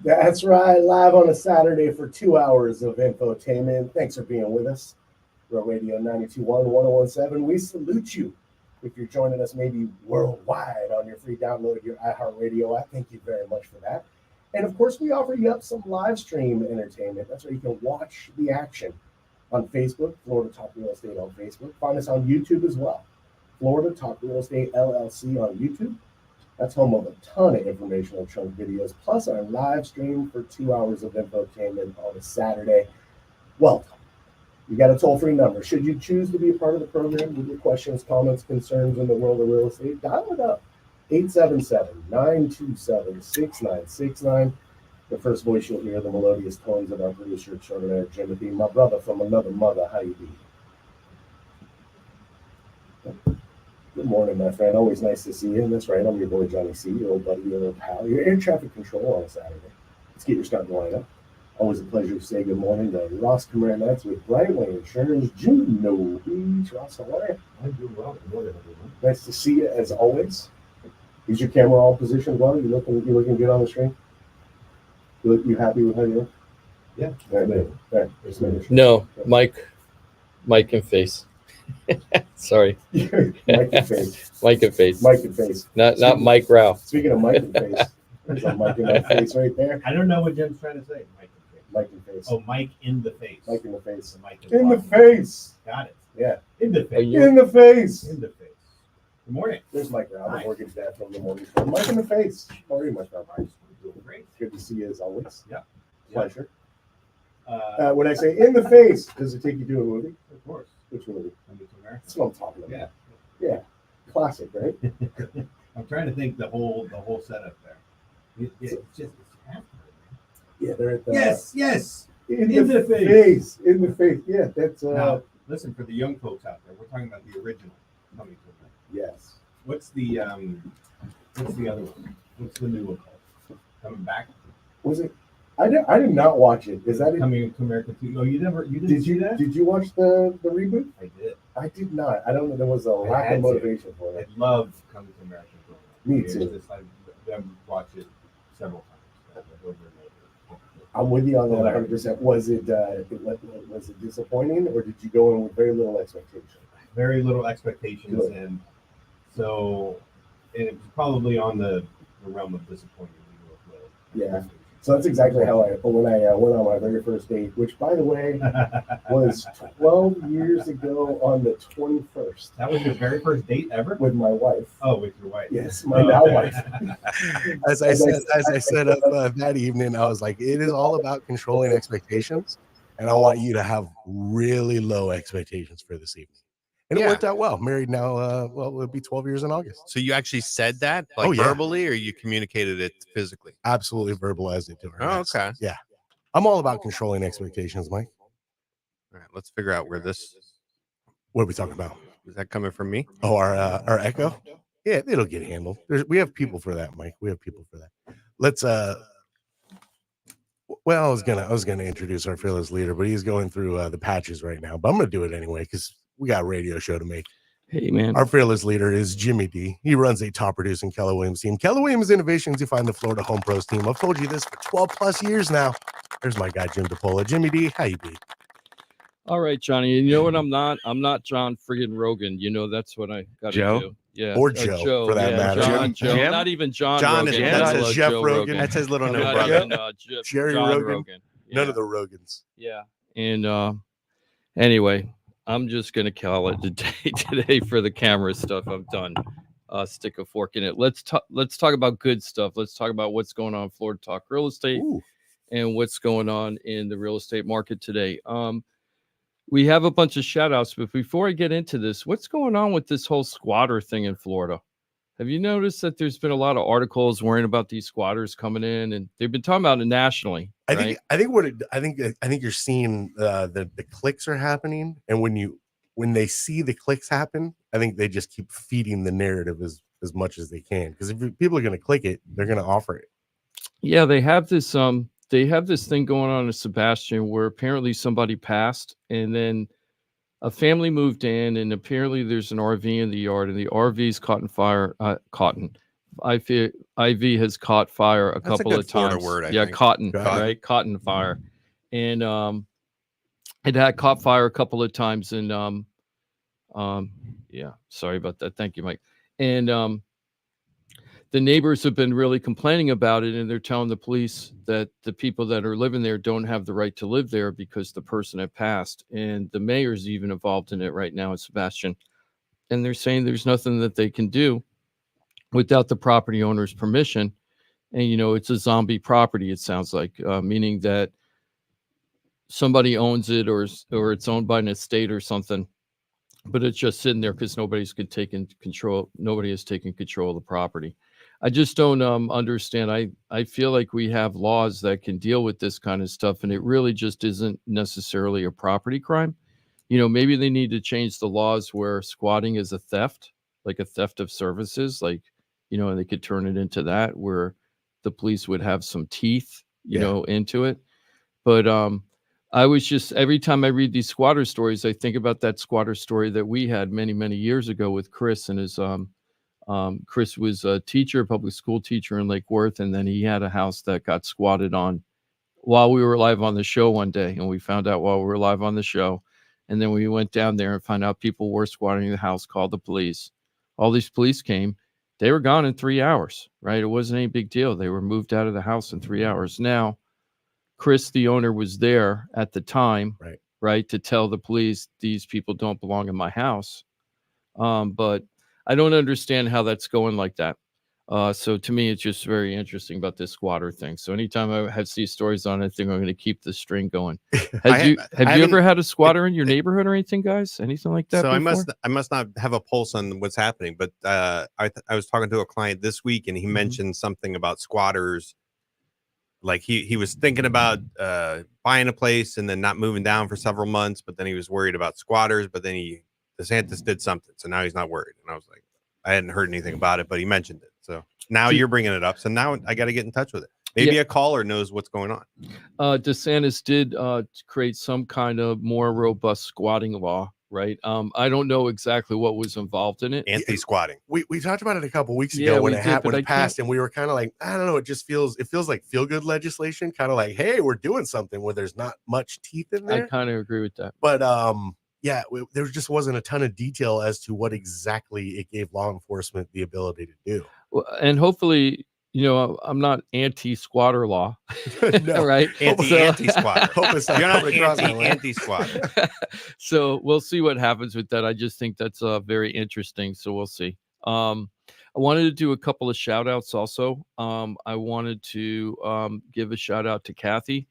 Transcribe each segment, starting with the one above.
That's right, live on a Saturday for 2 hours of infotainment. Thanks for being with us. Real Radio 92.1, 101.7. We salute you. If you're joining us maybe worldwide on your free download of your iHeartRadio app, thank you very much for that. And of course, we offer you up some live stream entertainment. That's where you can watch the action on Facebook, Florida Talk Real Estate on Facebook. Find us on YouTube as well. Florida Talk Real Estate LLC on YouTube. That's home of a ton of informational chunk videos, plus our live stream for 2 hours of infotainment on a Saturday. Welcome. You got a toll-free number. Should you choose to be a part of the program with your questions, comments, concerns in the world of real estate, dial it up. 877-927-6969. The first voice you'll hear, the melodious tones of our producer extraordinaire, Timothy, my brother from another mother. How you be? Good morning, my friend. Always nice to see you. And that's right, I'm your boy Johnny C, your old buddy, your old pal, your air traffic control on a Saturday. Let's get your start going up. Always a pleasure to say good morning to Ross Komarinetz with Brightway Insurance, Juno. Ross, how are you? I'm doing well. Good morning, everyone. Nice to see you as always. Is your camera all positioned well? You looking good on the screen? You happy with how you look? Yeah. All right. No, Mike and face. Sorry. Mike and face. Mike and face. Mike and face. Not Mike Rauch. Speaking of Mike and face, there's a Mike in that face right there. I don't know what Jim's trying to say. Mike and face. Mike and face. Oh, Mike in the face. Mike in the face. So Mike in the face. Got it. Yeah. In the face. In the face. In the face. Good morning. There's Mike Rauch, the mortgage dad from the morning show. Mike in the face. How are you, my friend? Doing great. Good to see you as always. Yeah. Pleasure. When I say in the face, does it take you to a movie? Of course. Which movie? America. That's what I'm talking about. Yeah. Classic, right? I'm trying to think the whole setup there. It's half. Yeah, they're at the Yes. In the face. In the face. Yeah, that's Now, listen, for the young folks out there, we're talking about the original Coming to America. Yes. What's the other one? What's the new one called? Coming Back? Was it? I did not watch it. Is that it? Coming to America too? No, you didn't see that? Did you watch the reboot? I did. I did not. I don't know. There was a lack of motivation for it. I loved Coming to America. Me too. I've watched it several times. I'm with you on that 100%. Was it disappointing, or did you go in with very little expectation? Very little expectations, good. And so it was probably on the realm of disappointing. Yeah. So that's exactly how when I went on my very first date, which, by the way, was 12 years ago on the 21st. That was your very first date ever? With my wife. Oh, with your wife. Yes, my now wife. As I said that evening, I was like, it is all about controlling expectations, and I want you to have really low expectations for this evening. And it worked out well. Married now, it'll be 12 years in August. So you actually said that, verbally, or you communicated it physically? Absolutely verbalized it to her. Oh, okay. Yeah. I'm all about controlling expectations, Mike. All right, let's figure out where this... What are we talking about? Is that coming from me? Oh, our echo? Yeah, it'll get handled. We have people for that, Mike. We have people for that. Let's... Well, I was gonna introduce our fearless leader, but he's going through the patches right now. But I'm gonna do it anyway because we got a radio show to make. Hey, man. Our fearless leader is Jimmy D. He runs a top-producing Keller Williams team. Keller Williams Innovations, you find the Florida Home Pros team. I've told you this for 12-plus years now. There's my guy, Jim Paola. Jimmy D, how you be? All right, Johnny. You know what I'm not? I'm not John friggin' Rogan. You know that's what I got to do. Yeah. Or Joe, for that matter. Joe. Not even John Rogan. That's Jeff Rogan. That's his little known brother. Jerry Rogan. Yeah. None of the Rogans. Yeah. And anyway, I'm just going to call it a day today for the camera stuff. I'm done. Stick a fork in it. Let's talk about good stuff. Let's talk about what's going on in Florida Talk Real Estate and what's going on in the real estate market today. We have a bunch of shout outs, but before I get into this, what's going on with this whole squatter thing in Florida? Have you noticed that there's been a lot of articles worrying about these squatters coming in, and they've been talking about it nationally? I think you're seeing the clicks are happening, and when they see the clicks happen, I think they just keep feeding the narrative as much as they can, because if people are going to click it, they're going to offer it. Yeah, they have this thing going on in Sebastian where apparently somebody passed, and then a family moved in, and apparently there's an RV in the yard, and the RV's caught in fire. IV has caught fire a That's a couple good of Florida times. word, I yeah, think. cotton, Cotton. right? Cotton fire, and it had caught fire a couple of times, and yeah, sorry about that. Thank you, Mike. And the neighbors have been really complaining about it, and they're telling the police that the people that are living there don't have the right to live there because the person had passed, and the mayor's even involved in it right now, Sebastian. And they're saying there's nothing that they can do without the property owner's permission. And, it's a zombie property, it sounds like, meaning that somebody owns it or it's owned by an estate or something, but it's just sitting there because nobody has taken control of the property. I just don't understand. I feel like we have laws that can deal with this kind of stuff, and it really just isn't necessarily a property crime. Maybe they need to change the laws where squatting is a theft, like a theft of services, like, and they could turn it into that, where the police would have some teeth, into it. But I was just, every time I read these squatter stories, I think about that squatter story that we had many, many years ago with Chris and his, Chris was a teacher, public school teacher in Lake Worth. And then he had a house that got squatted on while we were live on the show one day. And we found out while we were live on the show. And then we went down there and found out people were squatting the house, called the police. All these police came. They were gone in 3 hours, right? It wasn't any big deal. They were moved out of the house in 3 hours. Now, Chris, the owner, was there at the time, right, to tell the police these people don't belong in my house. But I don't understand how that's going like that. So to me, it's just very interesting about this squatter thing. So anytime I have these stories on it, I think I'm going to keep the string going. Have you ever had a squatter in your neighborhood or anything, guys? Anything like that? So before? I must not have a pulse on what's happening, but I was talking to a client this week, and he mentioned something about squatters. Like he was thinking about buying a place and then not moving down for several months, but then he was worried about squatters. But then DeSantis did something, so now he's not worried. And I was like, I hadn't heard anything about it, but he mentioned it. So now you're bringing it up. So now I got to get in touch with it. Maybe a caller knows what's going on. DeSantis did create some kind of more robust squatting law, right? I don't know exactly what was involved in it. Anti-squatting. We talked about it a couple weeks ago when it passed, and we were kind of like, I don't know, it feels like feel-good legislation, kind of like, hey, we're doing something where there's not much teeth in there. I kind of agree with that. But there just wasn't a ton of detail as to what exactly it gave law enforcement the ability to do. Well, and hopefully, I'm not anti-squatter law, no, right? Anti-squatter. You're not anti-squatter. So we'll see what happens with that. I just think that's very interesting. So we'll see. I wanted to do a couple of shout outs also. I wanted to give a shout out to Kathy.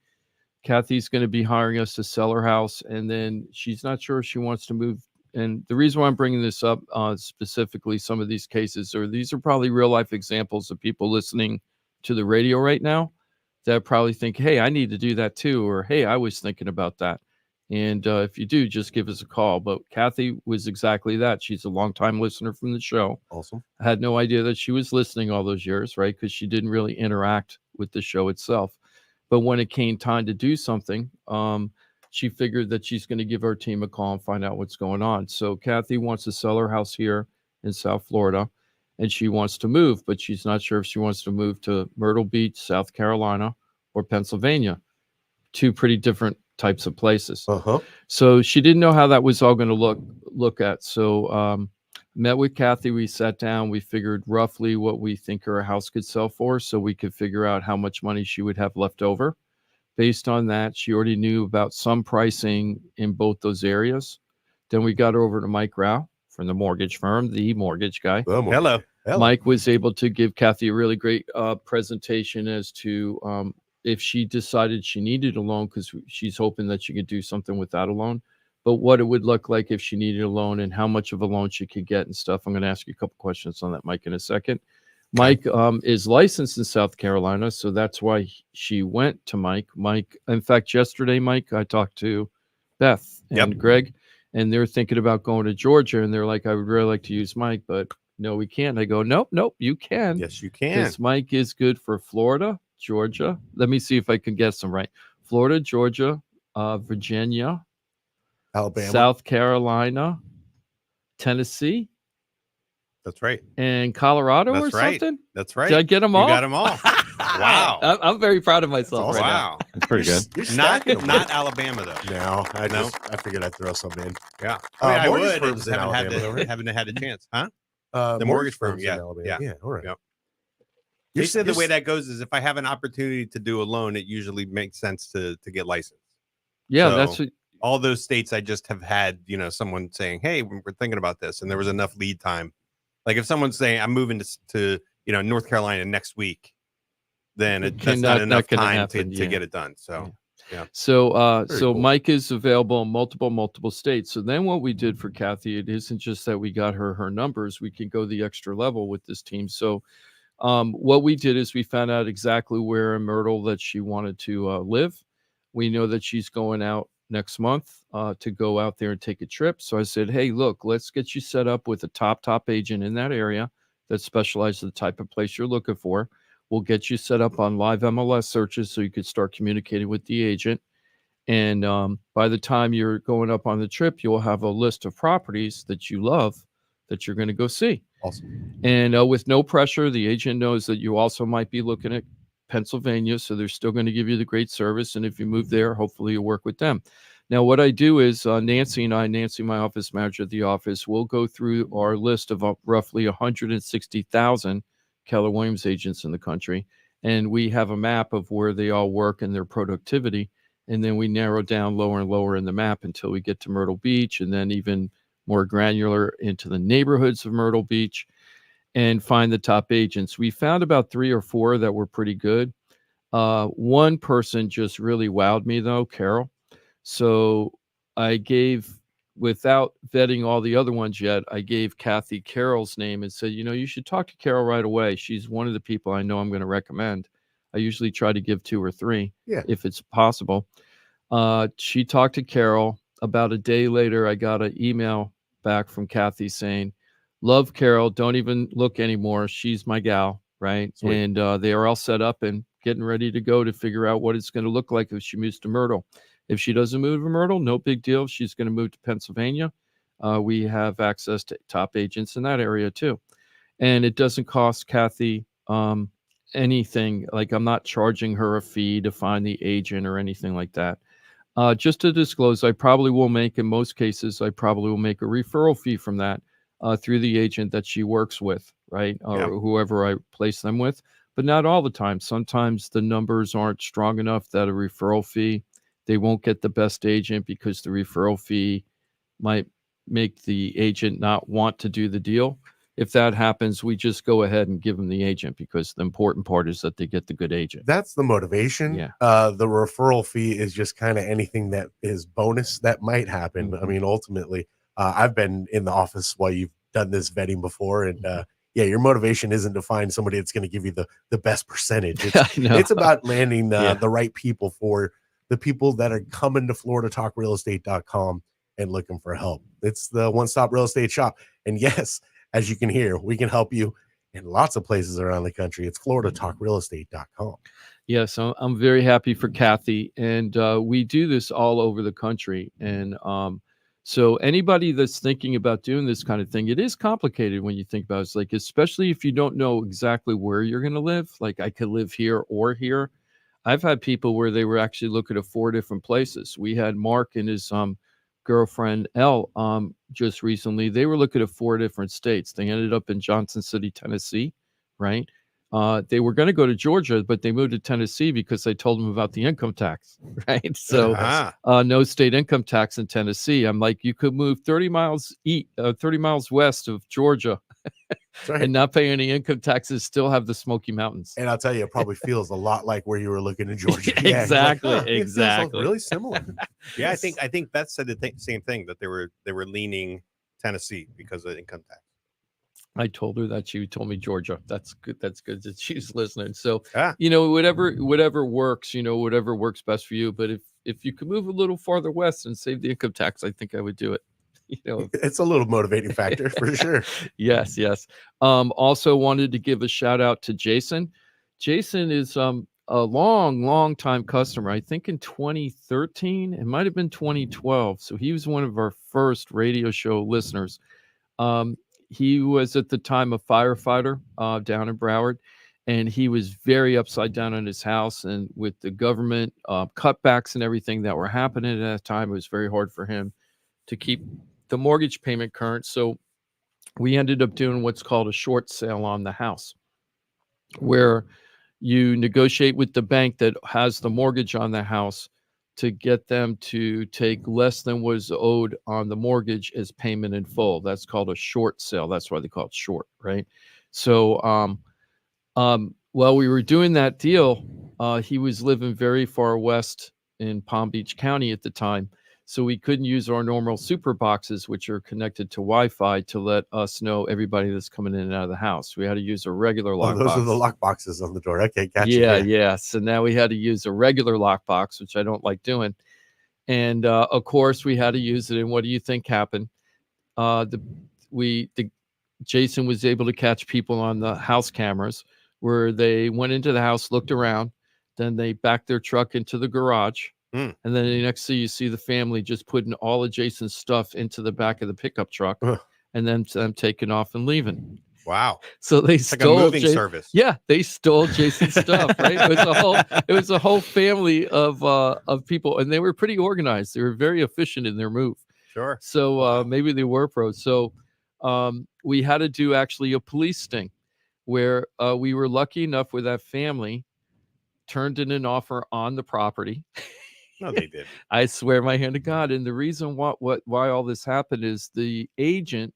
Kathy's going to be hiring us to sell her house, and then she's not sure if she wants to move. And the reason why I'm bringing this up, specifically some of these cases, these are probably real life examples of people listening to the radio right now that probably think, hey, I need to do that too, or hey, I was thinking about that. And if you do, just give us a call. But Kathy was exactly that. She's a longtime listener from the show. Awesome. I had no idea that she was listening all those years, right? Because she didn't really interact with the show itself. But when it came time to do something, she figured that she's going to give our team a call and find out what's going on. So Kathy wants to sell her house here in South Florida, and she wants to move, but she's not sure if she wants to move to Myrtle Beach, South Carolina, or Pennsylvania. Two pretty different types of places. So she didn't know how that was all going to look at. So met with Kathy. We sat down. We figured roughly what we think her house could sell for, so we could figure out how much money she would have left over. Based on that, she already knew about some pricing in both those areas. Then we got over to Mike Rauch from the mortgage firm, the mortgage guy. Hello. Mike was able to give Kathy a really great presentation as to if she decided she needed a loan, because she's hoping that she could do something without a loan, but what it would look like if she needed a loan and how much of a loan she could get and stuff. I'm going to ask you a couple questions on that, Mike, in a second. Mike is licensed in South Carolina, so that's why she went to Mike. Mike, in fact, yesterday, Mike, I talked to Beth and Greg, and they're thinking about going to Georgia, and they're like, I would really like to use Mike, but no, we can't. I go, nope, you can. Yes, you can. Because Mike is good for Florida, Georgia. Let me see if I can guess them right. Florida, Georgia, Virginia, Alabama, South Carolina, Tennessee. That's right. and Colorado That's or right. something. That's right. Did I get them all? You got them all. Wow. I'm very proud of myself That's right awesome. now. Wow. It's pretty good. You're Not stacking them. not Alabama though. No, I No? figured I'd throw some in. Yeah. I mean, I Mortgage would. I firms just in haven't had Alabama, right? haven't had a chance. Huh? The mortgage firm, firms yeah, in Alabama. yeah. Yeah, all right. Yeah. You're They said the you're way that goes is if I have an opportunity to do a loan, it usually makes sense to get licensed. Yeah, So- that's what, All those states I just have had, someone saying, "Hey, we're thinking about this," and there was enough lead time. Like if someone's saying, "I'm moving to North Carolina next week," then that's not enough gonna time happen, to yeah. get it done. So So Very so cool. Mike is available in multiple states. So then what we did for Kathy, it isn't just that we got her numbers, we can go the extra level with this team. So what we did is we found out exactly where in Myrtle that she wanted to live. We know that she's going out next month to go out there and take a trip. So I said, hey, look, let's get you set up with a top agent in that area that specializes in the type of place you're looking for. We'll get you set up on live MLS searches so you could start communicating with the agent. And by the time you're going up on the trip, you'll have a list of properties that you love that you're going to go see. Awesome. And with no pressure, the agent knows that you also might be looking at Pennsylvania, so they're still going to give you the great service. And if you move there, hopefully you'll work with them. Now, what I do is Nancy, my office manager at the office, will go through our list of roughly 160,000 Keller Williams agents in the country. And we have a map of where they all work and their productivity. And then we narrow down lower and lower in the map until we get to Myrtle Beach, and then even more granular into the neighborhoods of Myrtle Beach, and find the top agents. We found about 3 or 4 that were pretty good. One person just really wowed me though, Carol. So I gave, without vetting all the other ones yet, I gave Kathy Carol's name and said, you should talk to Carol right away. She's one of the people I know I'm going to recommend. I usually try to give 2 or 3 if it's possible. She talked to Carol. About a day later, I got an email back from Kathy saying, love Carol, don't even look anymore. She's my gal, right? Sweet. And they are all set up and getting ready to go to figure out what it's going to look like if she moves to Myrtle. If she doesn't move to Myrtle, no big deal. She's going to move to Pennsylvania. We have access to top agents in that area too. And it doesn't cost Kathy anything. Like I'm not charging her a fee to find the agent or anything like that. Just to disclose, I probably will make, in most cases, a referral fee from that through the agent that she works with, right? Or whoever I place them with, but not all the time. Sometimes the numbers aren't strong enough that a referral fee, they won't get the best agent because the referral fee might make the agent not want to do the deal. If that happens, we just go ahead and give them the agent because the important part is that they get the good agent. That's the motivation. Yeah. The referral fee is just kind of anything that is bonus that might happen. Mhm. I mean, ultimately, I've been in the office while you've done this vetting before, and your motivation isn't to find somebody that's going to give you the best percentage. It's about landing the right people for the people that are coming to FloridaTalkRealEstate.com and looking for help. It's the one-stop real estate shop. And yes, as you can hear, we can help you in lots of places around the country. It's FloridaTalkRealEstate.com. Yes, I'm very happy for Kathy, and we do this all over the country. And so anybody that's thinking about doing this kind of thing, it is complicated when you think about it. It's like, especially if you don't know exactly where you're going to live. Like I could live here or here. I've had people where they were actually looking at 4 different places. We had Mark and his girlfriend Elle just recently. They were looking at 4 different states. They ended up in Johnson City, Tennessee, right? They were going to go to Georgia, but they moved to Tennessee because I told them about the income tax, right? So no state income tax in Tennessee. I'm like, you could move 30 miles west of Georgia and not pay any income taxes, still have the Smoky Mountains. And I'll tell you, it probably feels a lot like where you were looking in Georgia. Exactly, It feels exactly. really similar. Yeah, I think Beth said the same thing, that they were leaning Tennessee because of income tax. I told her that. She told me Georgia. That's good. That's good that she's listening. So whatever works, whatever works best for you. But if you could move a little farther west and save the income tax, I think I would do it. It's a little motivating factor for sure. Yes. Also wanted to give a shout out to Jason. Jason is a long time customer. I think in 2013, it might have been 2012. So he was one of our first radio show listeners. he was at the time a firefighter down in Broward, and he was very upside down in his house. And with the government cutbacks and everything that were happening at that time, it was very hard for him to keep the mortgage payment current. So we ended up doing what's called a short sale on the house, where you negotiate with the bank that has the mortgage on the house to get them to take less than was owed on the mortgage as payment in full. That's called a short sale. That's why they call it short, right? So while we were doing that deal, he was living very far west in Palm Beach County at the time. So we couldn't use our normal super boxes, which are connected to Wi-Fi, to let us know everybody that's coming in and out of the house. We had to use a regular lock those box. are the lock boxes on the door. Okay, gotcha. Yeah. So now we had to use a regular lockbox, which I don't like doing. And of course, we had to use it. And what do you think happened? Jason was able to catch people on the house cameras where they went into the house, looked around, then they backed their truck into the garage. And then the next thing you see the family just putting all of Jason's stuff into the back of the pickup truck, and then them taking off and leaving. Wow. So they It's stole like a moving service. Yeah, they stole Jason's stuff, right? It was a whole family of people, and they were pretty organized. They were very efficient in their move. Sure. So maybe they were pros. So we had to do actually a police sting where we were lucky enough where that family turned in an offer on the property. No, they did. I swear my hand to God. And the reason why all this happened is the agent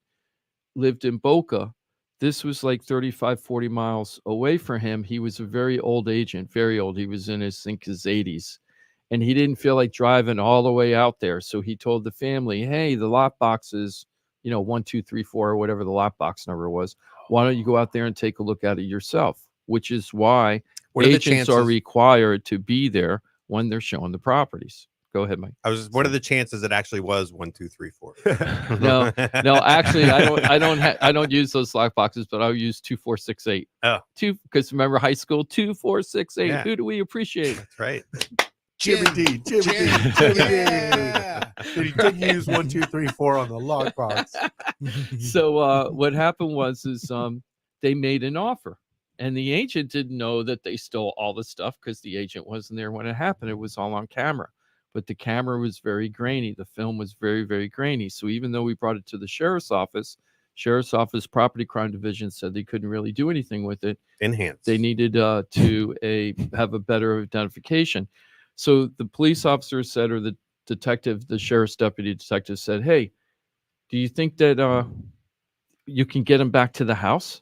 lived in Boca. This was like 35, 40 miles away from him. He was a very old agent, very old. He was in his 80s. And he didn't feel like driving all the way out there. So he told the family, hey, the lot box is, 1, 2, 3, 4, or whatever the lot box number was. Why don't you go out there and take a look at it yourself? Which is why agents are required to be there when they're showing the properties. Go ahead, Mike. What are the chances it actually was 1, 2, 3, 4? No, actually, I don't use those lock boxes, but I'll use 2, 4, 6, 8. Oh, because remember high school, 2, 4, 6, 8. Yeah. Who do we appreciate? That's right. Jimmy D. But he didn't use 1, 2, 3, 4 on the lock box. So what happened was they made an offer. And the agent didn't know that they stole all the stuff because the agent wasn't there when it happened. It was all on camera. But the camera was very grainy. The film was very, very grainy. So even though we brought it to the sheriff's office property crime division said they couldn't really do anything with it. Enhance. They needed to have a better identification. So the police officer said, or the sheriff's deputy detective said, hey, do you think that you can get him back to the house?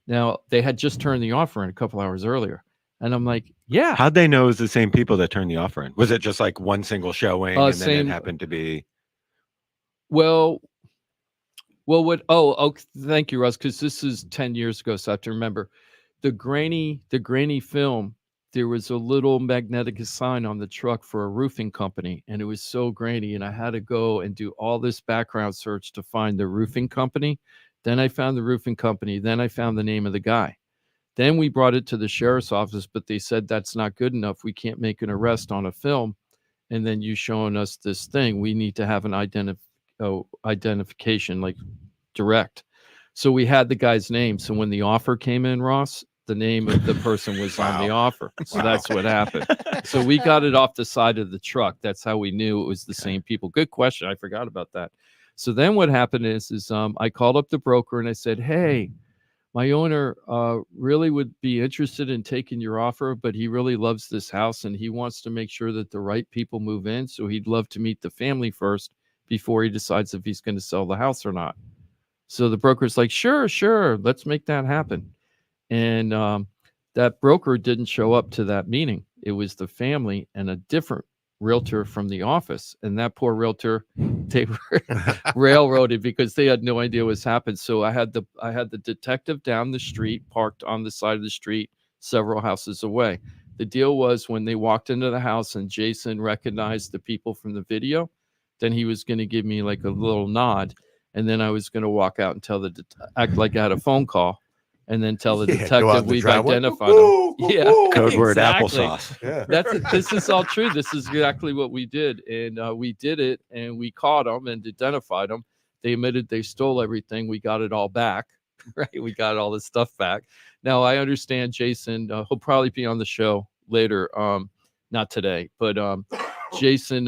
Now, they had just turned the offer in a couple hours earlier. And I'm like, yeah. How'd they know it was the same people that turned the offer in? Was it just like one single showing and then it happened to be? Well, thank you, Russ, because this is 10 years ago, so I have to remember. The grainy film, there was a little magnetic sign on the truck for a roofing company, and it was so grainy, and I had to go and do all this background search to find the roofing company. Then I found the roofing company. Then I found the name of the guy. Then we brought it to the sheriff's office, but they said that's not good enough. We can't make an arrest on a film. And then you showing us this thing. We need to have an identification, like direct. So we had the guy's name. So when the offer came in, Ross, the name of the person was on the offer. So that's what happened. So we got it off the side of the truck. That's how we knew it was the same people. Good question. I forgot about that. So then what happened is I called up the broker and I said, hey, my owner really would be interested in taking your offer, but he really loves this house and he wants to make sure that the right people move in. So he'd love to meet the family first before he decides if he's going to sell the house or not. So the broker's like, sure, let's make that happen. And that broker didn't show up to that meeting. It was the family and a different realtor from the office, and that poor realtor, they were railroaded because they had no idea what's happened. So I had the detective down the street, parked on the side of the street, several houses away. The deal was when they walked into the house and Jason recognized the people from the video, then he was going to give me like a little nod, and then I was going to walk out and tell act like I had a phone call. And then tell the detective we've identified them. Yeah, code word exactly. applesauce. Yeah. This is all true. This is exactly what we did, and we did it, and we caught them and identified them. They admitted they stole everything. We got it all back. Right, we got all this stuff back. Now I understand Jason. He'll probably be on the show later. Not today, but Jason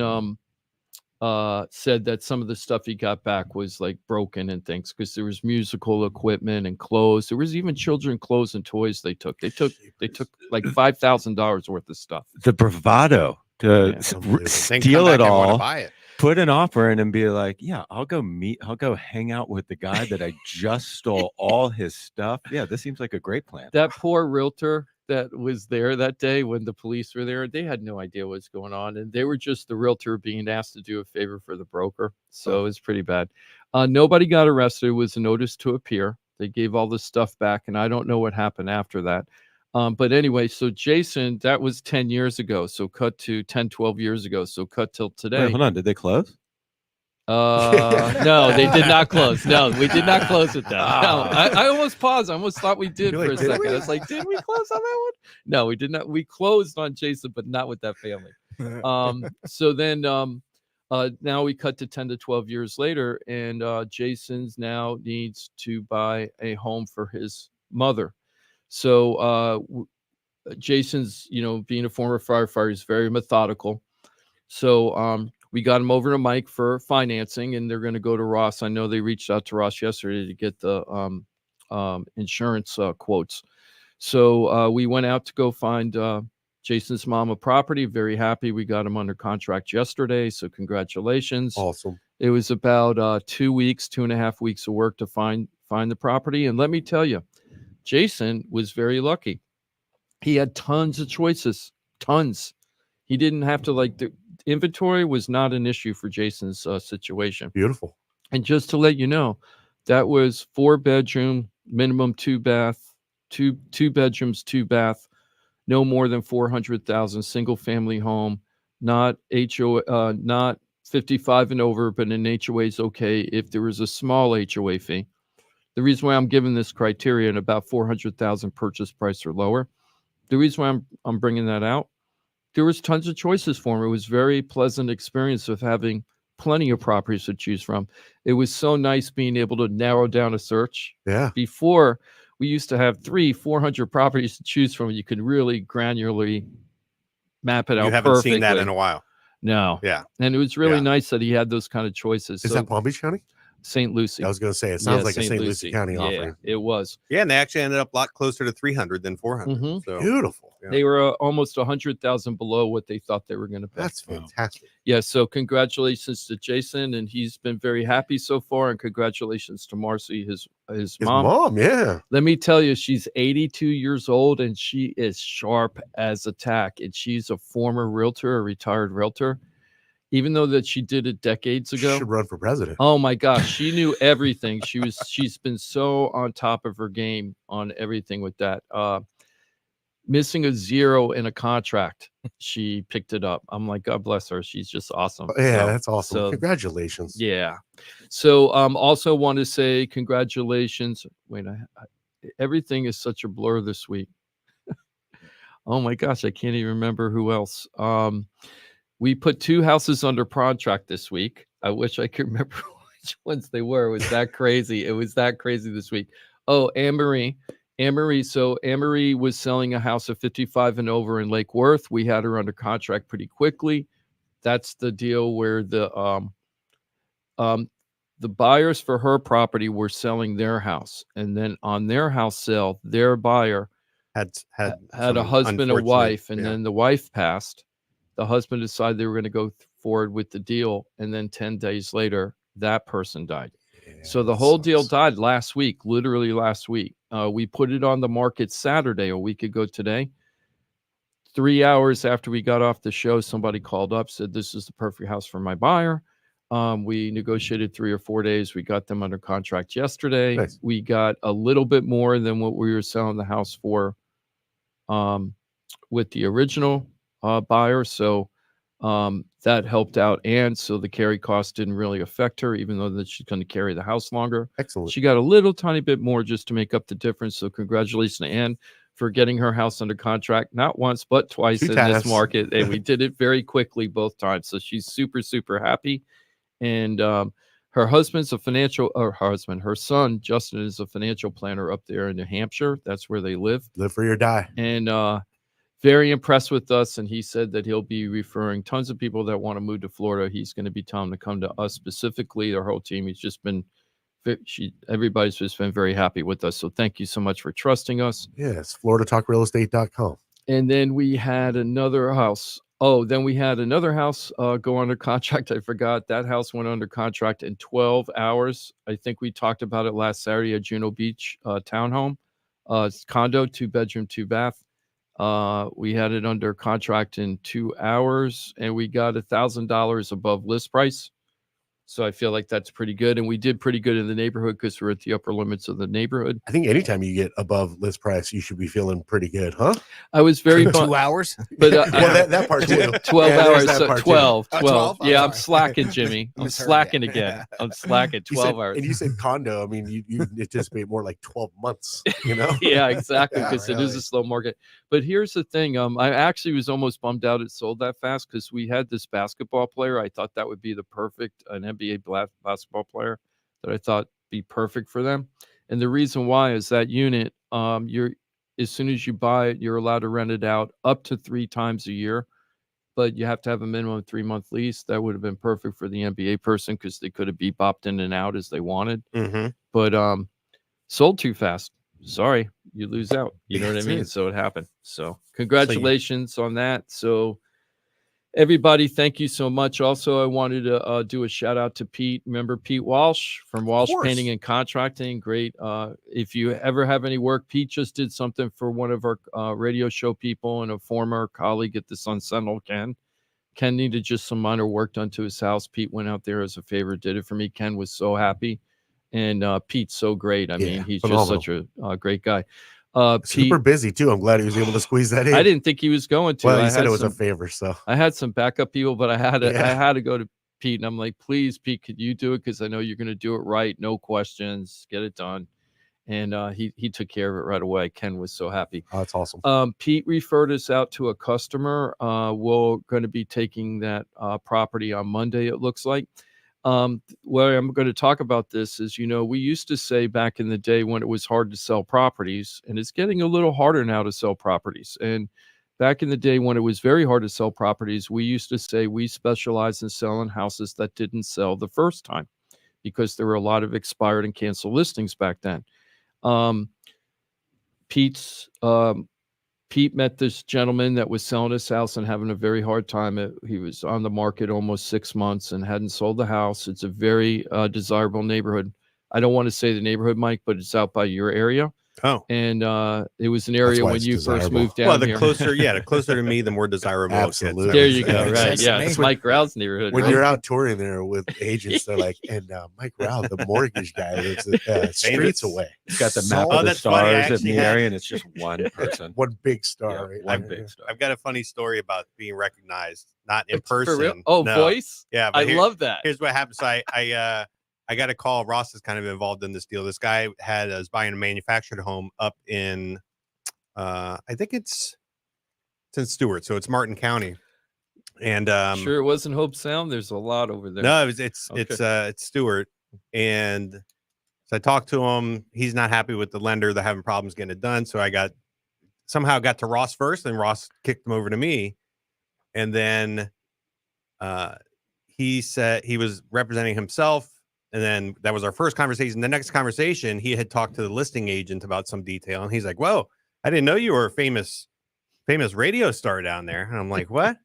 said that some of the stuff he got back was like broken and things, because there was musical equipment and clothes. There was even children clothes and toys they took. They took like $5,000 worth of stuff. The bravado to Then steal come it back and wanna all, buy it. put an offer in and be like, yeah, I'll go hang out with the guy that I just stole all his stuff. Yeah, this seems like a great plan. That poor realtor that was there that day when the police were there, they had no idea what's going on, and they were just the realtor being asked to do a favor for the broker. So it was pretty bad. Nobody got arrested. It was a notice to appear. They gave all the stuff back, and I don't know what happened after that. But anyway, so Jason, that was 10 years ago. So cut to 10, 12 years ago. So cut till today. Wait, hold on. Did they close? No, they did not close. No, we did not close with that. No, I almost paused. I almost thought we did You're for like, a did second. we? I was like, did we close on that one? No, we did not. We closed on Jason, but not with that family. So then now we cut to 10 to 12 years later, and Jason's now needs to buy a home for his mother. So Jason's, being a former firefighter, is very methodical. So we got him over to Mike for financing, and they're going to go to Ross. I know they reached out to Ross yesterday to get the insurance quotes. So we went out to go find Jason's mom a property. Very happy. We got him under contract yesterday. So congratulations. Awesome. It was about 2.5 weeks of work to find the property. And let me tell you, Jason was very lucky. He had tons of choices, tons. He didn't have to the inventory was not an issue for Jason's situation. Beautiful. And just to let you know, that was 4-bedroom, minimum 2-bath, two bedrooms, 2-bath, no more than 400,000, single family home, not HOA, not 55 and over, but an HOA is okay if there was a small HOA fee. The reason why I'm giving this criteria and about 400,000 purchase price or lower, the reason why I'm bringing that out, there was tons of choices for him. It was very pleasant experience of having plenty of properties to choose from. It was so nice being able to narrow down a search. Yeah. Before, we used to have 300-400 properties to choose from. You could really granularly map it out. You haven't perfectly. seen that in a while. No. Yeah. And it was really Yeah. nice that he had those kind of choices. Is that Palm Beach County? St. Lucie. I was going to say, it sounds like a St. Lucie Lucie. County Yeah, offering. it was. Yeah, and they actually ended up a lot closer to 300 than 400. Mhm. So Beautiful. yeah. They were almost 100,000 below what they thought they were going to pay. That's fantastic. Yeah, so congratulations to Jason, and he's been very happy so far. And congratulations to Marcy, his His mom. mom, yeah. Let me tell you, she's 82 years old, and she is sharp as a tack. And she's a former realtor, a retired realtor. Even though that she did it decades She ago. should run for president. Oh my gosh, she knew everything. She's been so on top of her game on everything with that. Missing a 0 in a contract, she picked it up. I'm like, God bless her. She's just awesome. Yeah, So- that's awesome. so- Congratulations. Yeah. So also want to say congratulations. Wait, everything is such a blur this week. Oh my gosh, I can't even remember who else. We put 2 houses under contract this week. I wish I could remember which ones they were. It was that crazy. It was that crazy this week. Oh, Anne-Marie. So Anne-Marie was selling a house of 55 and over in Lake Worth. We had her under contract pretty quickly. That's the deal where the buyers for her property were selling their house. And then on their house sale, their buyer had a some husband, a unfortunate- wife, and yeah. then the wife passed. The husband decided they were going to go forward with the deal, and then 10 days later, that person died. So the whole deal died last week, literally last week. We put it on the market Saturday, a week ago today. 3 hours after we got off the show, somebody called up, said, this is the perfect house for my buyer. We negotiated 3 or 4 days. We got them under contract yesterday. Nice. We got a little bit more than what we were selling the house for with the original buyer. So that helped out. And so the carry cost didn't really affect her, even though that she's going to carry the house longer. Excellent. She got a little tiny bit more just to make up the difference. So congratulations to Ann for getting her house under contract, not once, but twice 2 in times. this market. And we did it very quickly both times. So she's super, super happy. And her son Justin is a financial planner up there in New Hampshire. That's where they live. Live free or die. And very impressed with us. And he said that he'll be referring tons of people that want to move to Florida. He's going to be telling them to come to us specifically, their whole team. He's just been, everybody's just been very happy with us. So thank you so much for trusting us. Yes, FloridaTalkRealEstate.com. And then we had another house. Oh, then we had another house go under contract. I forgot. That house went under contract in 12 hours. I think we talked about it last Saturday at Juno Beach townhome. It's condo, 2-bedroom, 2-bath. We had it under contract in 2 hours, and we got $1,000 above list price. So I feel like that's pretty good. And we did pretty good in the neighborhood because we're at the upper limits of the neighborhood. I think anytime you get above list price, you should be feeling pretty good, huh? I was very 2 hours. But well, that part too. 12 Yeah, hours. that So part 12. too. 12. Oh, 12? Yeah, I'm I'm slacking, Jimmy. I'm Misheard slacking you. again. I'm slacking 12 hours. And you said condo. I mean, you anticipate more like 12 months, you know? Yeah, exactly. Yeah, Because it is really. a slow market. But here's the thing. I actually was almost bummed out it sold that fast because we had this basketball player. I thought that would be the perfect, an NBA basketball player that I thought be perfect for them. And the reason why is that unit, you're, as soon as you buy it, you're allowed to rent it out up to 3 times a year, but you have to have a minimum 3-month lease. That would have been perfect for the NBA person because they could have bebopped in and out as they wanted. Mm-hmm. But sold too fast. Sorry, you lose out. You know what I That's mean? it. So it happened. So congratulations on that. So everybody, thank you so much. Also, I wanted to do a shout out to Pete. Remember Pete Walsh from Walsh course. Painting and Contracting? Great. If you ever have any work, Pete just did something for one of our radio show people and a former colleague at the Sun Sentinel, Ken. Ken needed just some minor work done to his house. Pete went out there as a favor, did it for me. Ken was so happy. And Pete's so great. I mean, he's phenomenal. just such a great guy. Super Pete, busy too. I'm glad he was able to squeeze that in. I didn't think he was going to. Well, I he said had it was some- a favor, so I had some backup people, but I had to Yeah. I had to go to Pete, and I'm like, please, Pete, could you do it? Because I know you're going to do it right, no questions, get it done. And he took care of it right away. Ken was so happy. oh, that's awesome. Pete referred us out to a customer. We're going to be taking that property on Monday, it looks like. Where I'm going to talk about this is, we used to say back in the day when it was hard to sell properties, and it's getting a little harder now to sell properties. And back in the day when it was very hard to sell properties, we used to say we specialize in selling houses that didn't sell the first time because there were a lot of expired and canceled listings back then. Pete met this gentleman that was selling his house and having a very hard time. He was on the market almost 6 months and hadn't sold the house. It's a very desirable neighborhood. I don't want to say the neighborhood, Mike, but it's out by your area. Oh, And it was an area why when it's you first desirable. moved down well, the here. closer to me, the more desirable. it gets. Absolutely. There you go. Makes Right. sense to Yeah. me. It's Mike Grau's neighborhood. When right? you're out touring there with agents, they're like, and Mike Rao, the mortgage guy, lives streets away. It's got the So- map Oh, of the that's funny. I stars in actually the had- area, and it's just one person. One big star, Yeah, right? one Yeah. big star. I've got a funny story about being recognized, not in For real? person. Oh, No. voice? Yeah, but I love that. Here's what happened. So I got a call. Ross is kind of involved in this deal. This guy was buying a manufactured home up in, I think it's in Stewart, so it's Martin County, and Sure, it wasn't Hope Sound. There's a lot over there. no, it's Okay. Stewart, and so I talked to him. He's not happy with the lender. They're having problems getting it done. So I somehow got to Ross first, and Ross kicked him over to me, and then he said he was representing himself. And then that was our first conversation. The next conversation, he had talked to the listing agent about some detail. And he's like, whoa, I didn't know you were a famous radio star down there. And I'm like, what?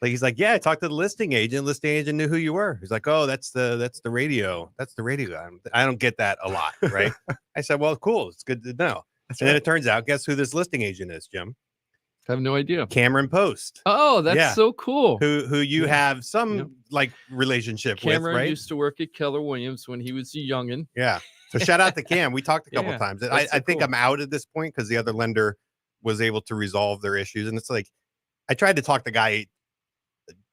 He's like, yeah, I talked to the listing agent. Listing agent knew who you were. He's like, oh, that's the radio. That's the radio guy. I don't get that a lot, right? I said, well, cool. It's good to know. And then it turns out, guess who this listing agent is, Jim? I have no idea. Cameron Post, Oh, that's Yeah. so cool. who you have some Yep. like relationship Cameron with, right? used to work at Keller Williams when he was a youngin. Yeah. So shout out to Cam. We talked a couple Yeah, times. that's so I think cool. I'm out at this point because the other lender was able to resolve their issues. And it's like, I tried to talk the guy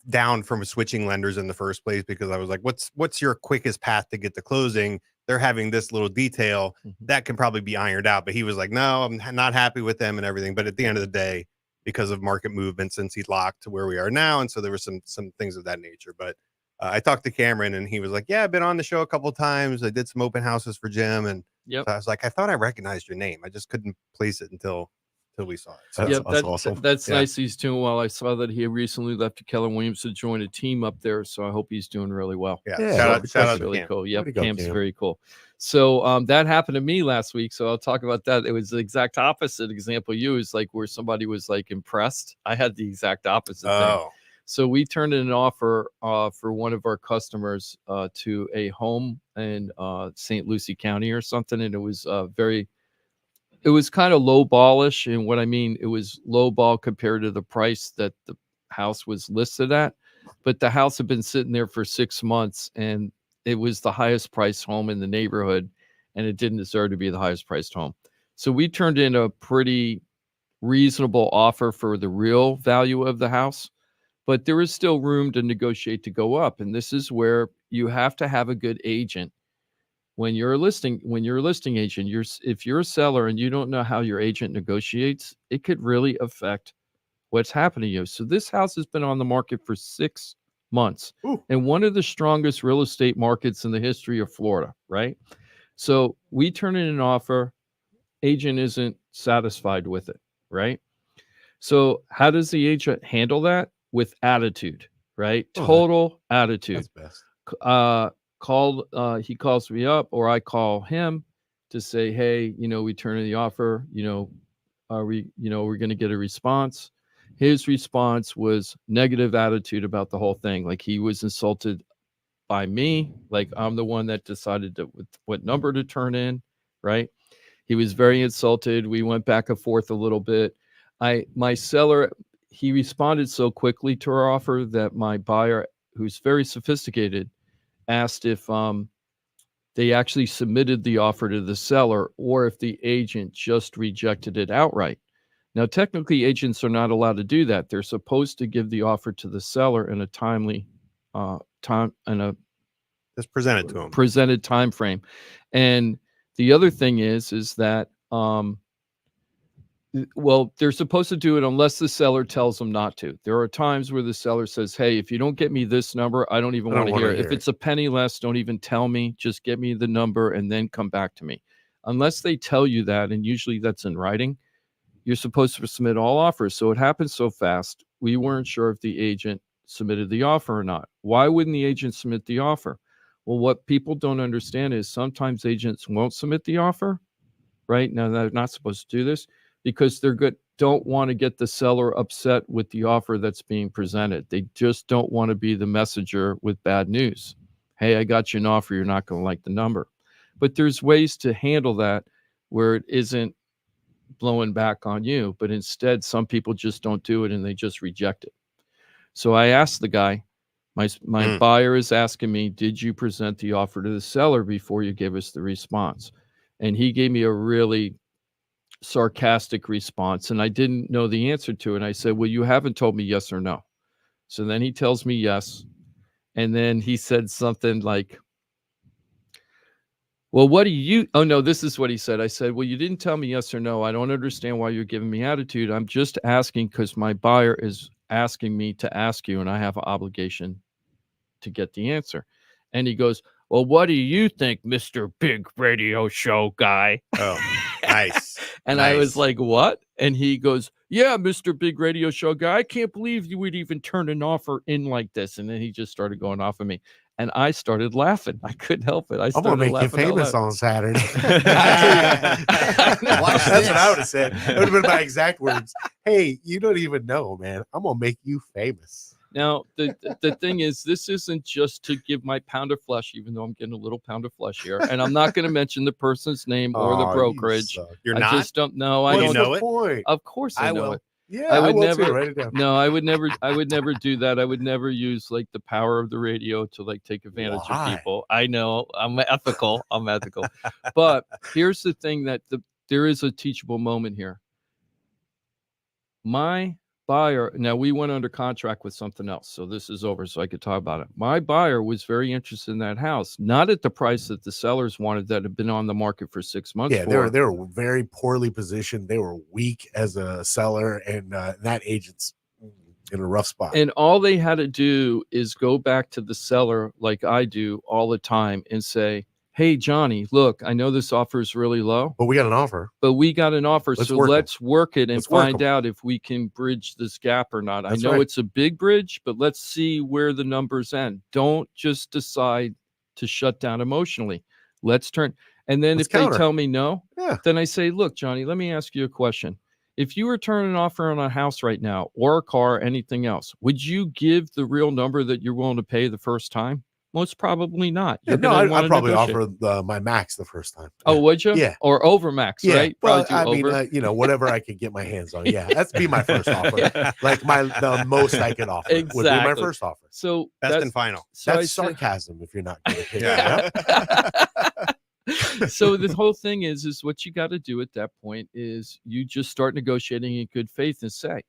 down from switching lenders in the first place because I was like, what's your quickest path to get to closing? They're having this little detail that can probably be ironed out. But he was like, no, I'm not happy with them and everything. But at the end of the day, because of market movement since he's locked to where we are now. And so there were some things of that nature. But I talked to Cameron, and he was like, "Yeah, I've been on the show a couple of times. I did some open houses for Jim." And Yep. so I was like, "I thought I recognized your name. I just couldn't place it until we saw it." So Yep, awesome. that's Yeah. nice. He's doing well. I saw that he recently left to Keller Williams to join a team up there, so I hope he's doing really well. yeah, Yeah, shout out That's to really Cam. cool. Yep, Way to go, Cam's Cam. very cool. So that happened to me last week. So I'll talk about that. It was the exact opposite example you is like where somebody was like impressed. I had the exact opposite thing. Oh, So we turned in an offer for one of our customers to a home in St. Lucie County or something, and it was it was kind of low ballish. And what I mean, it was low ball compared to the price that the house was listed at. But the house had been sitting there for 6 months, and it was the highest priced home in the neighborhood, and it didn't deserve to be the highest priced home. So we turned in a pretty reasonable offer for the real value of the house, but there is still room to negotiate to go up. And this is where you have to have a good agent. When you're a listing agent, if you're a seller and you don't know how your agent negotiates, it could really affect what's happening to you. So this house has been on the market for 6 months and one of the strongest real estate markets in the history of Florida, right? So we turn in an offer, agent isn't satisfied with it, right? So how does the agent handle that? With attitude, right? Total attitude. That's best. He calls me up or I call him to say, hey, we turn in the offer, we're going to get a response. His response was negative attitude about the whole thing. Like he was insulted by me. Like I'm the one that decided what number to turn in. Right. He was very insulted. We went back and forth a little bit. My seller, he responded so quickly to our offer that my buyer, who's very sophisticated, asked if they actually submitted the offer to the seller or if the agent just rejected it outright. Now, technically, agents are not allowed to do that. They're supposed to give the offer to the seller in a timely time and a just present it to them. Presented time frame. And the other thing is that they're supposed to do it unless the seller tells them not to. There are times where the seller says, hey, if you don't get me this number, I don't even want to hear it. If it's a penny less, don't even tell me. Just get me the number and then come back to me. Unless they tell you that, and usually that's in writing, you're supposed to submit all offers. So it happens so fast. We weren't sure if the agent submitted the offer or not. Why wouldn't the agent submit the offer? Well, what people don't understand is sometimes agents won't submit the offer, right? Now, they're not supposed to do this because don't want to get the seller upset with the offer that's being presented. They just don't want to be the messenger with bad news. Hey, I got you an offer. You're not going to like the number. But there's ways to handle that where it isn't blowing back on you, but instead some people just don't do it and they just reject it. So I asked the guy, my buyer is asking me, did you present the offer to the seller before you gave us the response? And he gave me a really sarcastic response and I didn't know the answer to it. And I said, well, you haven't told me yes or no. So then he tells me yes. And then he said something like, well, this is what he said. I said, well, you didn't tell me yes or no. I don't understand why you're giving me attitude. I'm just asking because my buyer is asking me to ask you, and I have an obligation to get the answer. And he goes, well, what do you think, Mr. Big Radio Show guy? Oh, nice. And nice. I was like, what? And he goes, yeah, Mr. Big Radio Show guy, I can't believe you would even turn an offer in like this. And then he just started going off of me. And I started laughing. I couldn't help it. I'm gonna make you famous on Saturday. That's what I would have said. It would have been my exact words. Hey, you don't even know, man. I'm gonna make you famous. Now, the thing is, this isn't just to give my pound of flesh, even though I'm getting a little pound of flesh here. And I'm not going to mention the person's name or the brokerage. You're I not? just don't know. I Well, don't know it. Point? Of course I know will. it. Yeah, I would will never too. Write it down. No, I would never do that. I would never use like the power of the radio to like take advantage of people. I know I'm ethical. But here's the thing that there is a teachable moment here. My buyer, now we went under contract with something else, so this is over, so I could talk about it. My buyer was very interested in that house, not at the price that the sellers wanted that had been on the market for 6 months. Yeah, they were very poorly positioned. They were weak as a seller, and that agent's in a rough spot. And all they had to do is go back to the seller, like I do all the time, and say, hey, Johnny, look, I know this offer is really low, But we got an offer. but we got an offer. Let's So work 'em. let's work it and Let's work find 'em. out if we can bridge this gap or not. That's I know right. it's a big bridge, but let's see where the numbers end. Don't just decide to shut down emotionally. Let's turn. And then Let's if counter. they tell me no, Yeah. then I say, look, Johnny, let me ask you a question. If you were turning an offer on a house right now or a car, anything else, would you give the real number that you're willing to pay the first time? Most probably not. Yeah, You're no, gonna I'd wanna probably negotiate. offer my max the first time. Oh, would you? Yeah. Or over max, Yeah. right? Well, Probably do I mean, over. whatever I could get my hands on. Yeah, that's be my first offer. Like the most I could offer would be my Exactly. first offer. So Best that's and final. so I That's said- sarcasm if you're not going to pick Yeah. it up. So the whole thing is what you got to do at that point is you just start negotiating in good faith and say,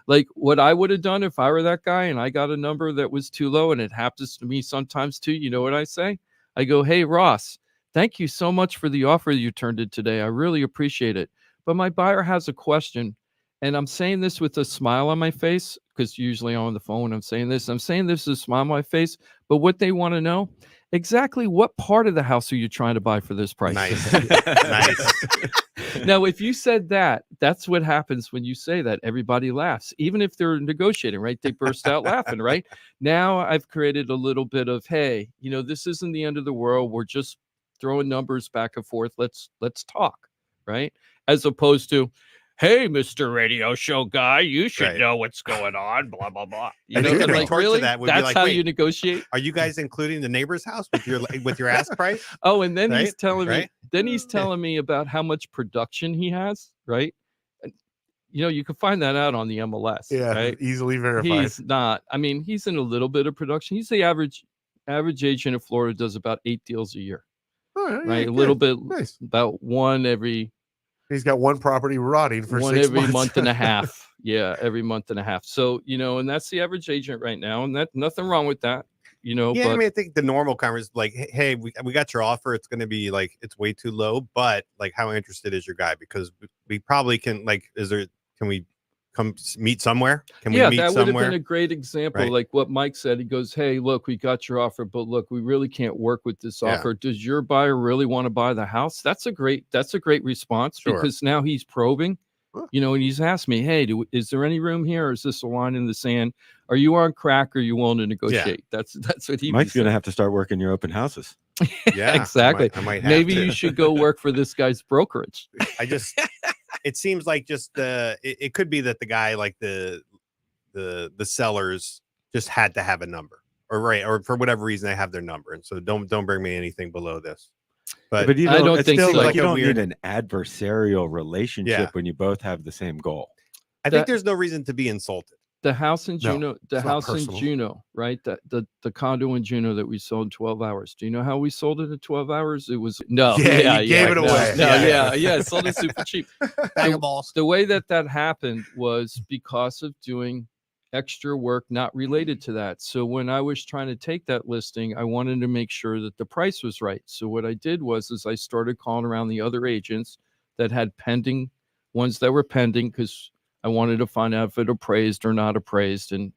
like what I would have done if I were that guy and I got a number that was too low, and it happens to me sometimes too. You know what I say? I go, hey, Ross, thank you so much for the offer you turned in today. I really appreciate it. But my buyer has a question, and I'm saying this with a smile on my face, because usually I'm on the phone, I'm saying this with a smile on my face. But what they want to know, exactly what part of the house are you trying to buy for this price? Nice. Nice. Now, if you said that, that's what happens when you say that. Everybody laughs, even if they're negotiating, right? They burst out laughing, right? Now I've created a little bit of, hey, this isn't the end of the world. We're just throwing numbers back and forth. Let's talk, right? As opposed to, hey, Mr. Radio Show guy, you should Right. know what's going on, blah, blah, blah. And the and retort to that would be that's like, how wait. you negotiate? Are you guys including the neighbor's house with your ask price? Oh, and then he's Right? telling me, Right? about how much production he has, right? And, you can find that out on the MLS, Yeah, right? easily verified. He's not. I mean, he's in a little bit of production. He's the average agent in Florida does about 8 deals a year, All right, right? yeah, A little good. bit, Nice. about one every He's got one property rotting for one 6 every months. month and a half. Yeah, every month and a half. So, and that's the average agent right now, and that nothing wrong with that. Yeah, but I mean, I think the normal conversation is like, hey, we got your offer. It's going to be like, it's way too low, but like, how interested is your guy? Because we probably can, like, can we come meet somewhere? Can we meet that would have somewhere? been a great example. Right. Like what Mike said, he goes, hey, look, we got your offer, but look, we really can't work with this Yeah. offer. Does your buyer really want to buy the house? That's a great response. Sure. Because now he's probing, Huh. and he's asked me, hey, is there any room here? Or is this a line in the sand? Are you on crack? Or are you willing to negotiate? That's what he Mike's going to have to start working your open houses. Yeah, exactly. I might have Maybe to. you should go work for this guy's brokerage. It seems like just it could be that the guy, like the sellers just had to have a number, or for whatever reason they have their number, and so don't bring me anything below this. But you I don't it's think still so. like Like you a don't weird- need an adversarial relationship Yeah. when you both have the same goal. I think there's no reason to be insulted. The house in No, Juno, it's not personal. Juno, right? The condo in Juno that we sold in 12 hours. Do you know how we sold it in 12 hours? It was Yeah, you gave it no, away. No, Yeah. yeah, sold it super cheap. Bag of balls. The way that happened was because of doing extra work not related to that. So when I was trying to take that listing, I wanted to make sure that the price was right. So what I did was I started calling around the other agents that had pending, ones that were pending, because I wanted to find out if it appraised or not appraised. And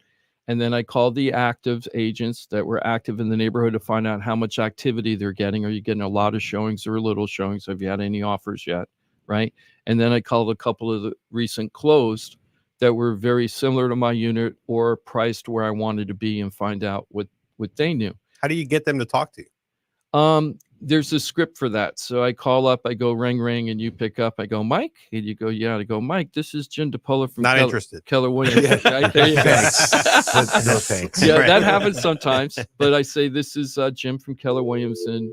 then I called the active agents that were active in the neighborhood to find out how much activity they're getting. Are you getting a lot of showings or little showings? Have you had any offers yet? Right. And then I called a couple of the recent closed that were very similar to my unit or priced where I wanted to be, and find out what they knew. How do you get them to talk to you? There's a script for that. So I call up, I go ring, ring, and you pick up. I go, Mike, and you go, yeah. I go, Mike, this is Jim DePola from Not interested. Keller Williams. Right? There you go. But no thanks. Yeah, Right. that happens sometimes. But I say, this is Jim from Keller Williams, and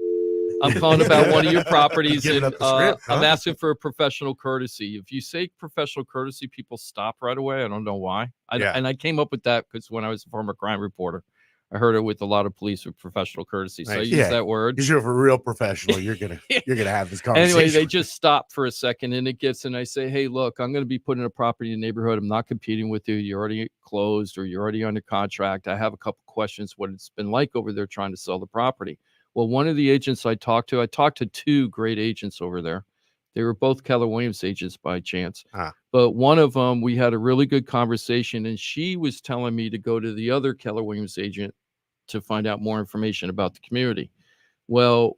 I'm calling about one of your properties, Giving and up the script, I'm huh? asking for a professional courtesy. If you say professional courtesy, people stop right away. I don't know why. Yeah. And I came up with that because when I was a former crime reporter, I heard it with a lot of police with professional courtesy. So I Nice. use Yeah. that word. Because you're a real professional. You're gonna have this conversation. Anyway, they just stop for a second, and I say, hey, look, I'm going to be putting a property in the neighborhood. I'm not competing with you. You're already closed, or you're already under contract. I have a couple questions, what it's been like over there trying to sell the property. Well, one of the agents I talked to 2 great agents over there They were both Keller Williams agents by chance. Ah. But one of them, we had a really good conversation, and she was telling me to go to the other Keller Williams agent to find out more information about the community. Well,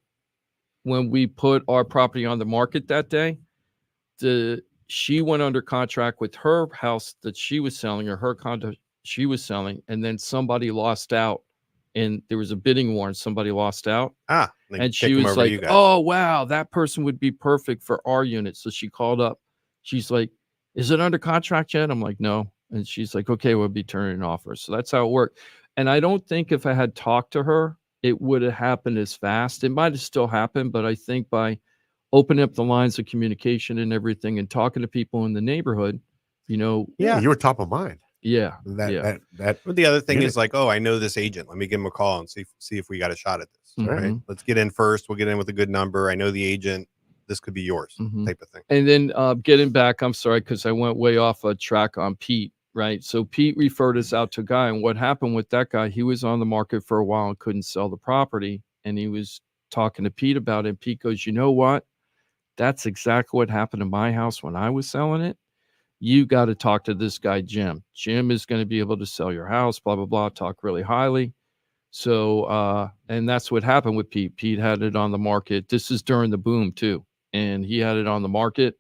when we put our property on the market that day, she went under contract with her house that she was selling, or her condo she was selling, and then somebody lost out, and there was a bidding war, and somebody lost out. And she was like, "Oh wow, that person would be perfect for our unit." So she called up. She's like, "Is it under contract yet?" I'm like, "No." And she's like, "Okay, we'll be turning an offer." So that's how it worked. And I don't think if I had talked to her, it would have happened as fast. It might have still happened, but I think by opening up the lines of communication and everything and talking to people in the neighborhood, you know. Yeah, you were top of mind. Yeah. That But the other thing is like, oh, I know this agent. Let me give him a call and see if we got a shot at this. Mhm. Right? Let's get in first. We'll get in with a good number. I know the agent. This could be yours, type of thing. And then getting back, I'm sorry, because I went way off a track on Pete, right? So Pete referred us out to a guy, and what happened with that guy, he was on the market for a while and couldn't sell the property, and he was talking to Pete about it, and Pete goes, "You know what? That's exactly what happened to my house when I was selling it. You got to talk to this guy, Jim. Jim is going to be able to sell your house, blah, blah, blah," talk really highly. So, and that's what happened with Pete. Pete had it on the market. This is during the boom too. And he had it on the market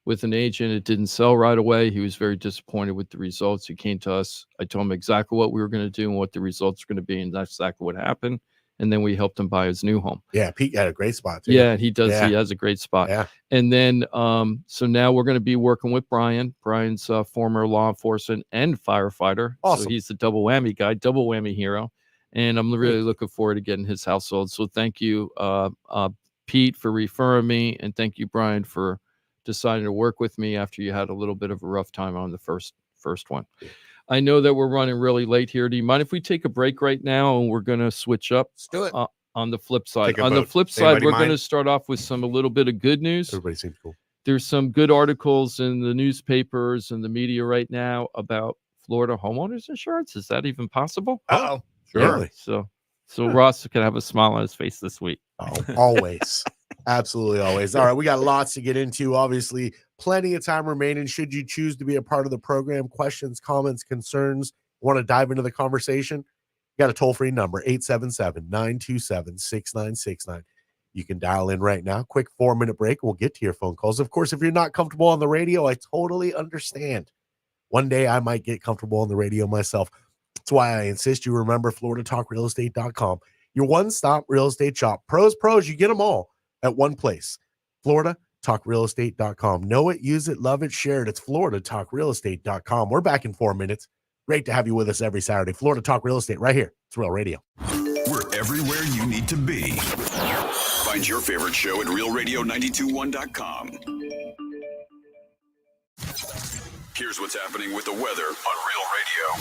with an agent. It didn't sell right away. He was very disappointed with the results. He came to us. I told him exactly what we were going to do and what the results were going to be. And that's exactly what happened. And then we helped him buy his new home. Yeah, Pete had a great spot too. Yeah, he does. Yeah. He has a great spot. Yeah. And then, so now we're going to be working with Brian. Brian's former law enforcement and firefighter. Awesome. So he's the double whammy guy, double whammy hero. And I'm really looking forward to getting his household. So thank you, Pete, for referring me. And thank you, Brian, for deciding to work with me after you had a little bit of a rough time on the first one. I know that we're running really late here. Do you mind if we take a break right now and we're going to switch up? Let's do it. On the flip side. Take a On the vote. flip Does side, anybody we're going to mind? start off with a little bit of good news. Everybody seems cool. There's some good articles in the newspapers and the media right now about Florida homeowners insurance. Is that even possible? Oh, Really? So Ross can have a smile on his face this week. Oh, always. Absolutely always. All right, we got lots to get into. Obviously, plenty of time remaining. Should you choose to be a part of the program, questions, comments, concerns, want to dive into the conversation, you got a toll-free number, 877-927-6969. You can dial in right now. Quick 4-minute break. We'll get to your phone calls. Of course, if you're not comfortable on the radio, I totally understand. One day I might get comfortable on the radio myself. That's why I insist you remember FloridaTalkRealEstate.com, your one-stop real estate shop. Pros, you get them all at one place. FloridaTalkRealEstate.com. Know it, use it, love it, share it. It's FloridaTalkRealEstate.com. We're back in 4 minutes. Great to have you with us every Saturday. Florida Talk Real Estate right here. It's Real Radio. We're everywhere you need to be. Find your favorite show at realradio921.com. Here's what's happening with the weather on Real Radio.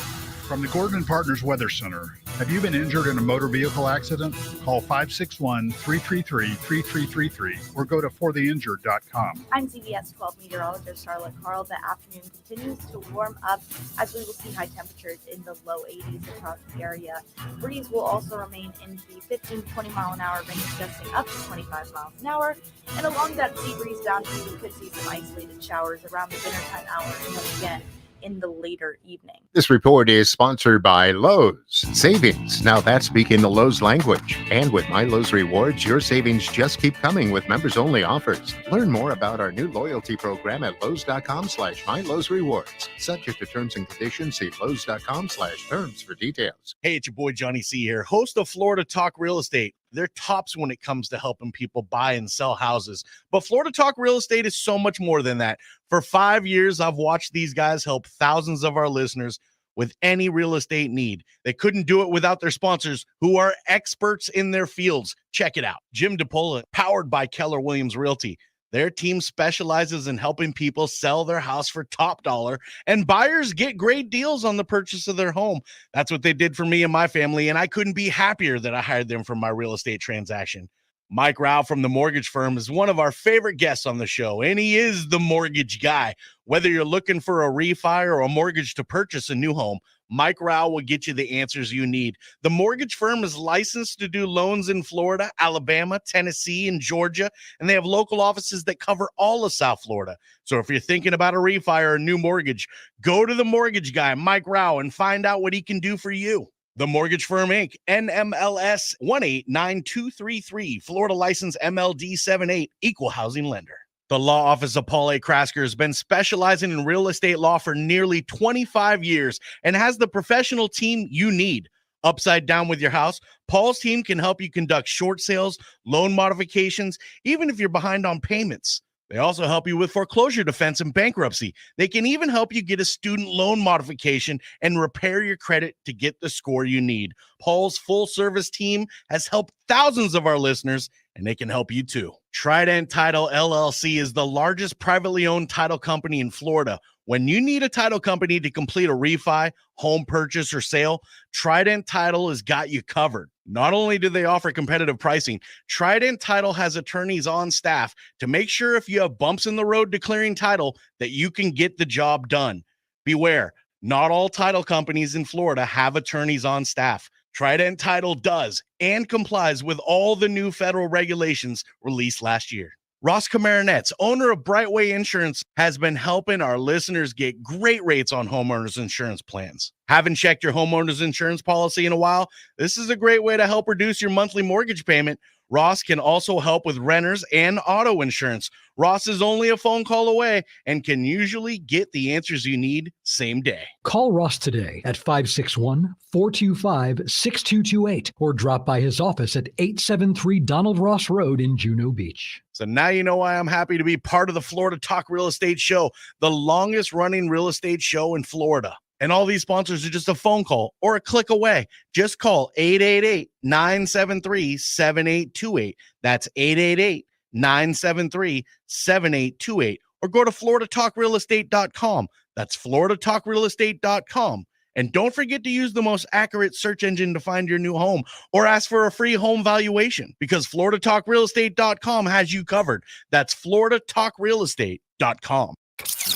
From the Gordon & Partners Weather Center. Have you been injured in a motor vehicle accident? Call 561-333-3333 or go to fortheinjured.com. I'm CBS 12 meteorologist Charlotte Carl. The afternoon continues to warm up as we will see high temperatures in the low 80s across the area. Breeze will also remain in the 15-20 mile an hour range, gusting up to 25 miles an hour. And along that sea breeze boundary, we could see some isolated showers around the dinnertime hour and then again in the later evening. This report is sponsored by Lowe's. Savings. Now that's speaking the Lowe's language. And with My Lowe's Rewards, your savings just keep coming with members-only offers. Learn more about our new loyalty program at Lowe's.com/MyLowe'sRewards. Subject to terms and conditions, see Lowe's.com/terms for details. Hey, it's your boy Johnny C here, host of Florida Talk Real Estate. They're tops when it comes to helping people buy and sell houses. But Florida Talk Real Estate is so much more than that. For 5 years, I've watched these guys help thousands of our listeners with any real estate need. They couldn't do it without their sponsors, who are experts in their fields. Check it out. Jim DePola, powered by Keller Williams Realty. Their team specializes in helping people sell their house for top dollar, and buyers get great deals on the purchase of their home. That's what they did for me and my family, and I couldn't be happier that I hired them for my real estate transaction. Mike Rauch from the mortgage firm is one of our favorite guests on the show, and he is the mortgage guy. Whether you're looking for a refi or a mortgage to purchase a new home, Mike Rauch will get you the answers you need. The mortgage firm is licensed to do loans in Florida, Alabama, Tennessee, and Georgia, and they have local offices that cover all of South Florida. So if you're thinking about a refi or a new mortgage, go to the mortgage guy, Mike Rauch, and find out what he can do for you. The Mortgage Firm, Inc., NMLS 189233, Florida license MLD 78, equal housing lender. The law office of Paul A. Krasker has been specializing in real estate law for nearly 25 years and has the professional team you need. Upside down with your house, Paul's team can help you conduct short sales, loan modifications, even if you're behind on payments. They also help you with foreclosure defense and bankruptcy. They can even help you get a student loan modification and repair your credit to get the score you need. Paul's full-service team has helped thousands of our listeners, and they can help you too. Trident Title LLC is the largest privately owned title company in Florida. When you need a title company to complete a refi, home purchase, or sale, Trident Title has got you covered. Not only do they offer competitive pricing, Trident Title has attorneys on staff to make sure if you have bumps in the road declaring title that you can get the job done. Beware, not all title companies in Florida have attorneys on staff. Trident Title does and complies with all the new federal regulations released last year. Ross Komarinetz, owner of Brightway Insurance, has been helping our listeners get great rates on homeowners insurance plans. Haven't checked your homeowners insurance policy in a while? This is a great way to help reduce your monthly mortgage payment. Ross can also help with renters and auto insurance. Ross is only a phone call away and can usually get the answers you need same day. Call Ross today at 561-425-6228 or drop by his office at 873 Donald Ross Road in Juno Beach. So now you know why I'm happy to be part of the Florida Talk Real Estate Show, the longest running real estate show in Florida. And all these sponsors are just a phone call or a click away. Just call 888-973-7828. That's 888-973-7828. Or go to floridatalkrealestate.com. That's floridatalkrealestate.com. And don't forget to use the most accurate search engine to find your new home or ask for a free home valuation because floridatalkrealestate.com has you covered. That's floridatalkrealestate.com.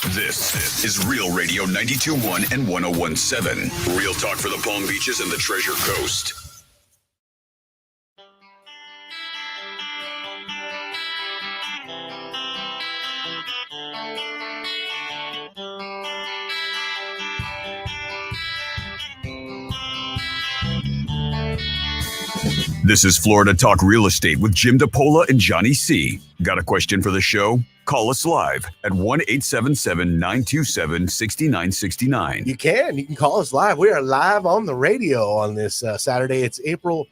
This is Real Radio 92.1 and 101.7. Real talk for the Palm Beaches and the Treasure Coast. This is Florida Talk Real Estate with Jim DePola and Johnny C. Got a question for the show? Call us live at 1-877-927-6969. You can call us live. We are live on the radio on this Saturday. It's April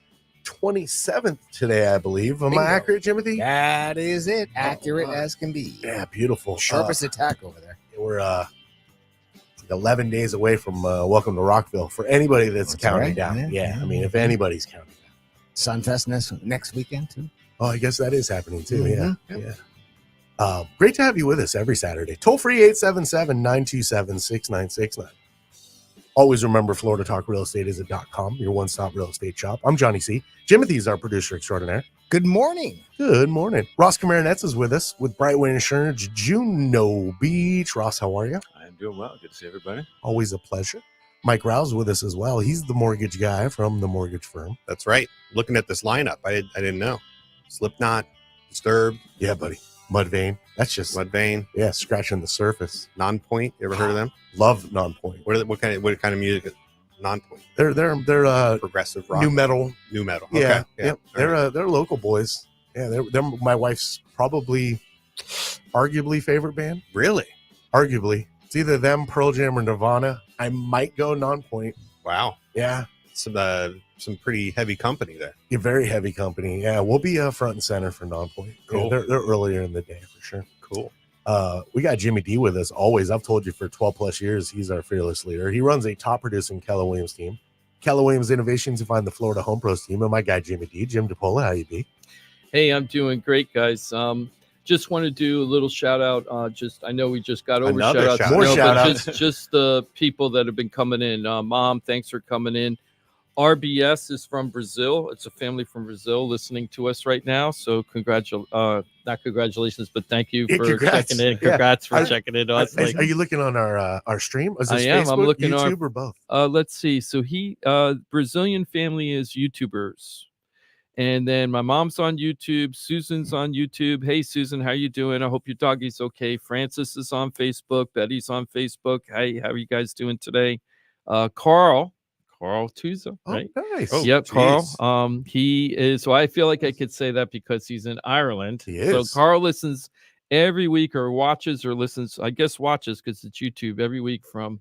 27th today, I believe. Am I accurate, Jimothy? That is it. Accurate as can be. Yeah, beautiful. Sharpest attack over there. We're 11 days away from Welcome to Rockville for anybody that's counting right. down. Yeah, I mean, if anybody's counting down. Sunfest next weekend, too. Oh, I guess that is happening, too. Mm-hmm. Yeah. Great to have you with us every Saturday. Toll free 877-927-6969. Always remember Florida Talk Real Estate is .com, your one-stop real estate shop. I'm Johnny C. Jimothy's our producer extraordinaire. Good morning. Good morning. Ross Komarinetz is with us with Brightway Insurance, Juno Beach. Ross, how are you? I'm doing well. Good to see everybody. Always a pleasure. Mike Rauch is with us as well. He's the mortgage guy from the mortgage firm. That's right. Looking at this lineup, I didn't know. Slipknot, Disturbed. Yeah, buddy. Mudvayne. That's just Mudvayne. Yeah, scratching the surface. Nonpoint. You ever heard of them? Love Nonpoint. What kind of music is Nonpoint? They're progressive rock. New metal. Okay. Yeah. Yeah. They're local boys. Yeah, they're my wife's arguably favorite band. Really? Arguably. It's either them, Pearl Jam, or Nirvana. I might go Nonpoint. Wow. Yeah. Some pretty heavy company there. Yeah, very heavy company. Yeah, we'll be front and center for Nonpoint. Cool. Yeah, they're earlier in the day for sure. Cool. We got Jimmy D with us always. I've told you for 12 plus years, he's our fearless leader. He runs a top producing Keller Williams team. Keller Williams Innovations, you find the Florida Home Pros team, and my guy Jimmy D, Jim DePola. How you be? Hey, I'm doing great, guys. Just want to do a little shout out. I know we just got over Another shout outs. shout out. Just the people that have been coming in. Mom, thanks for coming in. RBS is from Brazil. It's a family from Brazil listening to us right now. So not congratulations, but thank you for congrats. checking in. Yeah. Congrats for checking in. Are you looking on our stream? Is this I am. Facebook, I'm looking YouTube, or both? Let's see. So Brazilian family is YouTubers. And then my mom's on YouTube. Susan's on YouTube. Hey, Susan, how you doing? I hope your doggy's okay. Francis is on Facebook. Betty's on Facebook. Hey, how are you guys doing today? Carl Tuza, right? Oh, nice. Oh, Yep, geez. Carl. He is. So I feel like I could say that because he's in Ireland. He is. So Carl listens every week, or watches, or listens. I guess watches because it's YouTube every week from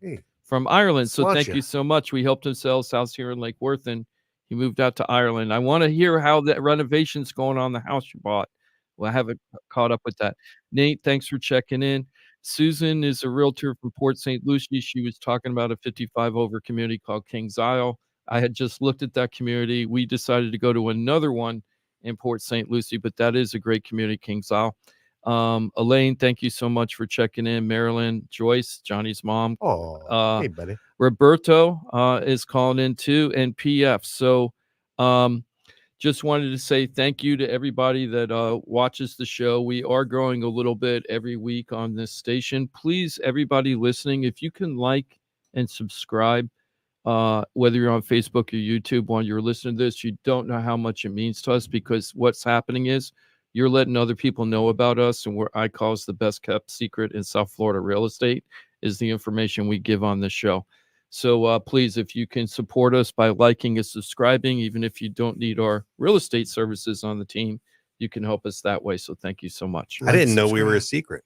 Ireland. So thank you so much. We helped him sell his house here in Lake Worth, and he moved out to Ireland. I want to hear how that renovation's going on the house you bought. Well, I haven't caught up with that. Nate, thanks for checking in. Susan is a realtor from Port St. Lucie. She was talking about a 55 over community called Kings Isle. I had just looked at that community. We decided to go to another one in Port St. Lucie, but that is a great community, Kings Isle. Elaine, thank you so much for checking in. Marilyn, Joyce, Johnny's mom. Hey, buddy. Roberto is calling in too, and PF. So just wanted to say thank you to everybody that watches the show. We are growing a little bit every week on this station. Please, everybody listening, if you can like and subscribe, whether you're on Facebook or YouTube while you're listening to this, you don't know how much it means to us, because what's happening is you're letting other people know about us, and what I call is the best kept secret in South Florida real estate is the information we give on this show. So please, if you can support us by liking and subscribing, even if you don't need our real estate services on the team, you can help us that way. So thank you so much. I didn't know we were a secret.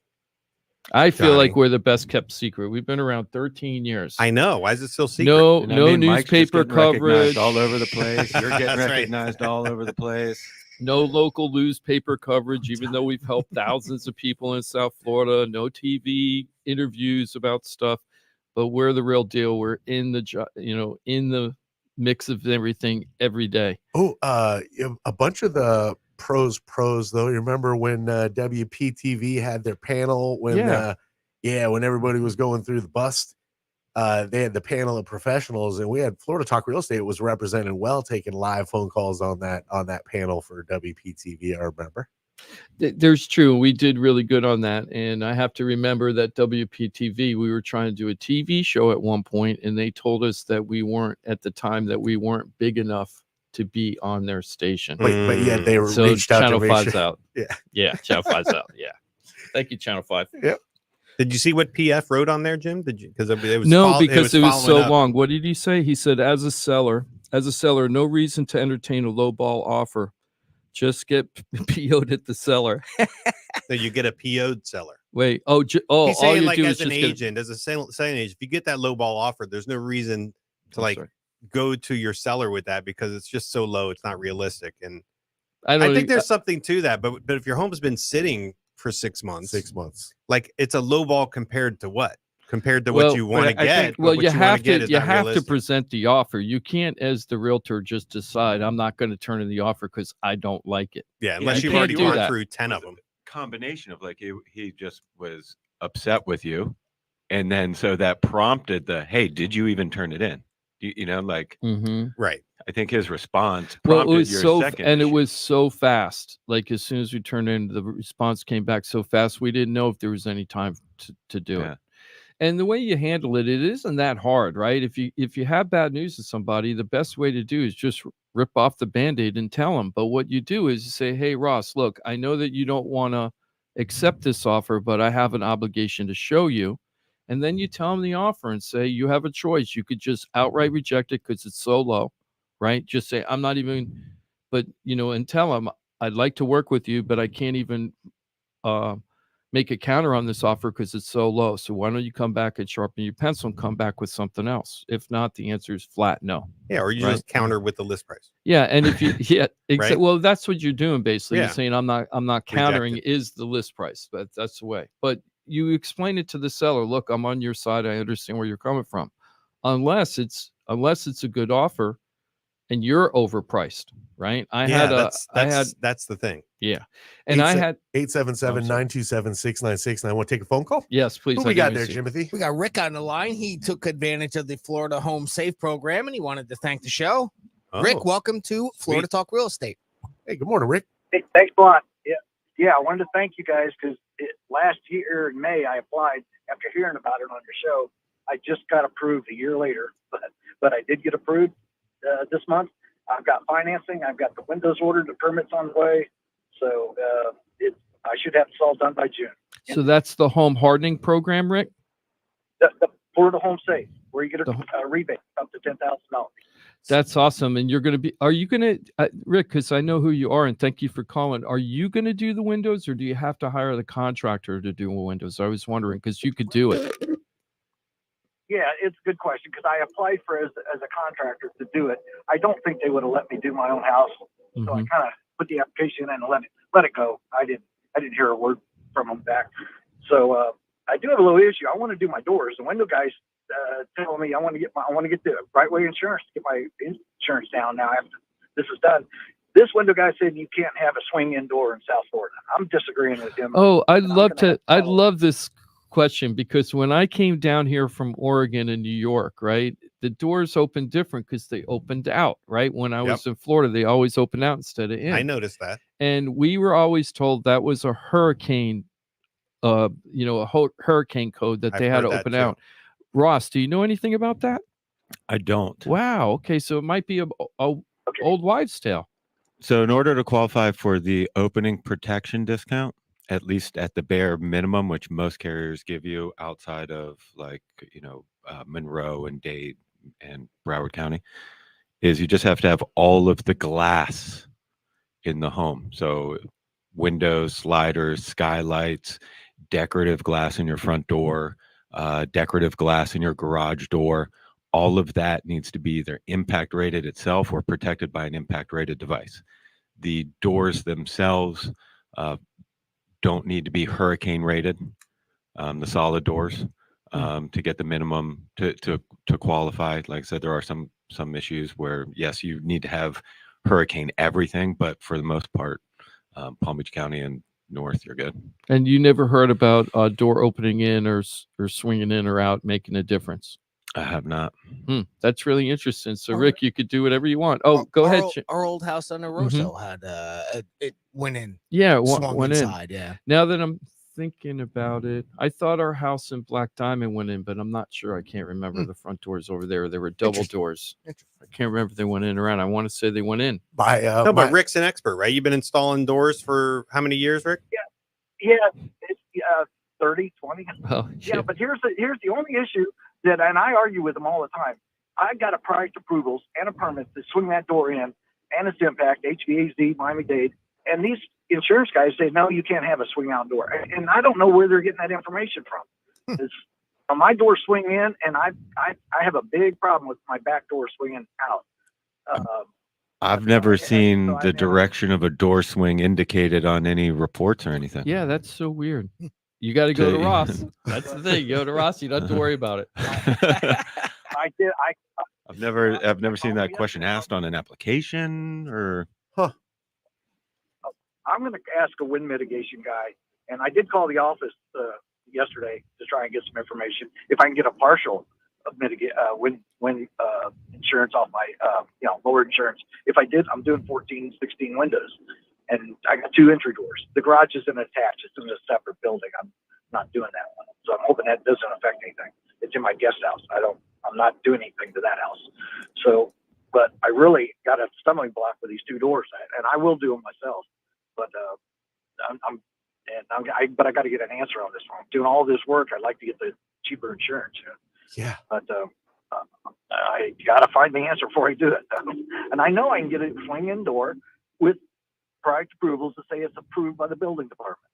I feel Johnny. like we're the best kept secret. We've been around 13 years. I know. Why is it still secret? No And I mean, Mike's just newspaper getting recognized coverage. all over the place. You're getting That's right. recognized all over the place. No local newspaper coverage, even though we've helped thousands of people in South Florida. No TV interviews about stuff, but we're the real deal. We're in the in the mix of everything every day. Oh, a bunch of the pros though. You remember when WPTV had their panel when when everybody was going through the bust? They had the panel of professionals, and we had Florida Talk Real Estate was represented well, taking live phone calls on that panel for WPTV. I remember. There's true. We did really good on that. And I have to remember that WPTV, we were trying to do a TV show at one point, and they told us that we weren't big enough to be on their station. But yet they were reached out Channel to make 5's sure. out. Yeah, Channel 5's out. Yeah. Thank you, Channel 5. Yep. Did you see what PF wrote on there, Jim? Did you? Because it was because it was so following up. long. What did he say? He said, as a seller, no reason to entertain a lowball offer. Just get PO'd at the seller. So you get a PO'd seller. Wait. He's saying, all you like, do as is an just agent, as a selling agent, if you get that low ball offer, there's no reason to go to your seller with that, because it's just so low, it's not realistic. And I think there's something to that. But if your home's been sitting for 6 months, like, it's a low ball compared to what? Compared to what you want to get. Well, you have to present the offer. You can't, as the realtor, just decide I'm not going to turn in the offer because I don't like it. Yeah, unless you've already gone through 10 of them. Combination of, like, he just was upset with you, and then so that prompted the, hey, did you even turn it in? Right. I think his response prompted it was your second and issue. it was so fast. Like, as soon as we turned in, the response came back so fast. We didn't know if there was any time to do it. And the way you handle it isn't that hard, right? If you have bad news to somebody, the best way to do is just rip off the Band-Aid and tell them. But what you do is you say, hey, Ross, look, I know that you don't want to accept this offer, but I have an obligation to show you. And then you tell them the offer and say, you have a choice. You could just outright reject it because it's so low, right? Just say, I'm not even, but, and tell them, I'd like to work with you, but I can't even make a counter on this offer because it's so low. So why don't you come back and sharpen your pencil and come back with something else? If not, the answer is flat no. Yeah, or you just counter with the list price. Yeah, and if you Right? well, that's what you're doing basically. Yeah. You're saying I'm not countering is the list price, but that's the way. But you explain it to the seller. Look, I'm on your side. I understand where you're coming from. Unless it's a good offer, and you're overpriced, right? That's the thing. Yeah. And I had 877-927-6969. Want to take a phone call? Yes, please. Who we got there, Jimothy? We got Rick on the line. He took advantage of the Florida Home Safe program, and he wanted to thank the show. Rick, welcome to Florida Talk Real Estate. Hey, good morning, Rick. Hey, thanks a lot. Yeah, I wanted to thank you guys because last year in May I applied after hearing about it on your show. I just got approved a year later, but I did get approved this month. I've got financing. I've got the windows ordered. The permit's on the way. So I should have this all done by June. So that's the home hardening program, Rick? The Florida Home Safe, where you get a rebate up to $10,000. That's awesome. And are you going to, Rick, because I know who you are, and thank you for calling. Are you going to do the windows, or do you have to hire the contractor to do the windows? I was wondering, because you could do it. Yeah, it's a good question because I applied for as a contractor to do it. I don't think they would have let me do my own house, so I kind of put the application in and let it go. I didn't hear a word from them back. So I do have a little issue. I want to do my doors. The window guys telling me I want to get the Brightway insurance to get my insurance down now after this is done. This window guy said you can't have a swing-in door in South Florida. I'm disagreeing with him. Oh, I'd love this question, because when I came down here from Oregon and New York, right, the doors opened different because they opened out, right? When I was in Florida, they always open out instead of in. I noticed that. And we were always told that was a hurricane, hurricane code that they had to open out. Ross, do you know anything about that? I don't. Wow. Okay. So it might be a old wives' tale. So in order to qualify for the opening protection discount, at least at the bare minimum, which most carriers give you outside of Monroe and Dade and Broward County, is you just have to have all of the glass in the home. So windows, sliders, skylights, decorative glass in your front door, decorative glass in your garage door. All of that needs to be either impact rated itself or protected by an impact rated device. The doors themselves don't need to be hurricane rated, the solid doors, to get the minimum to qualify. Like I said, there are some issues where, yes, you need to have hurricane everything, but for the most part, Palm Beach County and north, you're good. And you never heard about door opening in or swinging in or out making a difference? I have not. That's really interesting. So, Rick, you could do whatever you want. Oh, go ahead. Our old house on the Rosso had it went in. Yeah, went inside. Yeah. Now that I'm thinking about it, I thought our house in Black Diamond went in, but I'm not sure. I can't remember the front doors over there. They were double doors. I can't remember if they went in or out. I want to say they went in. But Rick's an expert, right? You've been installing doors for how many years, Rick? Yeah, it's 30, 20. Oh, yeah, but here's the only issue and I argue with them all the time. I got a product approvals and a permit to swing that door in, and it's impact, HVAC, Miami-Dade, and these insurance guys say, no, you can't have a swing out door. And I don't know where they're getting that information from. My doors swing in, and I have a big problem with my back door swinging out. I've never seen the direction of a door swing indicated on any reports or anything. Yeah, that's so weird. You got to go to Ross. That's the thing. You go to Ross. You don't have to worry about it. I did. I've never seen that question asked on an application or. I'm going to ask a wind mitigation guy, and I did call the office yesterday to try and get some information. If I can get a partial of wind insurance off my lower insurance. If I did, I'm doing 14, 16 windows. And I got 2 entry doors. The garage isn't attached. It's in a separate building. I'm not doing that one. So I'm hoping that doesn't affect anything. It's in my guest house. I'm not doing anything to that house. So, but I really got a stumbling block with these 2 doors, and I will do them myself. But I got to get an answer on this one. I'm doing all this work. I'd like to get the cheaper insurance. Yeah. But I got to find the answer before I do it. And I know I can get a swing-in door with product approvals to say it's approved by the building department.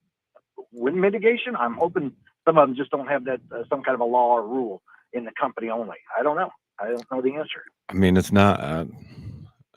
Wind mitigation, I'm hoping some of them just don't have that some kind of a law or rule in the company only. I don't know. I don't know the answer. I mean, it's not.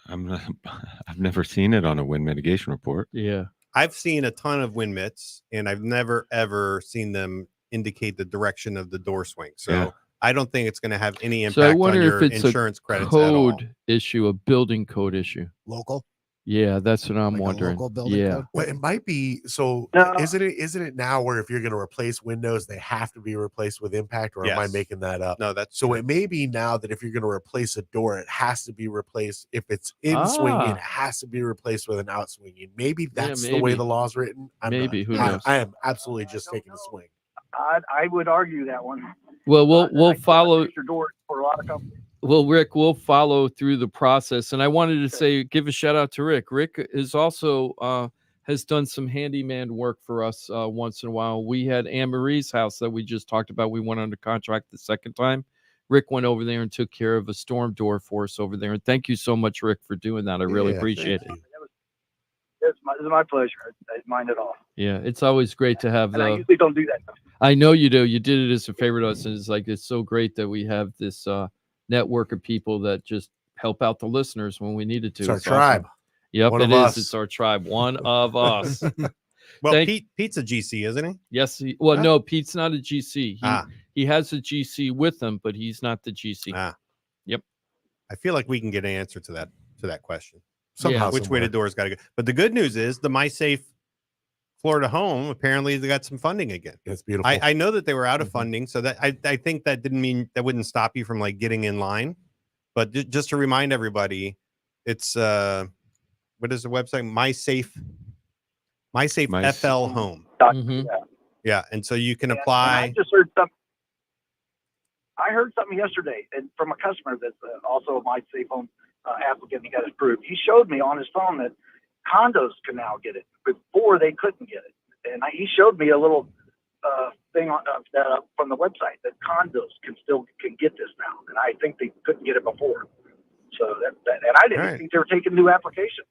I've never seen it on a wind mitigation report. Yeah, I've seen a ton of wind mits, and I've never ever seen them indicate the direction of the door swing. So I don't think it's going to have any So I impact wonder on your if it's insurance a credits at all. code issue, a building code issue. Local. Yeah, that's what I'm Like a wondering. local building Yeah. code? Well, it might be. So No. isn't it now where if you're going to replace windows, they have to be replaced with impact, or am I Yes. making that up? No, that's So true. it may be now that if you're going to replace a door, it has to be replaced. If it's in swinging, it has to be replaced with an out swinging. Maybe that's the way maybe. the law's written. Maybe. Who I knows? am absolutely just taking a swing. I would argue that one. Well, we'll follow. Extra doors for a lot of companies. Well, Rick, we'll follow through the process. And I wanted to say, give a shout out to Rick. Rick is also has done some handyman work for us once in a while. We had Anne Marie's house that we just talked about. We went under contract the second time. Rick went over there and took care of a storm door for us over there. And thank you so much, Rick, for doing that. I really appreciate it. It's my pleasure. I mind it all. Yeah, it's always great to have And I usually don't do that. I know you do. You did it as a favor to us, and it's so great that we have this network of people that just help out the listeners when we needed to. It's our awesome. tribe. Yep, One it of is. us. It's our tribe. One of us. Well, Pete's a GC, isn't he? Yes. No, Pete's not a GC. Ah. He has a GC with him, but he's not the GC. Yep. I feel like we can get an answer to that question. Somehow, Which way the door's got to go. But the good news is the MySafe Florida home, apparently they got some funding again. It's beautiful. I know that they were out of funding, so that I think that didn't mean that wouldn't stop you from like getting in line. But just to remind everybody, it's what is the website? MySafe FL Home. Yeah, and so you can apply. I just heard something. I heard something yesterday, and from a customer that's also a MySafe Home applicant. He got it approved. He showed me on his phone that condos can now get it. Before they couldn't get it, and he showed me a little thing on from the website that condos can get this now, and I think they couldn't get it before. So and I didn't think they were taking new applications.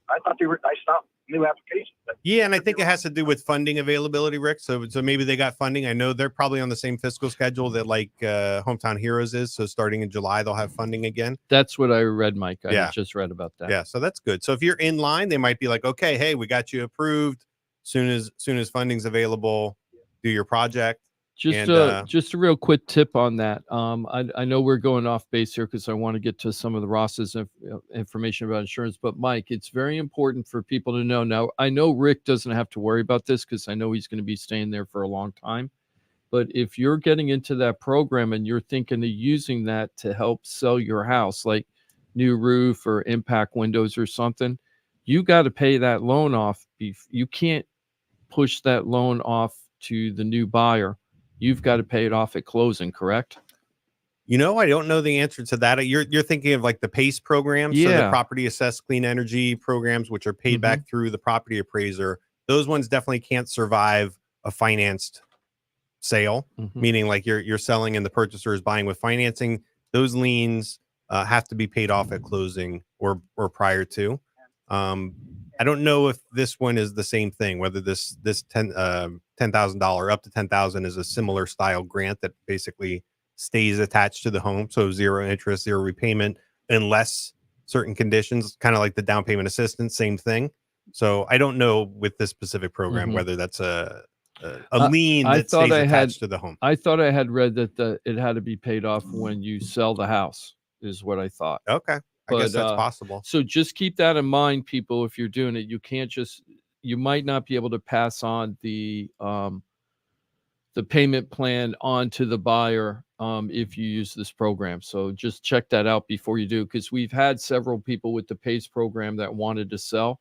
I thought I stopped new applications. Yeah, and I think it has to do with funding availability, Rick. So maybe they got funding. I know they're probably on the same fiscal schedule that like Hometown Heroes is. So starting in July, they'll have funding again. That's what I read, Mike. I just read about that. Yeah, so that's good. So if you're in line, they might be like, okay, hey, we got you approved. Soon as funding's available, do your project. Just a real quick tip on that. I know we're going off base here because I want to get to some of the Ross's information about insurance. But Mike, it's very important for people to know. Now, I know Rick doesn't have to worry about this because I know he's going to be staying there for a long time. But if you're getting into that program and you're thinking of using that to help sell your house, like new roof or impact windows or something, you got to pay that loan off. You can't push that loan off to the new buyer. You've got to pay it off at closing, correct? I don't know the answer to that. You're thinking of like the PACE program, so the property assessed clean energy programs, which are paid back through the property appraiser. Those ones definitely can't survive a financed sale, meaning like you're selling and the purchaser is buying with financing. Those liens have to be paid off at closing or prior to. I don't know if this one is the same thing, whether this $10,000 up to $10,000 is a similar style grant that basically stays attached to the home. So 0 interest, 0 repayment, unless certain conditions, kind of like the down payment assistance, same thing. So I don't know with this specific program, whether that's a lien that stays attached to the home. I thought I had read that it had to be paid off when you sell the house is what I thought. Okay. I guess that's possible. So just keep that in mind, people. If you're doing it, you might not be able to pass on the payment plan on to the buyer if you use this program. So just check that out before you do, because we've had several people with the PACE program that wanted to sell.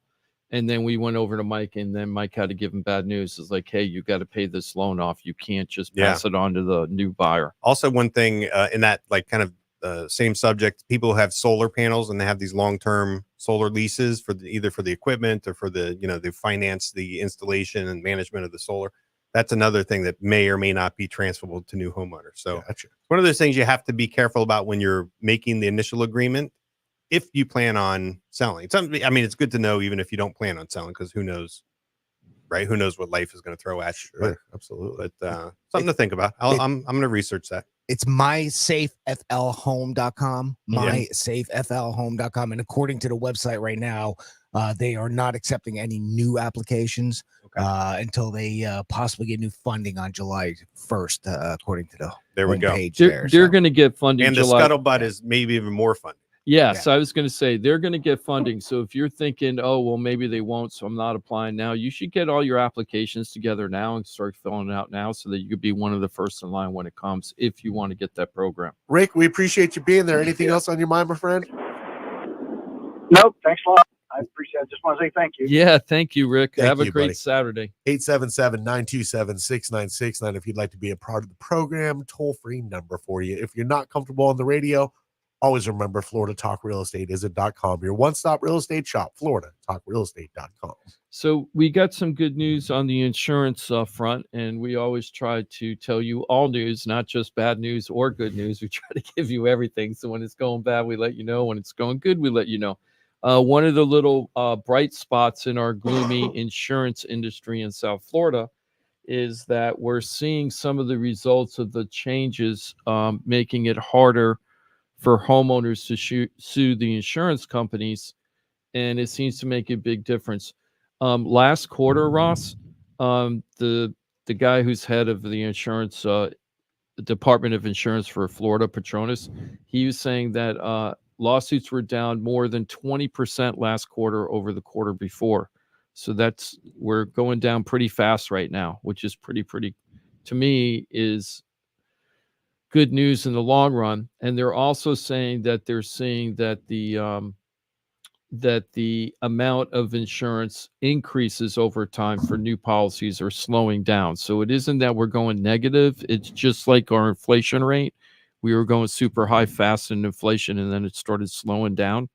And then we went over to Mike, and then Mike had to give him bad news. It's like, hey, you got to pay this loan off. You can't just pass it on to the new buyer. Also, one thing in that like kind of same subject, people who have solar panels and they have these long-term solar leases for either for the equipment or for the, they finance the installation and management of the solar. That's another thing that may or may not be transferable to new homeowners. So one of those things you have to be careful about when you're making the initial agreement, if you plan on selling. It's good to know even if you don't plan on selling, because who knows right? Who knows what life is going to throw at you? Sure, absolutely. But something to think about. I'm going to research that. It's mysafeflhome.com, mysafeflhome.com. And according to the website right now, they are not accepting any new applications until they possibly get new funding on July 1st, according to the there we go. page they're going to get funding. And July. the scuttlebutt is maybe even more funding. Yes, I was going to say they're going to get funding. So if you're thinking, oh, well, maybe they won't, so I'm not applying now, you should get all your applications together now and start filling it out now so that you could be one of the first in line when it comes, if you want to get that program. Rick, we appreciate you being there. Anything else on your mind, my friend? Nope. Thanks a lot. I appreciate it. Just want to say thank you. Yeah, thank you, Rick. Thank Have a you, great buddy. Saturday. 877-927-6969 if you'd like to be a part of the program. Toll-free number for you. If you're not comfortable on the radio, always remember Florida Talk Real Estate is .com. Your one-stop real estate shop, FloridaTalkRealEstate.com. So we got some good news on the insurance front, and we always try to tell you all news, not just bad news or good news. We try to give you everything. So when it's going bad, we let you know. When it's going good, we let you know. One of the little bright spots in our gloomy insurance industry in South Florida is that we're seeing some of the results of the changes making it harder for homeowners to sue the insurance companies, and it seems to make a big difference. Last quarter, Ross, the guy who's head of the insurance Department of Insurance for Florida, Petronas, he was saying that lawsuits were down more than 20% last quarter over the quarter before. So we're going down pretty fast right now, which is pretty, to me, is good news in the long run. And they're also saying that they're seeing that the amount of insurance increases over time for new policies are slowing down. So it isn't that we're going negative. It's just like our inflation rate. We were going super high fast in inflation, and then it started slowing down,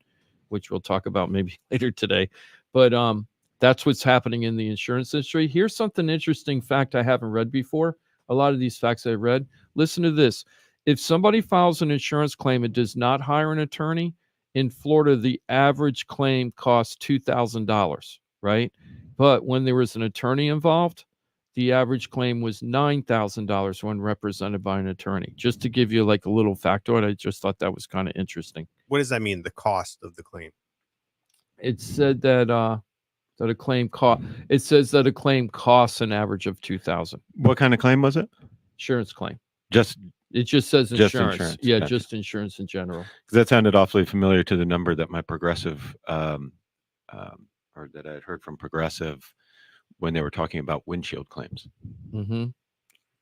which we'll talk about maybe later today. But that's what's happening in the insurance industry. Here's something interesting fact I haven't read before. A lot of these facts I read. Listen to this. If somebody files an insurance claim and does not hire an attorney, in Florida, the average claim costs $2,000, right? But when there was an attorney involved, the average claim was $9,000 when represented by an attorney. Just to give you like a little factoid, I just thought that was kind of interesting. What does that mean, the cost of the claim? It said that a claim cost. It says that a claim costs an average of $2,000. What kind of claim was it? Insurance claim. It just says just insurance. insurance. Yeah, Gotcha. just insurance in general. Because that sounded awfully familiar to the number that my Progressive, or that I had heard from Progressive when they were talking about windshield claims. Mm-hmm.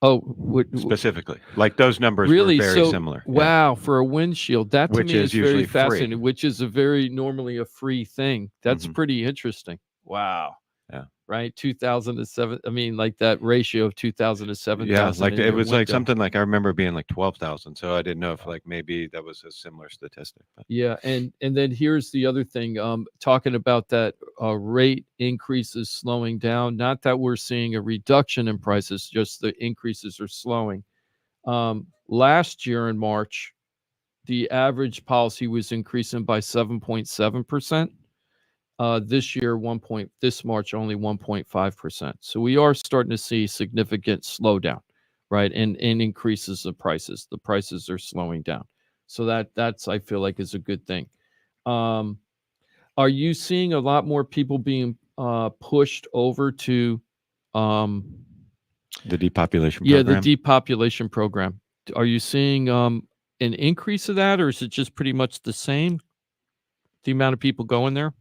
Oh, specifically, like those numbers really were very similar. Wow, for a windshield, that to Which me is is very usually free. fascinating. Which is normally a free thing. That's pretty interesting. Wow. Yeah. Right. 2000 to 7. I mean, like that ratio of 2000 to 7,000. Yeah, like in it your was like window. something like I remember being like 12,000. So I didn't know if like maybe that was a similar statistic. But. Yeah, and then here's the other thing. Talking about that rate increases slowing down. Not that we're seeing a reduction in prices, just the increases are slowing. Last year in March, the average policy was increasing by 7.7%. This year, this March, only 1.5%. So we are starting to see significant slowdown, right? And increases of prices. The prices are slowing down. So that's I feel like is a good thing. Are you seeing a lot more people being pushed over to the depopulation program? Yeah, the depopulation program. Are you seeing an increase of that, or is it just pretty much the same? The amount of people going there?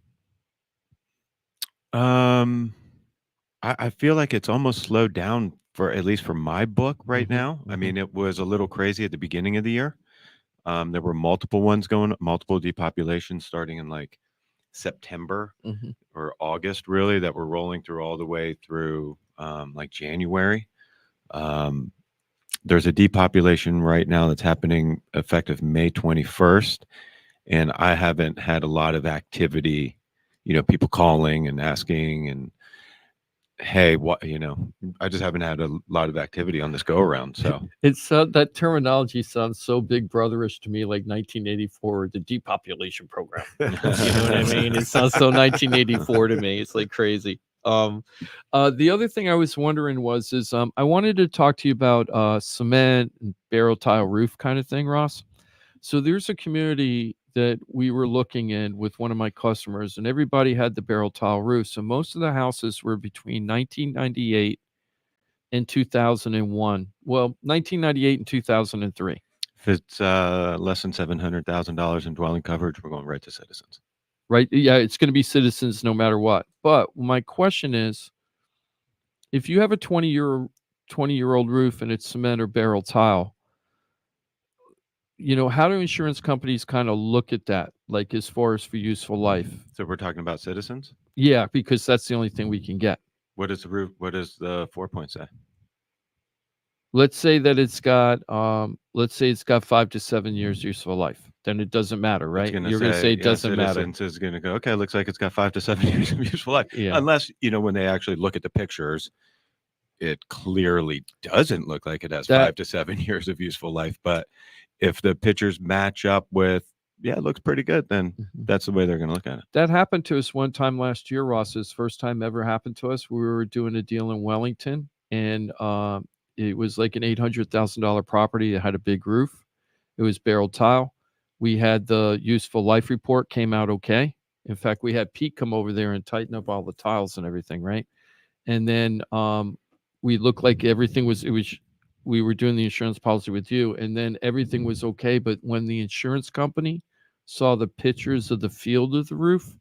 I feel like it's almost slowed down for at least for my book right now. I mean, it was a little crazy at the beginning of the year. There were multiple depopulations starting in like September or August, really, that were rolling through all the way through like January. There's a depopulation right now that's happening effective May 21st, and I haven't had a lot of activity. People calling and asking and, hey, what, I just haven't had a lot of activity on this go around. So it's that terminology sounds so big brotherish to me, like 1984, the depopulation program. You know what I mean? It sounds so 1984 to me. It's like crazy. The other thing I was wondering is I wanted to talk to you about cement and barrel tile roof kind of thing, Ross. So there's a community that we were looking in with one of my customers, and everybody had the barrel tile roof. So most of the houses were between 1998 and 2001. Well, 1998 and 2003. If it's less than $700,000 in dwelling coverage, we're going right to Citizens. Right? Yeah, it's going to be Citizens no matter what. But my question is, if you have a 20-year-old roof and it's cement or barrel tile, how do insurance companies kind of look at that, like as far as for useful life? So we're talking about Citizens? Yeah, because that's the only thing we can get. What does the 4-point say? Let's say that it's got 5 to 7 years useful life. Then it doesn't matter, right? You're going to say it doesn't matter. Citizens is going to go, okay, looks like it's got 5 to 7 years of useful life. Yeah. Unless, when they actually look at the pictures, it clearly doesn't look like it has 5 to 7 years of useful life. But if the pictures match up with, it looks pretty good, then that's the way they're going to look at it. That happened to us one time last year, Ross's first time ever happened to us. We were doing a deal in Wellington, and it was like an $800,000 property that had a big roof. It was barrel tile. We had the useful life report, came out okay. In fact, we had Pete come over there and tighten up all the tiles and everything, right? And then we looked like everything was, we were doing the insurance policy with you, and then everything was okay. But when the insurance company saw the pictures of the field of the roof,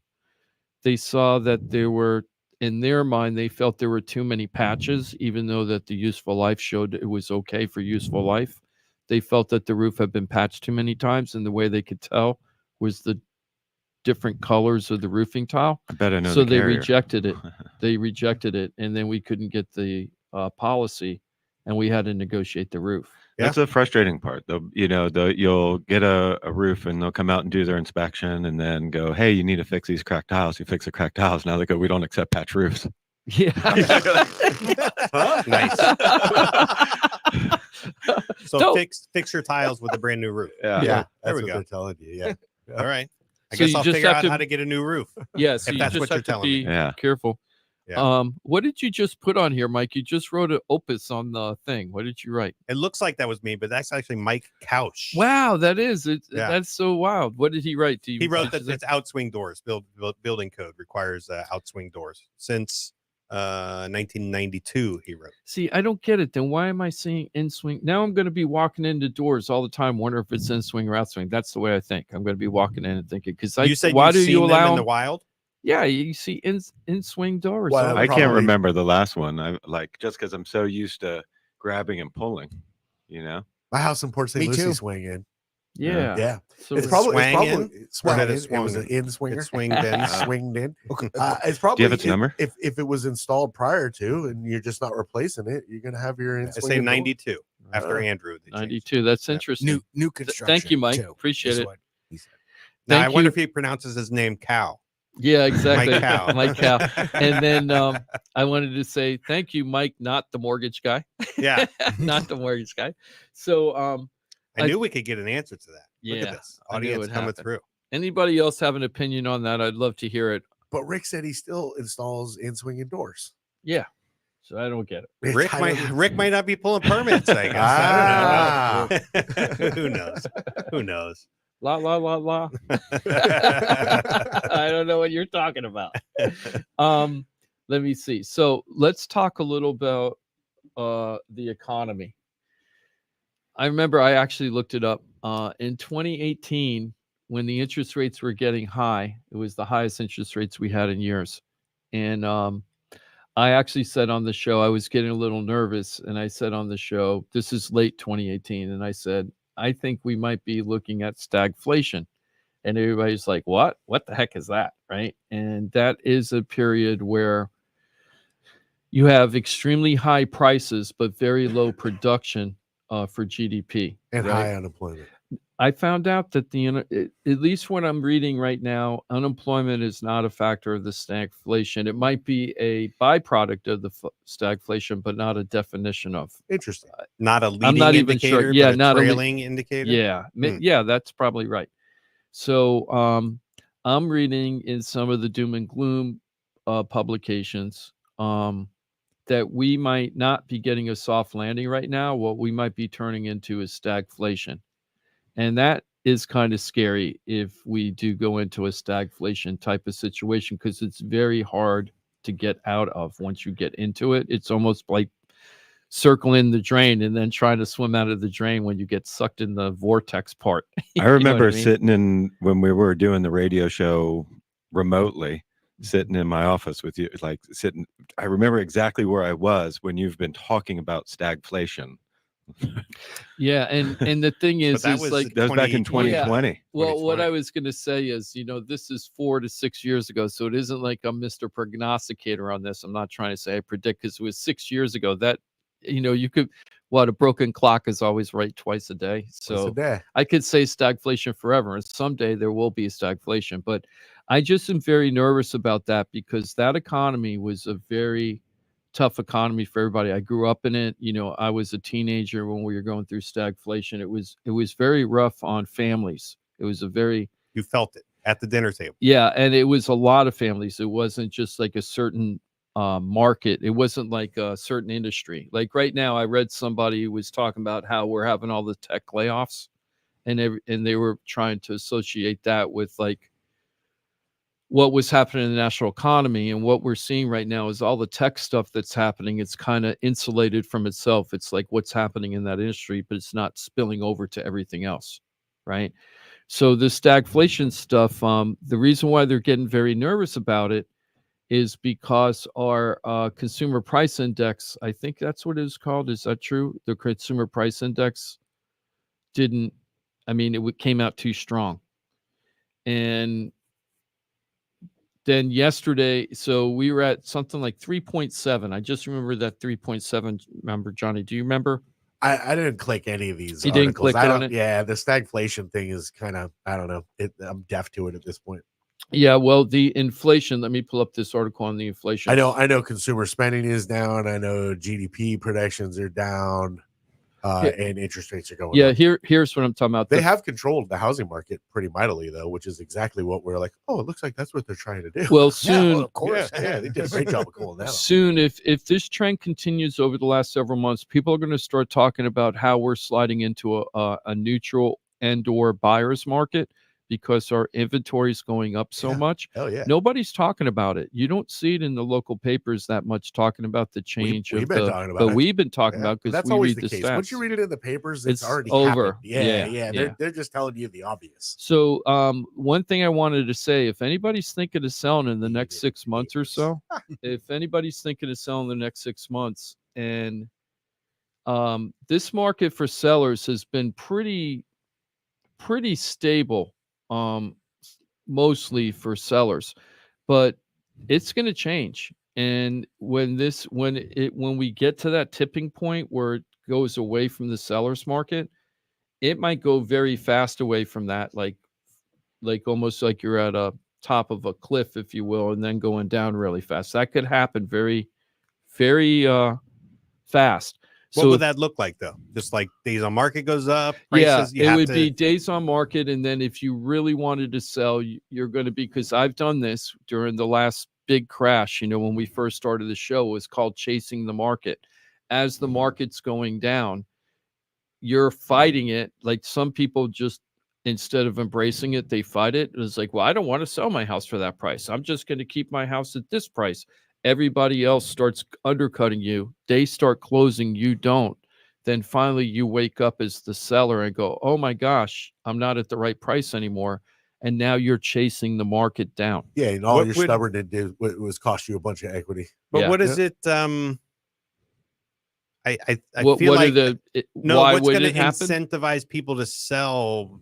they saw that there were, in their mind, they felt there were too many patches, even though that the useful life showed it was okay for useful life. They felt that the roof had been patched too many times, and the way they could tell was the different colors of the roofing tile. I bet I know. So they rejected it. They rejected it, and then we couldn't get the policy, and we had to negotiate the roof. That's the frustrating part, though. You'll get a roof, and they'll come out and do their inspection, and then go, "Hey, you need to fix these cracked tiles." You fix the cracked tiles. Now they go, "We don't accept patch roofs." Yeah. Nice. So fix your tiles with a brand new roof. Yeah. There we That's what go. they're telling you. Yeah. All right. I So guess you I'll just figure have out to- how to get a new roof. Yes, if you that's just what have you're to telling be me. careful. Yeah. What did you just put on here, Mike? You just wrote an opus on the thing. What did you write? It looks like that was me, but that's actually Mike Couch. Wow, that is it. Yeah. That's so wild. What did he write? He wrote that it's outswing doors. Building code requires outswing doors since 1992. He wrote. See, I don't get it. Then why am I seeing in swing? Now I'm going to be walking into doors all the time, wonder if it's in swing or out swing. That's the way I think. I'm going to be walking in and thinking because You said why you've do seen you them allow in the wild? Yeah, you see in swing doors. I can't remember the last one. I just because I'm so used to grabbing and pulling. My house in Port St. Me Lucie too. swing in. Yeah. Yeah. So It's probably swung in? it was an in swinger. It swinged in. Swinged in. It's probably Do you have its number? If it was installed prior to and you're just not replacing it, you're gonna have your in I say swinging door. 92 after Andrew. they changed. 92. That's interesting. New construction. Thank you, Mike. too, Appreciate is it. what he said. Now I Thank wonder you. if he pronounces his name Cow. Yeah, exactly. Mike Cow. Mike Cow. And then I wanted to say thank you, Mike, not the mortgage guy. Yeah. Not the mortgage guy. So I knew we could get an answer to that. Look Yeah, at this I knew it audience would coming happen. through. Anybody else have an opinion on that? I'd love to hear it. But Rick said he still installs in swinging doors. Yeah. So I don't get it. Rick might not be pulling permits. I guess. I don't know. Who knows? Who knows? La la la la. I don't know what you're talking about. Let me see. So let's talk a little about the economy. I remember I actually looked it up. In 2018, when the interest rates were getting high, it was the highest interest rates we had in years. And I actually said on the show, I was getting a little nervous. And I said on the show, this is late 2018. And I said, I think we might be looking at stagflation. And everybody's like, what? What the heck is that? Right. And that is a period where you have extremely high prices, but very low production for GDP. And right? high unemployment. I found out that at least what I'm reading right now, unemployment is not a factor of the stagflation. It might be a byproduct of the stagflation, but not a definition of. Interesting. Not a I'm leading not even indicator, sure. Yeah, but not a a trailing indicator. Yeah, yeah, that's probably right. So I'm reading in some of the doom and gloom publications that we might not be getting a soft landing right now. What we might be turning into is stagflation. And that is kind of scary if we do go into a stagflation type of situation, because it's very hard to get out of once you get into it. It's almost like circling the drain and then trying to swim out of the drain when you get sucked in the vortex part. I remember sitting in, when we were doing the radio show remotely, sitting in my office with you, like sitting, I remember exactly where I was when you've been talking about stagflation. Yeah, and the thing is, that was back in 2020. Yeah. Well, what I was going to say is, this is 4 to 6 years ago, so it isn't like I'm Mr. Prognosticator on this. I'm not trying to say I predict, because it was 6 years ago. That, you could, a broken clock is always right twice a day. So I could say stagflation forever, and someday there will be a stagflation. But I just am very nervous about that, because that economy was a very tough economy for everybody. I grew up in it. I was a teenager when we were going through stagflation. It was very rough on families. It was you felt it at the dinner table. Yeah, and it was a lot of families. It wasn't just like a certain market. It wasn't like a certain industry. Like right now, I read somebody who was talking about how we're having all the tech layoffs, and they were trying to associate that with like what was happening in the national economy. And what we're seeing right now is all the tech stuff that's happening. It's kind of insulated from itself. It's like what's happening in that industry, but it's not spilling over to everything else, right? So the stagflation stuff, the reason why they're getting very nervous about it is because our consumer price index, I think that's what it is called. Is that true? The consumer price index it came out too strong. And then yesterday, so we were at something like 3.7. I just remember that 3.7 number. Johnny, do you remember? I didn't click any of these. You didn't click on it? Yeah, the stagflation thing is kind of, I don't know. I'm deaf to it at this point. Yeah, well, the inflation, let me pull up this article on the inflation. I know consumer spending is down. I know GDP predictions are down. And interest rates are going up. Here's what I'm talking about. They have controlled the housing market pretty mightily, though, which is exactly what we're like, it looks like that's what they're trying to do. Well, soon, of course. Yeah, they did a great job of cooling that off. Soon, if this trend continues over the last several months, people are going to start talking about how we're sliding into a neutral and/or buyer's market, because our inventory is going up so much. Hell yeah. Nobody's talking about it. You don't see it in the local papers that much, talking about the change we've been talking about it. We've been talking about, because that's we always read the the case. stats. Once you read it in the papers, it's already over. Happened. They're just telling you the obvious. So one thing I wanted to say, if anybody's thinking of selling in the next 6 months or so, and this market for sellers has been pretty stable, mostly for sellers, but it's going to change. And when we get to that tipping point where it goes away from the seller's market, it might go very fast away from that, like almost like you're at a top of a cliff, if you will, and then going down really fast. That could happen very, very fast. What would that look like, though? Just like days on market goes up? Prices, it would be days on market. And then if you really wanted to sell, you're going to be, because I've done this during the last big crash, when we first started the show, it was called chasing the market. As the market's going down, you're fighting it. Like some people just, instead of embracing it, they fight it. It's like, well, I don't want to sell my house for that price. I'm just going to keep my house at this price. Everybody else starts undercutting you. They start closing. You don't. Then finally you wake up as the seller and go, oh my gosh, I'm not at the right price anymore. And now you're chasing the market down. Yeah. And all your stubbornness did was cost you a bunch of equity. But what is it? I what, feel what like why what's would going to it happen? incentivize people to sell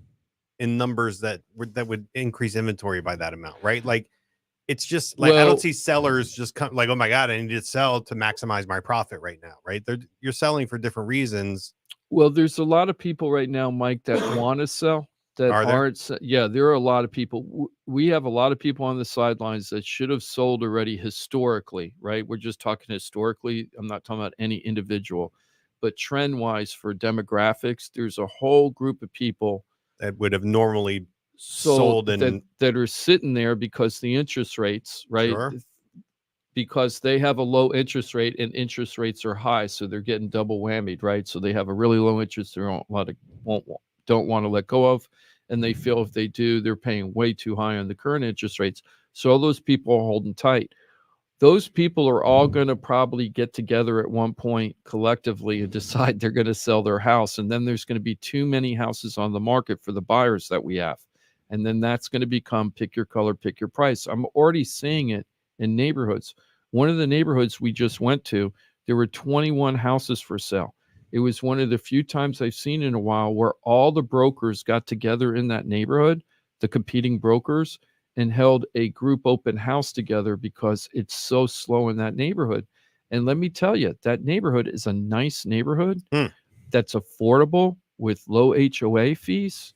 in numbers that would increase inventory by that amount, right? Like, it's just like, I don't see sellers just come like, oh my God, I need to sell to maximize my profit right now, right? You're selling for different reasons. Well, there's a lot of people right now, Mike, that want to sell, that aren't. Yeah, there are a lot of people. We have a lot of people on the sidelines that should have sold already historically, right? We're just talking historically. I'm not talking about any individual, but trend-wise for demographics, there's a whole group of people that would have normally sold that are sitting there because the interest rates, right? Sure. because they have a low interest rate and interest rates are high, so they're getting double whammied, right? So they have a really low interest they don't want to let go of, and they feel if they do, they're paying way too high on the current interest rates. So all those people are holding tight. Those people are all going to probably get together at one point collectively and decide they're going to sell their house. And then there's going to be too many houses on the market for the buyers that we have. And then that's going to become pick your color, pick your price. I'm already seeing it in neighborhoods. One of the neighborhoods we just went to, there were 21 houses for sale. It was one of the few times I've seen in a while where all the brokers got together in that neighborhood, the competing brokers, and held a group open house together because it's so slow in that neighborhood. And let me tell you, that neighborhood is a nice neighborhood that's affordable with low HOA fees.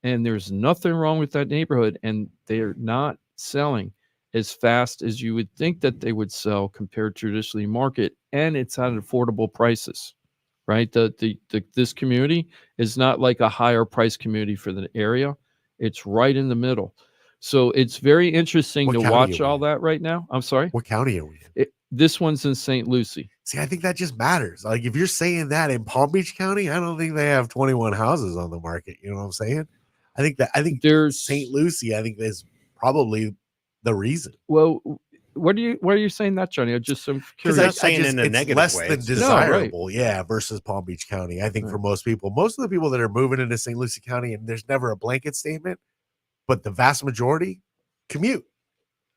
And there's nothing wrong with that neighborhood. And they're not selling as fast as you would think that they would sell compared to traditionally market. And it's at affordable prices, right? This community is not like a higher price community for the area. It's right in the middle. So it's very interesting to watch all that right now. I'm sorry. What county are we in? This one's in St. Lucie. See, I think that just matters. Like if you're saying that in Palm Beach County, I don't think they have 21 houses on the market. You know what I'm saying? I think there's St. Lucie. I think is probably the reason. Well, why are you saying that, Johnny? I'm curious. Because I'm saying in a it's negative less way. than desirable, yeah, versus Palm Beach County. I think for most people, most of the people that are moving into St. Lucie County, and there's never a blanket statement, but the vast majority commute.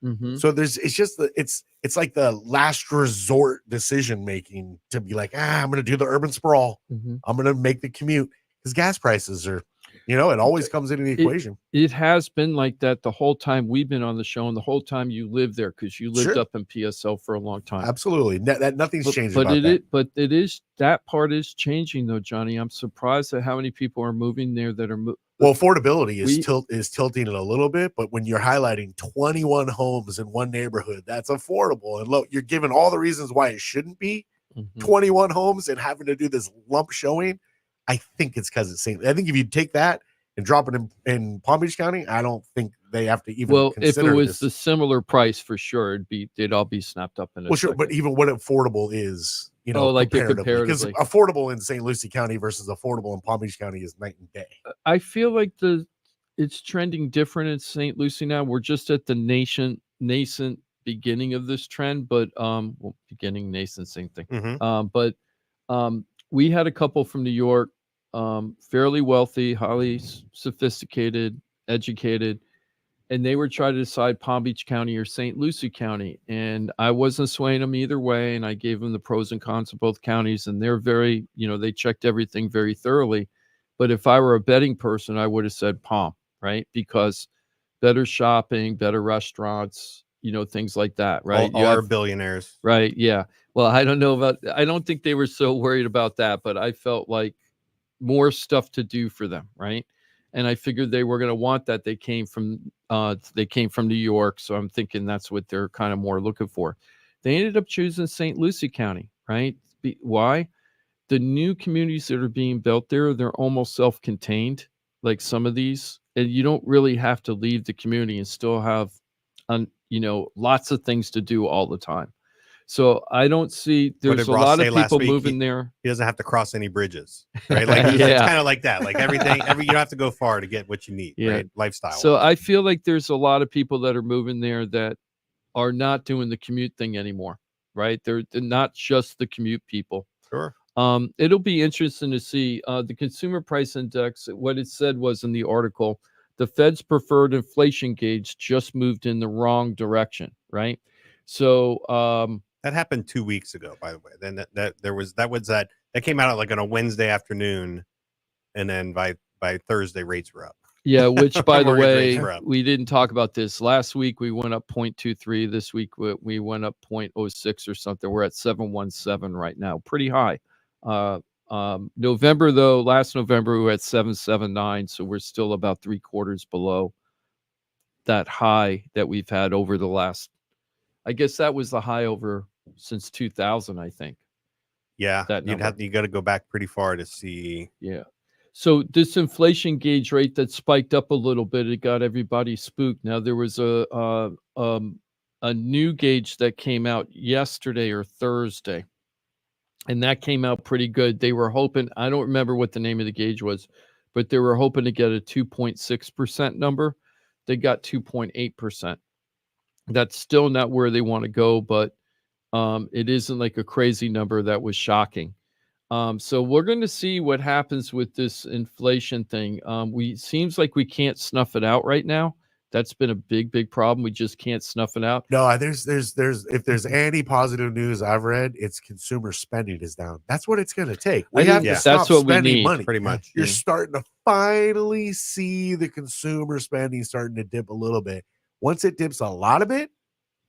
Mm-hmm. So it's like the last resort decision making to be like, I'm going to do the urban sprawl. Mm-hmm. I'm going to make the commute because gas prices are, it always comes into the equation. It has been like that the whole time we've been on the show and the whole time you lived there because you lived up in PSL for a long time. Absolutely. Nothing's changed but about that. But that part is changing though, Johnny. I'm surprised at how many people are moving there that are Well, affordability is tilting it a little bit, but when you're highlighting 21 homes in one neighborhood, that's affordable. And look, you're given all the reasons why it shouldn't be 21 homes and having to do this lump showing. I think it's because it's same. I think if you take that and drop it in Palm Beach County, I don't think they have to even. Well, if it was this. the similar price for sure, it'd all be snapped up in. Sure, but even what affordable is, like comparatively, because affordable in St. Lucie County versus affordable in Palm Beach County is night and day. I feel like it's trending different in St. Lucie now. We're just at the nascent beginning of this trend, but beginning, nascent, same thing. Mm-hmm. We had a couple from New York, fairly wealthy, highly sophisticated, educated, and they were trying to decide Palm Beach County or St. Lucie County. And I wasn't swaying them either way. And I gave them the pros and cons of both counties. And they're very, they checked everything very thoroughly. But if I were a betting person, I would have said Palm, right? Because better shopping, better restaurants, things like that, right? All are billionaires. Right. Yeah. Well, I don't think they were so worried about that, but I felt like more stuff to do for them. Right. And I figured they were going to want that. They came from New York. So I'm thinking that's what they're kind of more looking for. They ended up choosing St. Lucie County. Right. Why? The new communities that are being built there, they're almost self-contained, like some of these. And you don't really have to leave the community and still have, lots of things to do all the time. So I don't see there's a lot of people moving there. He doesn't have to cross any bridges, right? Like it's kind of like that. Like you don't have to go far to get what you need, right? Lifestyle. So I feel like there's a lot of people that are moving there that are not doing the commute thing anymore, right? They're not just the commute people. Sure. It'll be interesting to see the consumer price index. What it said was in the article, the Fed's preferred inflation gauge just moved in the wrong direction, right? So that happened 2 weeks ago, by the way. Then that came out like on a Wednesday afternoon, and then by Thursday rates were up. Yeah, which by the way, we didn't talk about this last week. We went up 0.23. This week we went up 0.06 or something. We're at 7.17 right now, pretty high. November though, last November we were at 7.79, so we're still about 3/4 below that high that we've had over the last. I guess that was the high over since 2000, I think. Yeah, you got to go back pretty far to see. Yeah. So this inflation gauge rate that spiked up a little bit, it got everybody spooked. Now there was a a new gauge that came out yesterday or Thursday, and that came out pretty good. They were hoping, I don't remember what the name of the gauge was, but they were hoping to get a 2.6% number. They got 2.8%. That's still not where they want to go, but it isn't like a crazy number that was shocking. So we're going to see what happens with this inflation thing. Seems like we can't snuff it out right now. That's been a big problem. We just can't snuff it out. No, there's if there's any positive news I've read, it's consumer spending is down. That's what it's going to take. We have to stop that's what we spending need. money. Pretty much. You're starting to finally see the consumer spending starting to dip a little bit. Once it dips a lot of it,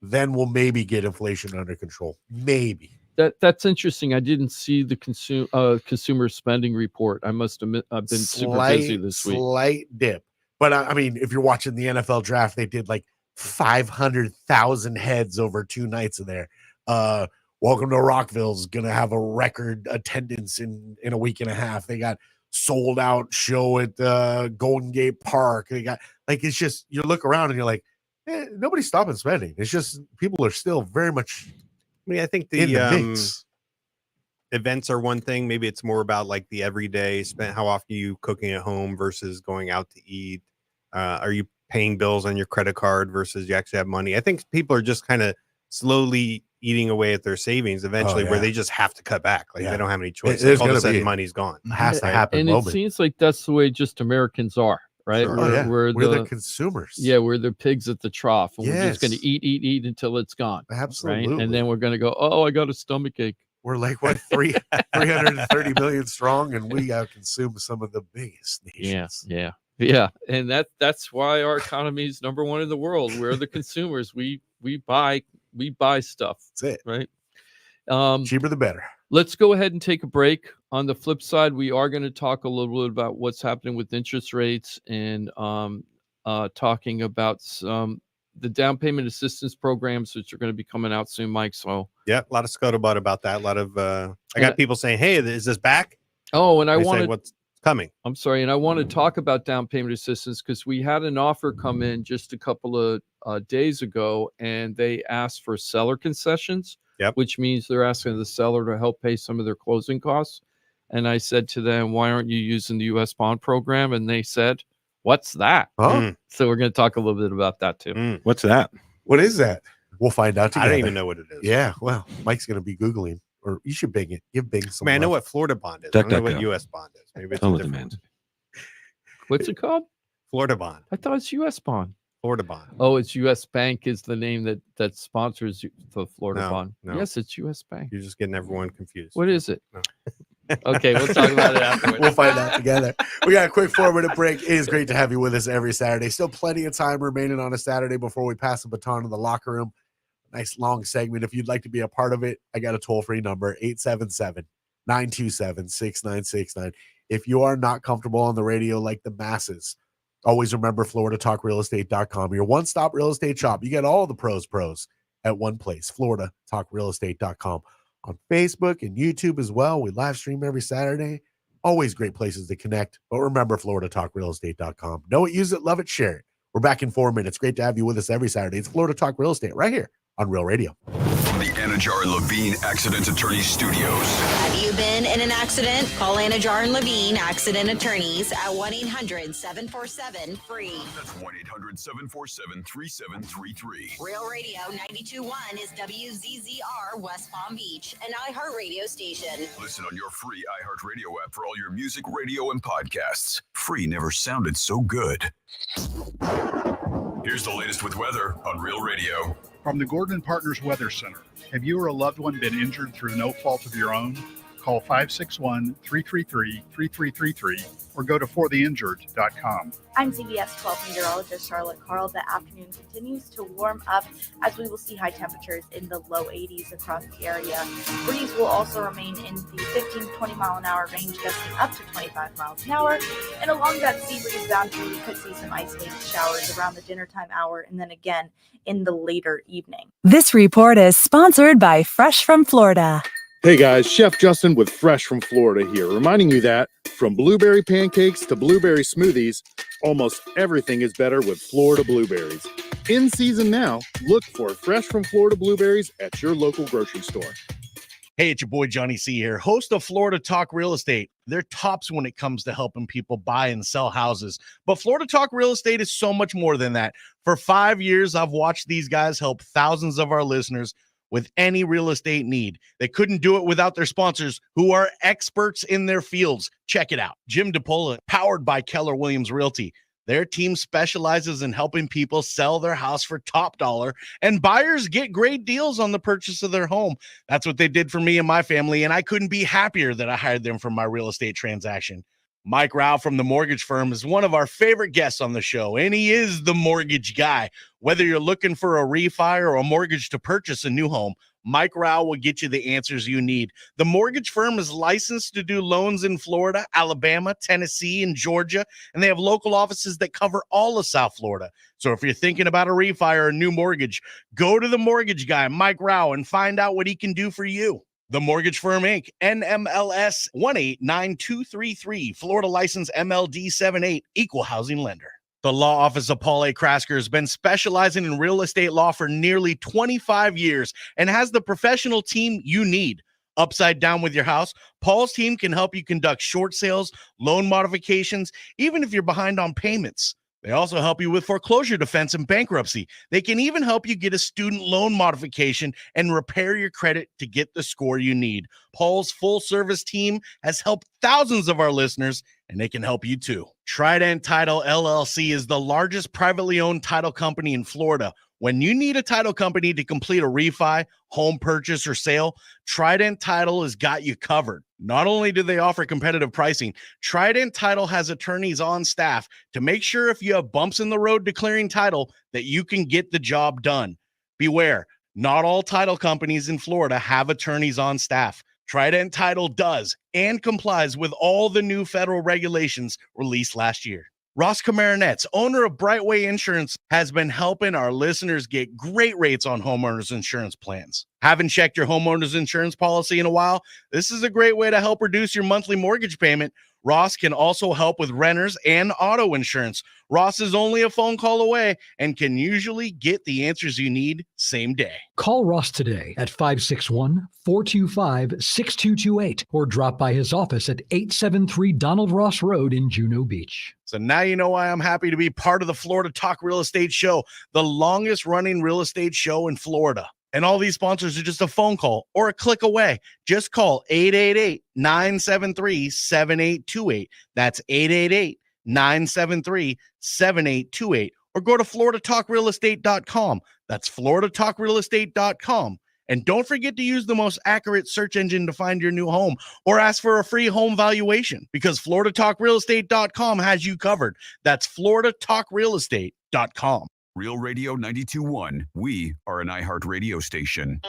then we'll maybe get inflation under control. Maybe. That's interesting. I didn't see the consumer spending report. I must have been super busy this week. Slight dip. But I mean, if you're watching the NFL draft, they did like 500,000 heads over 2 nights of there. Welcome to Rockville's going to have a record attendance in a week and a half. They got sold out show at Golden Gate Park. They got it's just, you look around and you're like, nobody's stopping spending. It's just people are still very much. I mean, I think the events are one thing. Maybe it's more about like the everyday spend. How often are you cooking at home versus going out to eat? Are you paying bills on your credit card versus you actually have money? I think people are just kind of slowly eating away at their savings eventually, where they just have to cut back. Like they don't have any choice. Like, all of a sudden, money's gone. It has to happen. And it seems like that's the way just Americans are, right? Sure. We're the consumers. Yeah, we're the pigs at the trough. And we're just going to eat until it's gone. Absolutely. Right? And then we're going to go, oh, I got a stomach ache. We're like, what, 330 million strong, and we consume some of the biggest nations. Yeah. And that's why our economy is number one in the world. We're the consumers. We buy stuff. That's it. Right. Cheaper the better. Let's go ahead and take a break. On the flip side, we are going to talk a little bit about what's happening with interest rates and talking about the down payment assistance programs, which are going to be coming out soon, Mike. So yeah, a lot of scuttlebutt about that. A lot of I got people saying, "Hey, is this back?" Oh, and I want what's coming. I'm sorry, and I want to talk about down payment assistance because we had an offer come in just a couple of days ago, and they asked for seller concessions. Yep. Which means they're asking the seller to help pay some of their closing costs. And I said to them, "Why aren't you using the U.S. bond program?" And they said, "What's that?" So we're going to talk a little bit about that too. What's that? What is that? We'll find out together. I don't even know what it is. Yeah, well, Mike's going to be Googling, or you should Bing it. Give Bing some. I know what Florida bond is. I don't know what U.S. bond is. Maybe it's a different. What's it called? Florida bond. I thought it's U.S. bond. Florida bond. Oh, it's U.S. Bank is the name that sponsors the Florida bond. No. Yes, it's U.S. Bank. You're just getting everyone confused. What is it? No. Okay, we'll talk about it afterwards. We'll find out together. We got a quick 4-minute break. It is great to have you with us every Saturday. Still plenty of time remaining on a Saturday before we pass the baton to the locker room. Nice long segment. If you'd like to be a part of it, I got a toll-free number, 877-927-6969. If you are not comfortable on the radio like the masses, always remember FloridaTalkRealEstate.com, your one-stop real estate shop. You get all the pros at one place, FloridaTalkRealEstate.com. On Facebook and YouTube as well. We live stream every Saturday. Always great places to connect. But remember, FloridaTalkRealEstate.com. Know it, use it, love it, share it. We're back in 4 minutes. Great to have you with us every Saturday. It's Florida Talk Real Estate right here on Real Radio. From the Anajar and Levine Accident Attorney Studios. Have you been in an accident? Call Anajar and Levine Accident Attorneys at 1-800-747-FREE. That's 1-800-747-3733. Real Radio 92.1 is WZZR West Palm Beach, an iHeartRadio station. Listen on your free iHeartRadio app for all your music, radio, and podcasts. Free never sounded so good. Here's the latest with weather on Real Radio. From the Gordon Partners Weather Center. Have you or a loved one been injured through no fault of your own? Call 561-333-3333 or go to fortheinjured.com. I'm CBS 12 meteorologist Charlotte Carl. The afternoon continues to warm up as we will see high temperatures in the low 80s across the area. Breeze will also remain in the 15 to 20 mile an hour range, gusting up to 25 miles an hour. And along that sea breeze boundary, we could see some isolated showers around the dinner time hour and then again in the later evening. This report is sponsored by Fresh from Florida. Hey guys, Chef Justin with Fresh from Florida here, reminding you that from blueberry pancakes to blueberry smoothies, almost everything is better with Florida blueberries. In season now, look for Fresh from Florida blueberries at your local grocery store. Hey, it's your boy Johnny C here, host of Florida Talk Real Estate. They're tops when it comes to helping people buy and sell houses. But Florida Talk Real Estate is so much more than that. For 5 years, I've watched these guys help thousands of our listeners with any real estate need. They couldn't do it without their sponsors, who are experts in their fields. Check it out. Jim DePola, powered by Keller Williams Realty. Their team specializes in helping people sell their house for top dollar, and buyers get great deals on the purchase of their home. That's what they did for me and my family, and I couldn't be happier that I hired them for my real estate transaction. Mike Rauch from the mortgage firm is one of our favorite guests on the show, and he is the mortgage guy. Whether you're looking for a refi or a mortgage to purchase a new home, Mike Rauch will get you the answers you need. The mortgage firm is licensed to do loans in Florida, Alabama, Tennessee, and Georgia, and they have local offices that cover all of South Florida. So if you're thinking about a refi or a new mortgage, go to the mortgage guy, Mike Rauch, and find out what he can do for you. The Mortgage Firm, Inc., NMLS 189233, Florida license MLD 78, equal housing lender. The law office of Paul A. Krasker has been specializing in real estate law for nearly 25 years and has the professional team you need. Upside down with your house, Paul's team can help you conduct short sales, loan modifications, even if you're behind on payments. They also help you with foreclosure defense and bankruptcy. They can even help you get a student loan modification and repair your credit to get the score you need. Paul's full-service team has helped thousands of our listeners, and they can help you too. Trident Title LLC is the largest privately owned title company in Florida. When you need a title company to complete a refi, home purchase, or sale, Trident Title has got you covered. Not only do they offer competitive pricing, Trident Title has attorneys on staff to make sure if you have bumps in the road declaring title that you can get the job done. Beware, not all title companies in Florida have attorneys on staff. Trident Title does and complies with all the new federal regulations released last year. Ross Komarinetz, owner of Brightway Insurance, has been helping our listeners get great rates on homeowners insurance plans. Haven't checked your homeowners insurance policy in a while? This is a great way to help reduce your monthly mortgage payment. Ross can also help with renters and auto insurance. Ross is only a phone call away and can usually get the answers you need same day. Call Ross today at 561-425-6228 or drop by his office at 873 Donald Ross Road in Juno Beach. So now you know why I'm happy to be part of the Florida Talk Real Estate Show, the longest running real estate show in Florida. And all these sponsors are just a phone call or a click away. Just call 888-973-7828. That's 888-973-7828. Or go to floridatalkrealestate.com. That's floridatalkrealestate.com. And don't forget to use the most accurate search engine to find your new home or ask for a free home valuation because floridatalkrealestate.com has you covered. That's floridatalkrealestate.com. Real Radio 92.1. We are an iHeart radio station.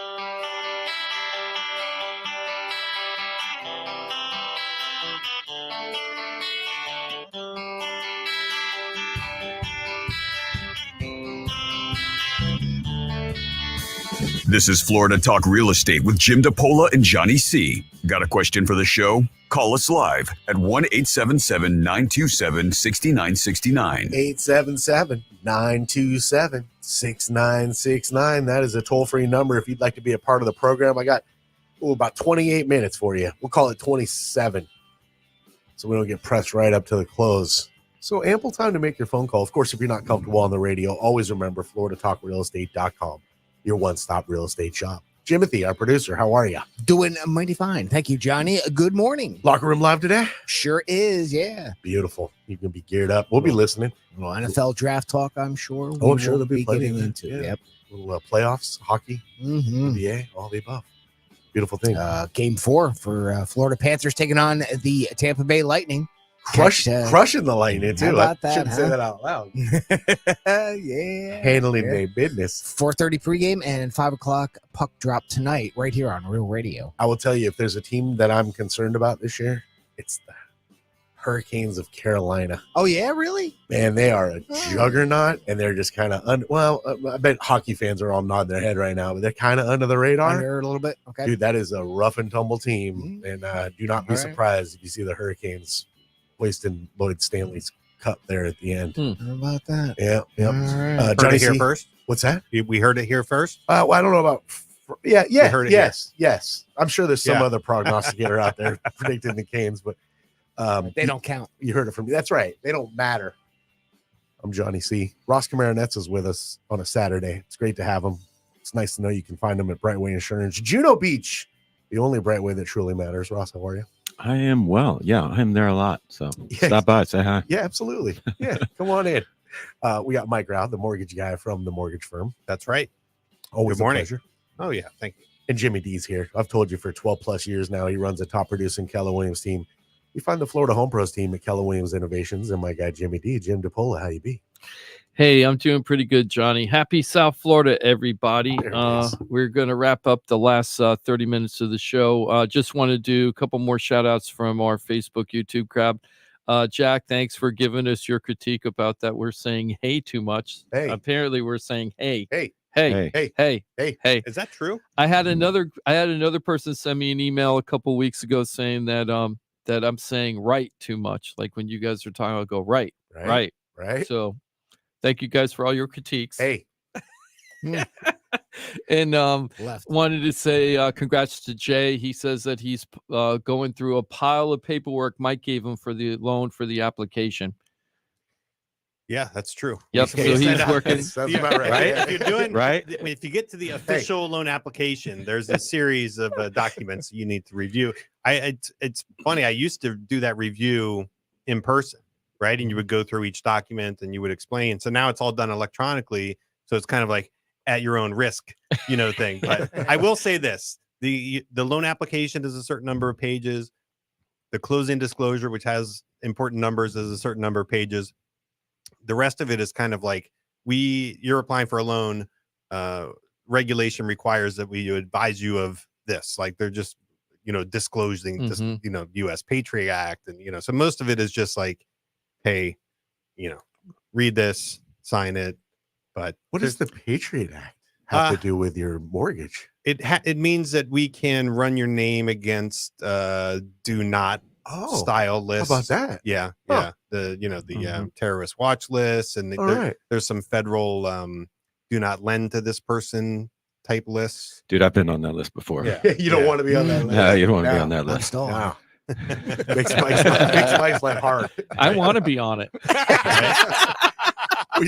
This is Florida Talk Real Estate with Jim DePola and Johnny C. Got a question for the show? Call us live at 1-877-927-6969. 877-927-6969. That is a toll-free number if you'd like to be a part of the program. I got about 28 minutes for you. We'll call it 27 so we don't get pressed right up to the close. So ample time to make your phone call. Of course, if you're not comfortable on the radio, always remember floridatalkrealestate.com, your one-stop real estate shop. Jimothy, our producer, how are you? Doing mighty fine. Thank you, Johnny. Good morning. Locker room live today? Sure is, yeah. Beautiful. You can be geared up. We'll be listening. Well, NFL draft talk, I'm sure. Oh, I'm sure there'll be plenty getting into. Yeah. Yep. Little playoffs, hockey, NBA, all the above. Beautiful thing. Game 4 for Florida Panthers taking on the Tampa Bay Lightning. Crushing the Lightning, too. How about I shouldn't that, say that out loud. Yeah. Handling their business. 4:30 pregame and 5 o'clock puck drop tonight right here on Real Radio. I will tell you, if there's a team that I'm concerned about this year, it's the Hurricanes of Carolina. Oh yeah, really? Man, they are a juggernaut, and they're just kind of I bet hockey fans are all nodding their head right now, but they're kind of under the radar. Under a little bit. Okay. Dude, that is a rough and tumble team, and do not be All right. surprised if you see the Hurricanes wasting Lloyd Stanley's cup there at the end. How about that? Yeah, yeah. All right. Heard Johnny it here C, first. what's that? We heard it here first. Well, I don't know about. Yeah, heard it yes. I'm sure there's some Yeah. other prognosticator out there predicting the Canes, but They don't count. you heard it from me. That's right. They don't matter. I'm Johnny C. Ross Komarinetz is with us on a Saturday. It's great to have him. It's nice to know you can find him at Brightway Insurance, Juno Beach, the only Brightway that truly matters. Ross, how are you? I am well. Yeah, I'm there a lot. So Yeah. stop by, say hi. Yeah, absolutely. Yeah, come on in. We got Mike Rao, the mortgage guy from the mortgage firm. That's right. Always Good morning. a pleasure. Oh yeah, thank you. And Jimmy D's here. I've told you for 12 plus years now, he runs a top producing Keller Williams team. You find the Florida Home Pros team at Keller Williams Innovations, and my guy Jimmy D, Jim DePola. How you be? Hey, I'm doing pretty good, Johnny. Happy South Florida, everybody. There it is. We're going to wrap up the last 30 minutes of the show. Just want to do a couple more shout outs from our Facebook, YouTube crowd. Jack, thanks for giving us your critique about that. We're saying hey too much. Hey. Apparently, we're saying hey. Hey. Hey, Hey. hey, Hey. hey. Is that true? I had another person send me an email a couple weeks ago saying that that I'm saying right too much. Like when you guys are talking, I'll go right. Right. So thank you guys for all your critiques. Hey. And Left. wanted to say congrats to Jay. He says that he's going through a pile of paperwork Mike gave him for the loan for the application. Yeah, that's true. Yep. So he's working. That's about right. Right? Yeah. If you're doing Right. if you get to the official loan application, there's a series of documents you need to review. It's funny. I used to do that review in person, right? And you would go through each document and you would explain. So now it's all done electronically. So it's kind of like at your own risk, thing. But I will say this: the loan application is a certain number of pages. The closing disclosure, which has important numbers, is a certain number of pages. The rest of it is kind of like you're applying for a loan. Regulation requires that we advise you of this. Like they're just, disclosing just, U.S. Patriot Act. And, so most of it is just like, hey, read this, sign it. But What does the Patriot Act have to do with your mortgage? it means that we can run your name against do not style list. How about that? Yeah. Huh. The terrorist watch list, and All right. there's some federal do not lend to this person type lists. Dude, I've been on that list before. Yeah. You don't want to be on that list. No, you don't want to be on that I'm list. still on. No. makes Mike's life hard. I want to be on it.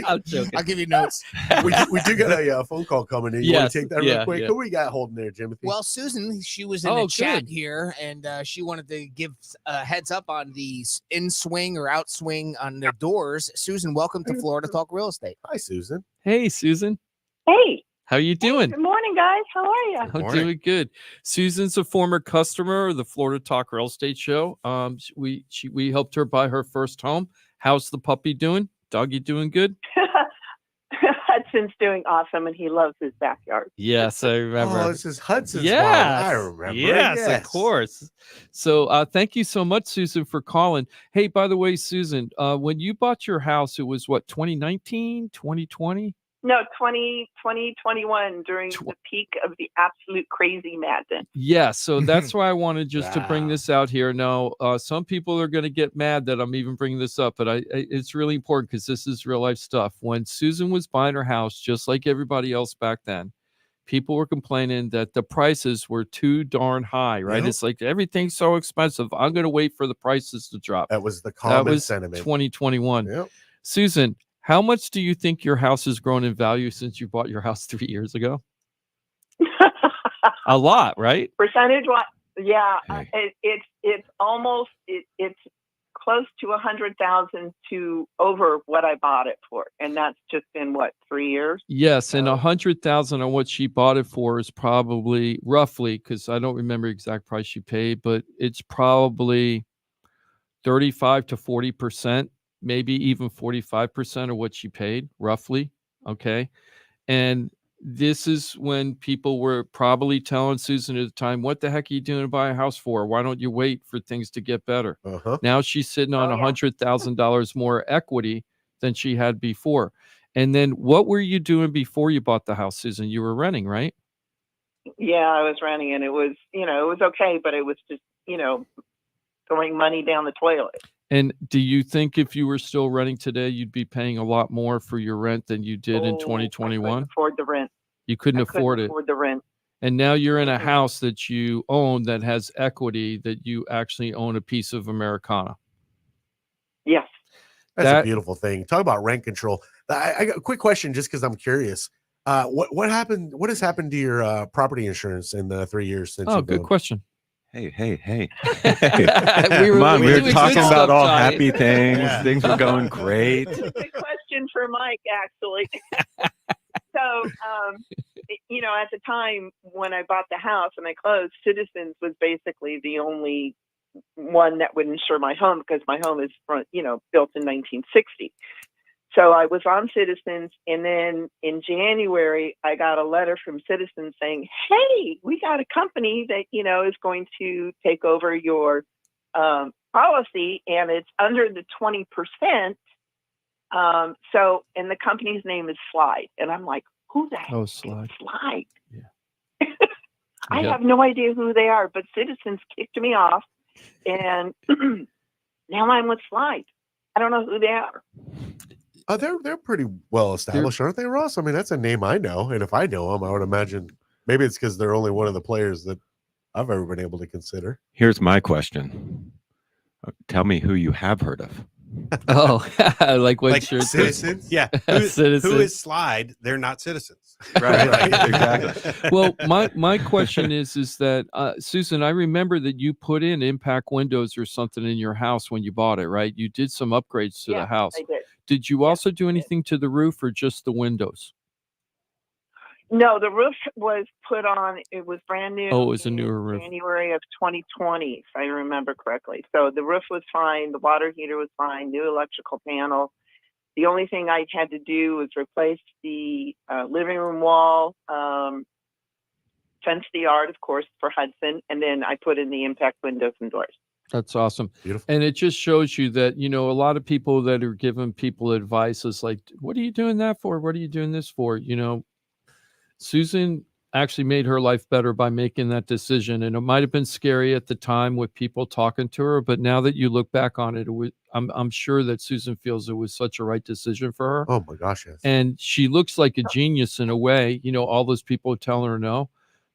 I'm joking. I'll give you notes. we do get a phone call coming in. You want Yes, to take that yeah, real quick? yeah. Who we got holding there, Timothy? Well, Susan, she was in Oh, the chat good. here, and she wanted to give a heads up on the in swing or out swing on the doors. Susan, welcome to Florida Talk Real Estate. Hi, Susan. Hey, Susan. Hey, How you doing? good morning, guys. How are you? I'm morning. doing good. Susan's a former customer of the Florida Talk Real Estate Show. We helped her buy her first home. How's the puppy doing? Doggy doing good? Hudson's doing awesome, and he loves his backyard. Yes, I remember. Oh, this is Hudson's Yes, mom. I remember. Yes, of course. So thank you so much, Susan, for calling. Hey, by the way, Susan, when you bought your house, it was what, 2019, 2020? No, 2021 during the peak of the absolute crazy madness. Yeah, so that's why I wanted just to bring Wow. this out here. Now, some people are going to get mad that I'm even bringing this up, but it's really important because this is real life stuff. When Susan was buying her house, just like everybody else back then, people were complaining that the prices were too darn high, right? Yep. It's like everything's so expensive. I'm going to wait for the prices to drop. That was the That common was sentiment. 2021. Yep. Susan, how much do you think your house has grown in value since you bought your house 3 years ago? A lot, right? Percentage, what? Yeah, Hey. it's almost it's close to 100,000 to over what I bought it for, and that's just in what, 3 years? Yes, and 100,000 on what she bought it for is probably roughly, because I don't remember exact price she paid, but it's probably 35 to 40%, maybe even 45% of what she paid, roughly. Okay, and this is when people were probably telling Susan at the time, what the heck are you doing to buy a house for? Why don't you wait for things to get better? Now she's sitting on $100,000 more equity than she had before. And then what were you doing before you bought the house, Susan? You were renting, right? Yeah, I was renting, and it was, it was okay, but it was just, throwing money down the toilet. And do you think if you were still renting today, you'd be paying a lot more for your rent than you did in 2021? I couldn't afford the rent. You couldn't afford it. Afford the rent. And now you're in a house that you own that has equity, that you actually own a piece of Americana. Yes. That's a beautiful thing. Talk about rent control. I got a quick question just because I'm curious. What happened? What has happened to your property insurance in the 3 years since? Oh, good question. Hey. we were talking about all happy things. Yeah. Things were going great. It's a good question for Mike, actually. So, at the time when I bought the house and I closed, Citizens was basically the only one that would insure my home because my home is, built in 1960. So I was on Citizens, and then in January, I got a letter from Citizens saying, hey, we got a company that, is going to take over your policy, and it's under the 20%. And the company's name is Slide. And I'm like, who the heck is Slide? Yeah. I have no idea who they are, but Citizens kicked me off, and now I'm with Slide. I don't know who they are. They're pretty well established, aren't they, Ross? I mean, that's a name I know, and if I know them, I would imagine maybe it's because they're only one of the players that I've ever been able to consider. Here's my question: tell me who you have heard of. Like what? Like Citizens? Yeah. Who is Slide? They're not Citizens. Right. Exactly. Well, my question is that Susan, I remember that you put in impact windows or something in your house when you bought it, right? You did some upgrades to the house. I did. Did you also do anything to the roof or just the windows? No, the roof was put on. It was brand new. Oh, it was a newer roof. January of 2020, if I remember correctly. So the roof was fine. The water heater was fine. New electrical panel. The only thing I had to do was replace the living room wall, fence the yard, of course, for Hudson, and then I put in the impact windows and doors. That's awesome. Beautiful. And it just shows you that, a lot of people that are giving people advice is like, what are you doing that for? What are you doing this for? Susan actually made her life better by making that decision. And it might have been scary at the time with people talking to her, but now that you look back on it, I'm sure that Susan feels it was such a right decision for her. Oh my gosh, yes. And she looks like a genius in a way. All those people telling her no.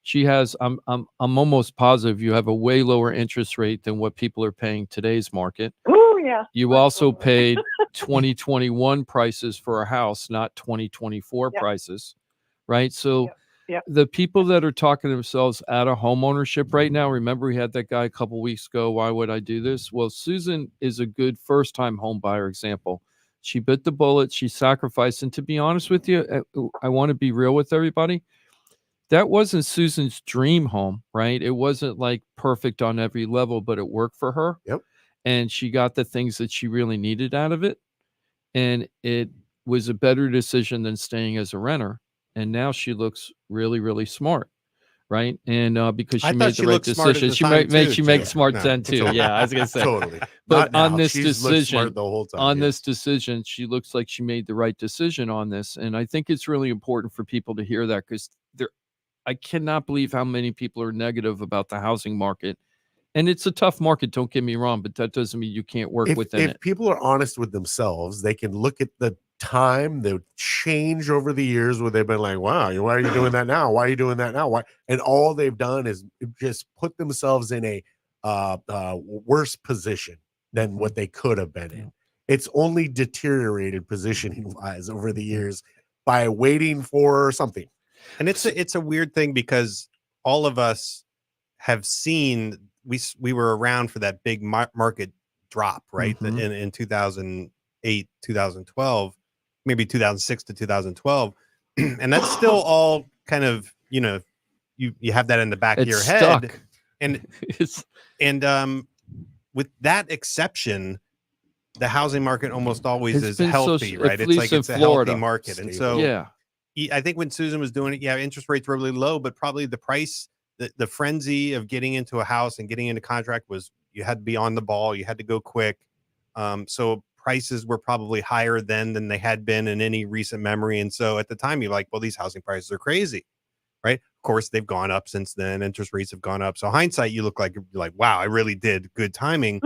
She has, I'm almost positive you have a way lower interest rate than what people are paying today's market. Oh, yeah. You also paid 2021 prices for a house, not 2024 prices, right? So the people that are talking themselves out of home ownership right now, remember we had that guy a couple weeks ago, why would I do this? Well, Susan is a good first-time home buyer example. She bit the bullet, she sacrificed, and to be honest with you, I want to be real with everybody. That wasn't Susan's dream home, right? It wasn't like perfect on every level, but it worked for her. Yep. And she got the things that she really needed out of it. And it was a better decision than staying as a renter. And now she looks really, really smart, right? And because she made the right decision, she makes smart then too. Yeah, I was gonna say totally. But on this She's looked decision, smart the whole time, this decision, she looks like she made the right decision on this. And I think it's really important for people to hear that because I cannot believe how many people are negative about the housing market. And it's a tough market, don't get me wrong, but that doesn't mean you can't work within it. If people are honest with themselves, they can look at the time, the change over the years where they've been like, wow, why are you doing that now? Why are you doing that now? Why? And all they've done is just put themselves in a worse position than what they could have been in. It's only deteriorated positioning-wise over the years by waiting for something. And it's a weird thing because all of us have seen we were around for that big market drop, right? Mm-hmm. In 2008, 2012, maybe 2006 to 2012, and that's still all kind of you have that in the back of your head, and with that exception, the housing market almost always is healthy, right? It's like it's a healthy market, and so I think when Susan was doing it, yeah, interest rates were really low, but probably the price, the frenzy of getting into a house and getting into contract was, you had to be on the ball, you had to go quick. So prices were probably higher then than they had been in any recent memory. And so at the time, you're like, well, these housing prices are crazy, right? Of course, they've gone up since then. Interest rates have gone up. So hindsight, you look like, wow, I really did good timing.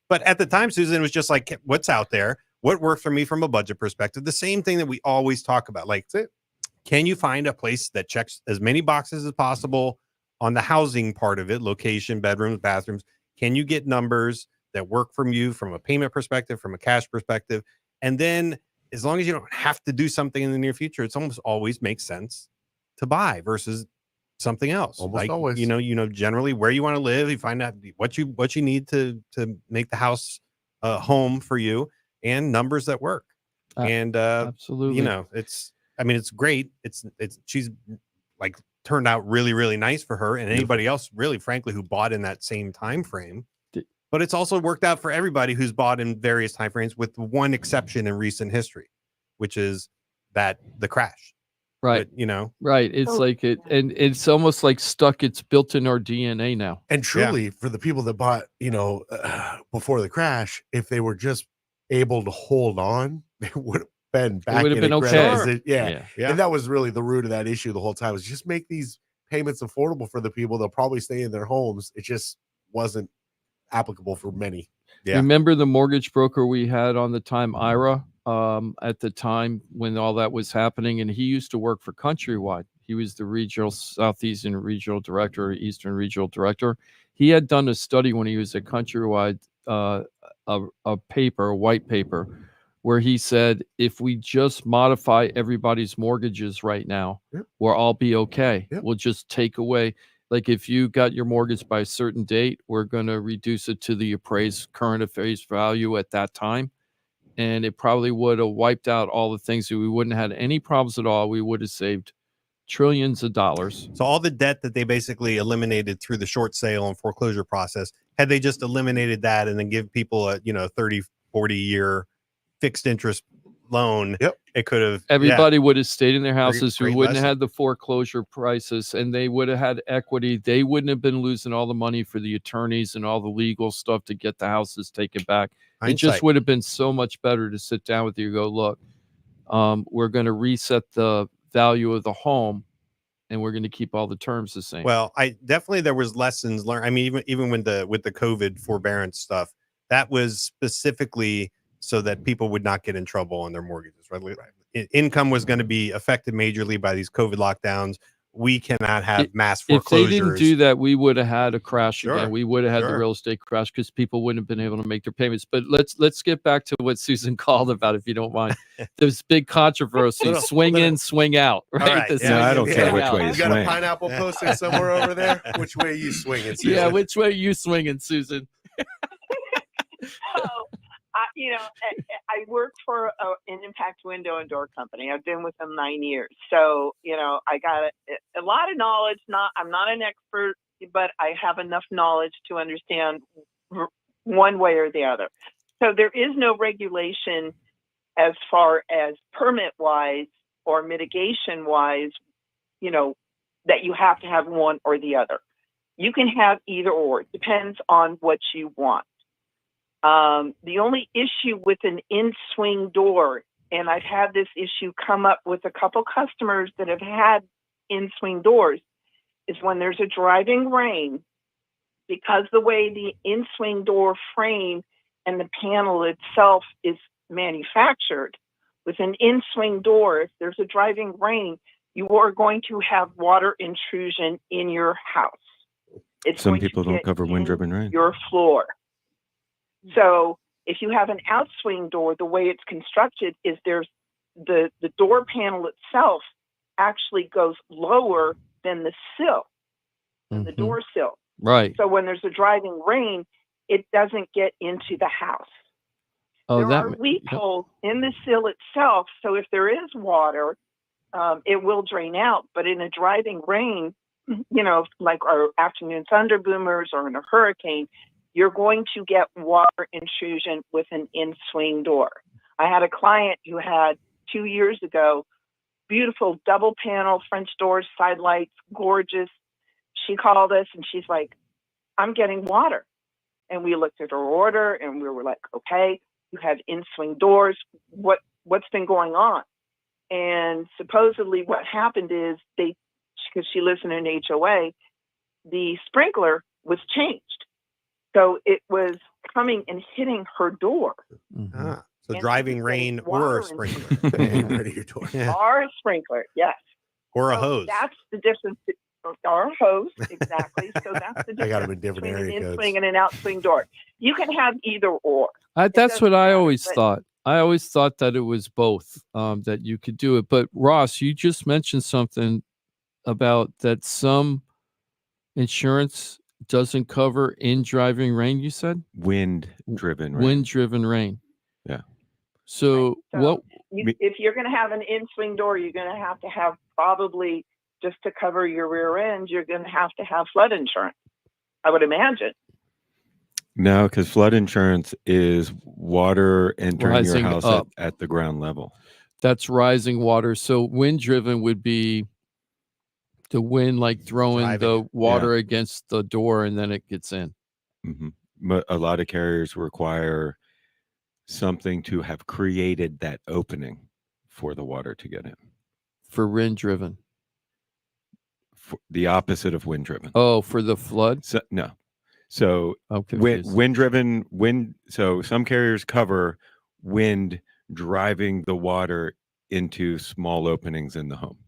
But at the time, Susan, was just like, what's out there? What worked for me from a budget perspective? The same thing that we always talk about. Like, can you find a place that checks as many boxes as possible on the housing part of it, location, bedrooms, bathrooms? Can you get numbers that work from you from a payment perspective, from a cash perspective? And then as long as you don't have to do something in the near future, it's almost always makes sense to buy versus something else. Almost always. You know, generally where you want to live, you find out what you need to make the house a home for you, and numbers that work. And absolutely, you know, it's great. She's like turned out really, really nice for her and anybody else, really, frankly, who bought in that same time frame. But it's also worked out for everybody who's bought in various time frames, with one exception in recent history, which is that the crash. Right. But, you know, right. It's like it, and it's almost like stuck. It's built in our DNA now. And truly, for the people that bought, before the crash, if they were just able to hold on, they would have been back. It would have been okay. Yeah. And that was really the root of that issue the whole time, was just make these payments affordable for the people. They'll probably stay in their homes. It just wasn't applicable for many. Yeah. Remember the mortgage broker we had on the time, Ira, at the time when all that was happening, and he used to work for Countrywide. He was the regional Southeastern regional director, Eastern regional director. He had done a study when he was at Countrywide, a white paper, where he said, if we just modify everybody's mortgages right now, we'll all be okay. We'll just take away, like if you got your mortgage by a certain date, we're going to reduce it to the current appraised value at that time. And it probably would have wiped out all the things that we wouldn't have had any problems at all. We would have saved trillions of dollars. So all the debt that they basically eliminated through the short sale and foreclosure process, had they just eliminated that and then give people a 30, 40 year fixed interest loan, it could have, everybody would have stayed in their houses. Great We wouldn't have lesson. had the foreclosure prices, and they would have had equity. They wouldn't have been losing all the money for the attorneys and all the legal stuff to get the houses taken back. It Hindsight. just would have been so much better to sit down with you and go, look, we're going to reset the value of the home, and we're going to keep all the terms the same. Well, there was lessons learned. I mean, even with the COVID forbearance stuff, that was specifically so that people would not get in trouble on their mortgages, right? Income was going to be affected majorly by these COVID lockdowns. We cannot have mass foreclosures. If they didn't do that, we would have had a crash Sure, again. We would have had the real estate crash because people wouldn't have been able to make their payments. But let's get back to what Susan called about, if you don't mind. There's big controversy: swing in, swing out. Right? I don't care which way you You got a swing. pineapple posted somewhere over there? Which way you swinging, Susan? Yeah, which way you swinging, Susan? I work for an impact window and door company. I've been with them 9 years. So, I got a lot of knowledge. I'm not an expert, but I have enough knowledge to understand one way or the other. So there is no regulation as far as permit-wise or mitigation-wise, that you have to have one or the other. You can have either or. It depends on what you want. The only issue with an in-swing door, and I've had this issue come up with a couple customers that have had in-swing doors, is when there's a driving rain, because the way the in-swing door frame and the panel itself is manufactured, with an in-swing door, if there's a driving rain, you are going to have water intrusion in your house. Some people don't cover wind-driven rain. Your floor. So if you have an outswing door, the way it's constructed is there's the door panel itself actually goes lower than the sill, than the door sill. Right. So when there's a driving rain, it doesn't get into the house. There are leak holes in the sill itself, so if there is water, it will drain out. But in a driving rain, like our afternoon thunder boomers or in a hurricane, you're going to get water intrusion with an in-swing door. I had a client who had 2 years ago beautiful double panel French doors, side lights, gorgeous. She called us and she's like, I'm getting water. And we looked at her order and we were like, okay, you have in-swing doors. What's been going on? And supposedly what happened is because she lives in an HOA, the sprinkler was changed. So it was coming and hitting her door. So driving rain or a sprinkler. Your door. Or a sprinkler, yes. Or a hose. That's the difference. Or a hose, exactly. So that's the They got them difference in different between area an codes. in-swing and an out-swing door. You can have either or. That's what I always but- thought. I always thought that it was both, that you could do it. But Ross, you just mentioned something about that some insurance doesn't cover in driving rain, you said? Wind-driven rain. Wind-driven rain. Yeah. So what? If you're going to have an in-swing door, you're going to have probably, just to cover your rear end, you're going to have flood insurance, I would imagine. No, because flood insurance is water entering your Rising house up. at the ground level. That's rising water. So wind-driven would be the wind like throwing the water against the door and then it gets in. But a lot of carriers require something to have created that opening for the water to get in. For wind-driven. The opposite of wind-driven. Oh, for the flood? No. So confused. wind-driven. So some carriers cover wind driving the water into small openings in the home.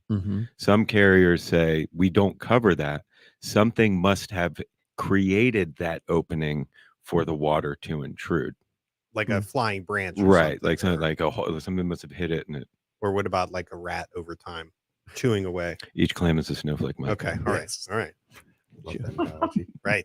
Some carriers say we don't cover that. Something must have created that opening for the water to intrude. Like a flying branch. Or Right. something, Like something like something must have hit it and it. Or what about like a rat over time chewing away? Each claim is a snowflake. Mike. Okay. All right. All right. Right.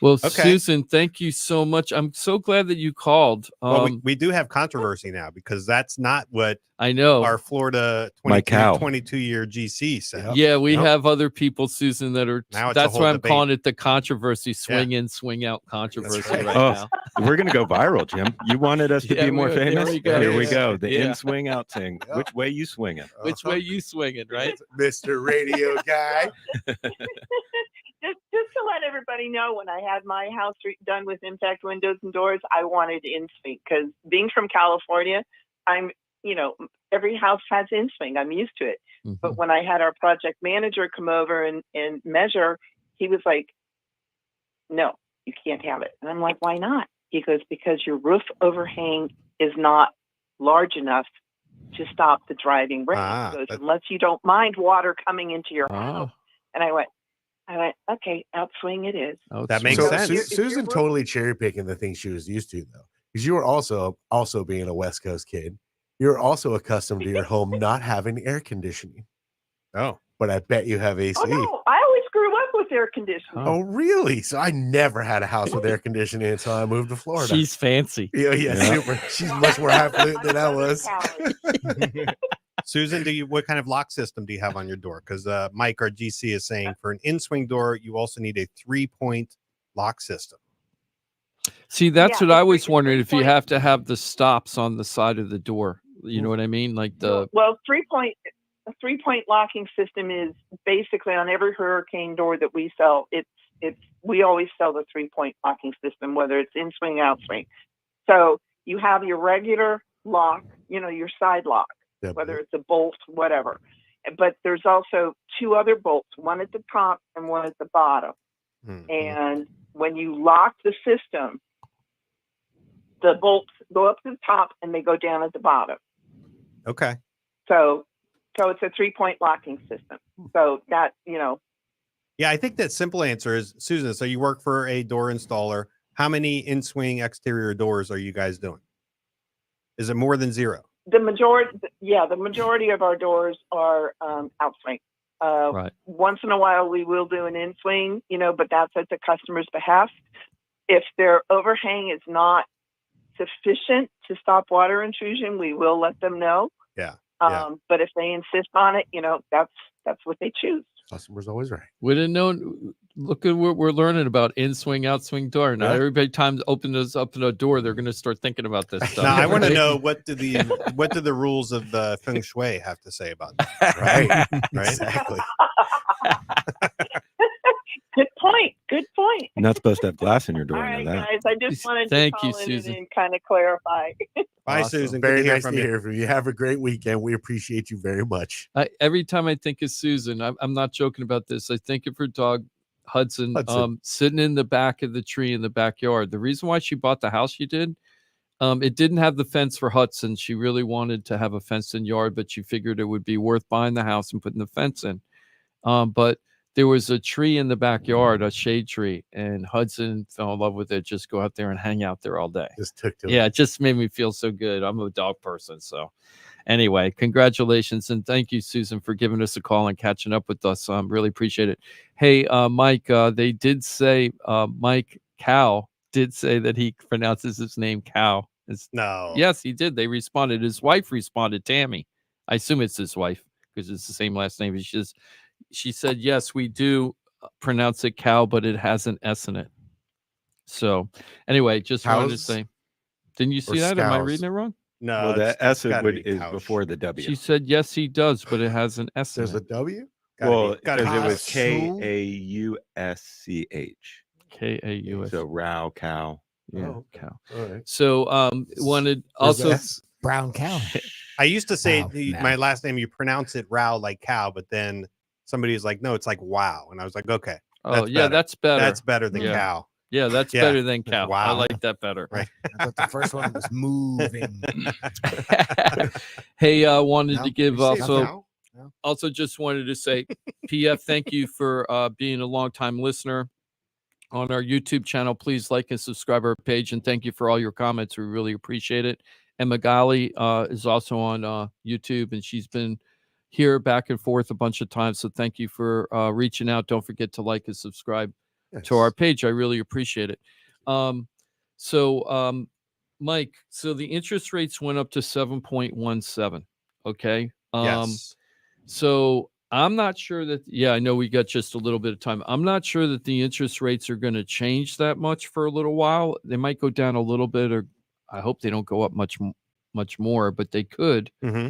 Well, Okay. Susan, thank you so much. I'm so glad that you called. Well, we do have controversy now because that's not what I know our Florida My cow. 22-year GC said. Yeah, we have other people, Susan, that are. Now it's a That's whole why I'm debate. calling it the controversy, swing in, swing out controversy right now. We're gonna go viral, Jim. You wanted us to Yeah, be more there famous. we go. Here we go. The Yeah. in swing out thing. Which way you swinging? Which way you swinging, right? Mr. Radio Guy. Just to let everybody know, when I had my house done with impact windows and doors, I wanted in-swing because being from California, every house has in-swing. I'm used to it. But when I had our project manager come over and measure, he was like, no, you can't have it. And I'm like, why not? He goes, because your roof overhang is not large enough to stop the driving rain. He goes, unless you don't mind water coming into your house. And I went, okay, outswing it is. That makes So sense. Susan totally cherry picking the things she was used to, though, because you were also being a West Coast kid. You're also accustomed to your home not having air conditioning. Oh, but I bet you have AC. Oh, no, I always grew up with air conditioning. Oh, really? So I never had a house with air conditioning until I moved to Florida. She's fancy. Yeah, super. She's much more highfalutin than I was. Susan, what kind of lock system do you have on your door? Because Mike, our GC, is saying for an in-swing door, you also need a 3-point lock system. See, that's what I was wondering, if you have to have the stops on the side of the door. You know what I mean? Like the a 3-point locking system is basically on every hurricane door that we sell. We always sell the 3-point locking system, whether it's in swing, out swing. So you have your regular lock, your side lock, whether it's a bolt, whatever. But there's also 2 other bolts, one at the top and one at the bottom. And when you lock the system, the bolts go up to the top and they go down at the bottom. Okay. So it's a 3-point locking system. So that, Yeah, I think that simple answer is, Susan, so you work for a door installer. How many in-swing exterior doors are you guys doing? Is it more than 0? The majority of our doors are outswing. Right. Once in a while, we will do an in-swing, but that's at the customer's behest. If their overhang is not sufficient to stop water intrusion, we will let them know. Yeah. But if they insist on it, that's what they choose. Customer's always right. We didn't know. Look at what we're learning about in swing, out swing door. Not everybody time open a door, they're going to start thinking about this stuff. Now I want to know what do the rules of the feng shui have to say about that? Right, right, exactly. Good point. Good point. You're not supposed to have glass in your door. All I right, know that. guys. I just wanted to Thank call you, in Susan. and kind of clarify. Bye, Awesome. Susan. Very Good to hear nice from to you. hear from you. Have a great weekend. We appreciate you very much. Every time I think of Susan, I'm not joking about this. I think of her dog Hudson. Sitting in the back of the tree in the backyard. The reason why she bought the house she did, it didn't have the fence for Hudson. She really wanted to have a fenced-in yard, but she figured it would be worth buying the house and putting the fence in. But there was a tree in the backyard, a shade tree, and Hudson fell in love with it. Just go out there and hang out there all day. Just took to it. Yeah, it just made me feel so good. I'm a dog person. So anyway, congratulations. And thank you, Susan, for giving us a call and catching up with us. Really appreciate it. Hey, Mike, they did say, Mike Cow did say that he pronounces his name Cow. No. Yes, he did. They responded. His wife responded, Tammy. I assume it's his wife because it's the same last name. She said, yes, we do pronounce it cow, but it has an S in it. So anyway, just wanted to say, didn't you see that? Am I reading it wrong? No. Well, the S is before the W. She said, yes, he does, but it has an S in There's it. a W? Well, gotta because be it was Kausch. Kausch. Kausch. So Rauch, cow. Yeah, Oh, cow. All right. So wanted There's also S. Brown cow. I used to say Wow. my last name, you pronounce it Rao like cow, but then somebody was like, no, it's like wow. And I was like, okay. Oh, yeah, that's better. That's better than Yeah. cow. Yeah, that's Yeah. better than cow. I Wow. like that better. Right. I thought the first one was moving. Hey, wanted No, to give you say also cow? No. also just wanted to say, PF, thank you for being a longtime listener on our YouTube channel. Please like and subscribe our page, and thank you for all your comments. We really appreciate it. And Magali is also on YouTube, and she's been here back and forth a bunch of times. So thank you for reaching out. Don't forget to like and subscribe to our page. I really appreciate it. Mike, so the interest rates went up to 7.17. Okay. Yes. So I'm not sure that, I know we got just a little bit of time. I'm not sure that the interest rates are going to change that much for a little while. They might go down a little bit, or I hope they don't go up much more, but they could. Mm-hmm.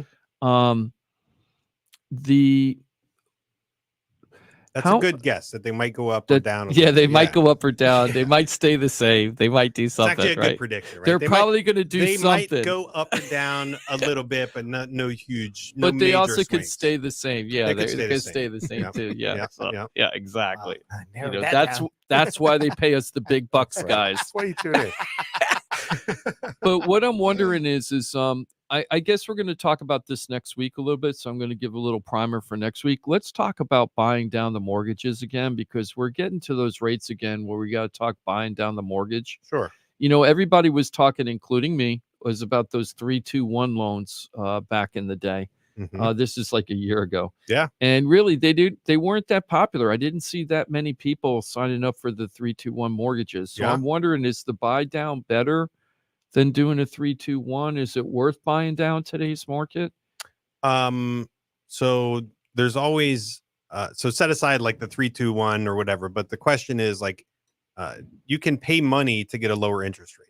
That's a good guess that they might go up or down. They might go up or down. They might stay the same. They might do something. It's actually a right? good predictor. Right? They're They probably going to do they something. Might go up and down a little bit, but no huge. No But they major also could swings. stay the same. Yeah, They they could could stay stay the the same. same too. Yeah, Yeah, so- yeah. yeah, exactly. narrowed You know, that down. that's why they pay us the big bucks, guys. That's why you tune in. But what I'm wondering is I guess we're going to talk about this next week a little bit. So I'm going to give a little primer for next week. Let's talk about buying down the mortgages again, because we're getting to those rates again where we got to talk buying down the mortgage. Sure. You know, everybody was talking, including me, was about those 3-2-1 loans back in the day. Mhm. This is like a year ago. Yeah. And really, they weren't that popular. I didn't see that many people signing up for the 3-2-1 mortgages. So Yeah. I'm wondering, is the buy down better than doing a 3-2-1? Is it worth buying down today's market? So there's always so set aside like the 3-2-1 or whatever, but the question is like you can pay money to get a lower interest rate,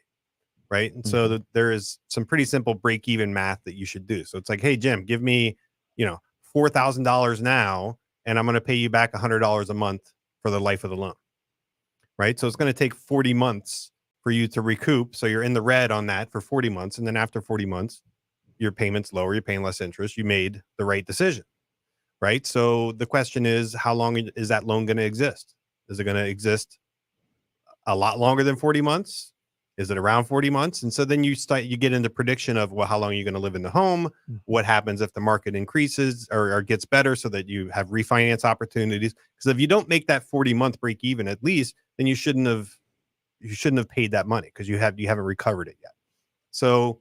right? And so there is some pretty simple break-even math that you should do. So it's like, hey Jim, give me $4,000 now, and I'm going to pay you back $100 a month for the life of the loan, right? So it's going to take 40 months for you to recoup. So you're in the red on that for 40 months. And then after 40 months, your payment's lower, you're paying less interest. You made the right decision, right? So the question is, how long is that loan going to exist? Is it going to exist a lot longer than 40 months? Is it around 40 months? And so then you get into prediction of, well, how long are you going to live in the home? What happens if the market increases or gets better so that you have refinance opportunities? Because if you don't make that 40-month break even at least, then you shouldn't have paid that money because you haven't recovered it yet. So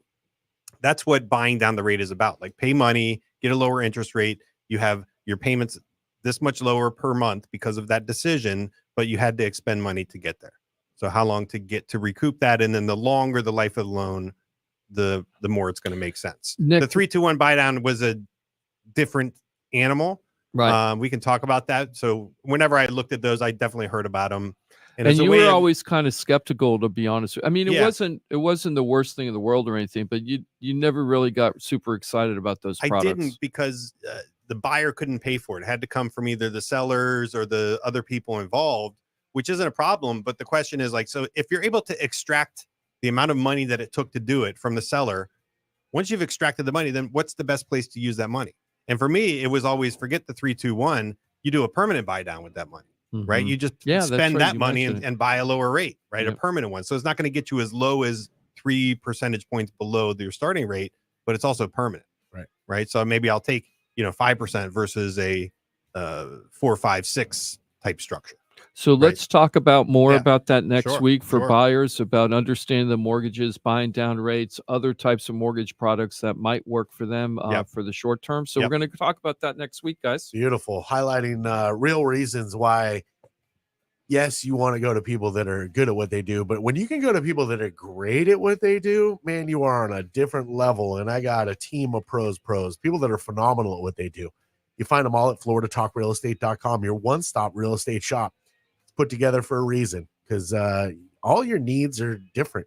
that's what buying down the rate is about. Like, pay money, get a lower interest rate. You have your payments this much lower per month because of that decision, but you had to expend money to get there. So how long to get to recoup that? And then the longer the life of the loan, the more it's going to make sense. Nick, the 3-2-1 buy down was a different animal. Right. We can talk about that. So whenever I looked at those, I definitely heard about them. And you were always kind of skeptical, to be honest. I mean, it Yeah. wasn't the worst thing in the world or anything, but you never really got super excited about those products. I didn't, because the buyer couldn't pay for it. It had to come from either the sellers or the other people involved, which isn't a problem. But the question is, like, so if you're able to extract the amount of money that it took to do it from the seller, once you've extracted the money, then what's the best place to use that money? And for me, it was always, forget the 3-2-1. You do a permanent buy down with that money, right? You just spend that money and buy a lower rate, right? A permanent one. So it's not going to get you as low as 3 percentage points below your starting rate, but it's also permanent, right? So maybe I'll take 5% versus a 4, 5, 6 type structure. So let's talk about more about that next Sure, week for sure. buyers, about understanding the mortgages, buying down rates, other types of mortgage products that might work for them for the short term. So we're going to talk about that next week, guys. Beautiful. Highlighting real reasons why, yes, you want to go to people that are good at what they do, but when you can go to people that are great at what they do, man, you are on a different level. And I got a team of pros, people that are phenomenal at what they do. You find them all at floridatalkrealestate.com, your one-stop real estate shop. It's put together for a reason, because all your needs are different.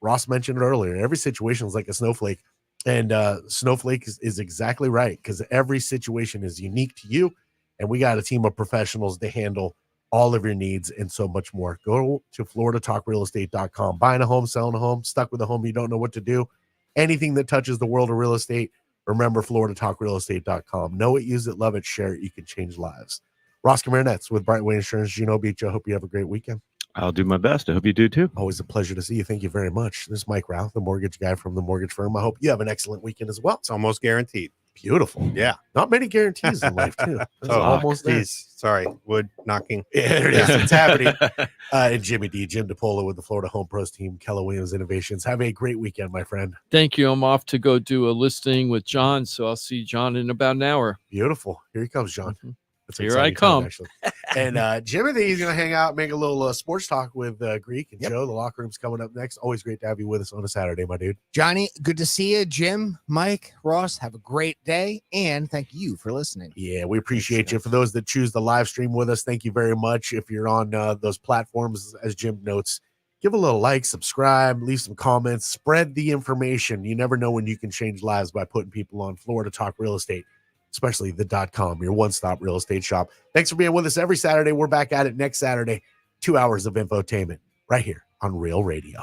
Ross mentioned it earlier. Every situation is like a snowflake, and snowflake is exactly right, because every situation is unique to you, and we got a team of professionals to handle all of your needs and so much more. Go to floridatalkrealestate.com. Buying a home, selling a home, stuck with a home, you don't know what to do. Anything that touches the world of real estate, remember floridatalkrealestate.com. Know it, use it, love it, share it. You can change lives. Ross Komarinetz with Brightway Insurance, Juno Beach. I hope you have a great weekend. I'll do my best. I hope you do too. Always a pleasure to see you. Thank you very much. This is Mike Rauch, the mortgage guy from the mortgage firm. I hope you have an excellent weekend as well. It's almost guaranteed. Beautiful. Yeah. Not many guarantees in life, too. Almost there. Sorry. Wood knocking. Yeah, there it is. It's happening. And Jimmy D, Jim DePola with the Florida Home Pros team, Keller Williams Innovations. Have a great weekend, my friend. Thank you. I'm off to go do a listing with John, so I'll see John in about an hour. Beautiful. Here he comes, John. That's Here I come. actually. And Jimmy D is going to hang out, make a little sports talk with Greek and Joe. The locker room's coming up next. Always great to have you with us on a Saturday, my dude. Johnny, good to see you. Jim, Mike, Ross, have a great day, and thank you for listening. Yeah, we appreciate you. For those that choose the live stream with us, thank you very much. If you're on those platforms, as Jim notes, give a little like, subscribe, leave some comments, spread the information. You never know when you can change lives by putting people on Florida Talk Real Estate, especially the .com, your one-stop real estate shop. Thanks for being with us every Saturday. We're back at it next Saturday. 2 hours of infotainment right here on Real Radio.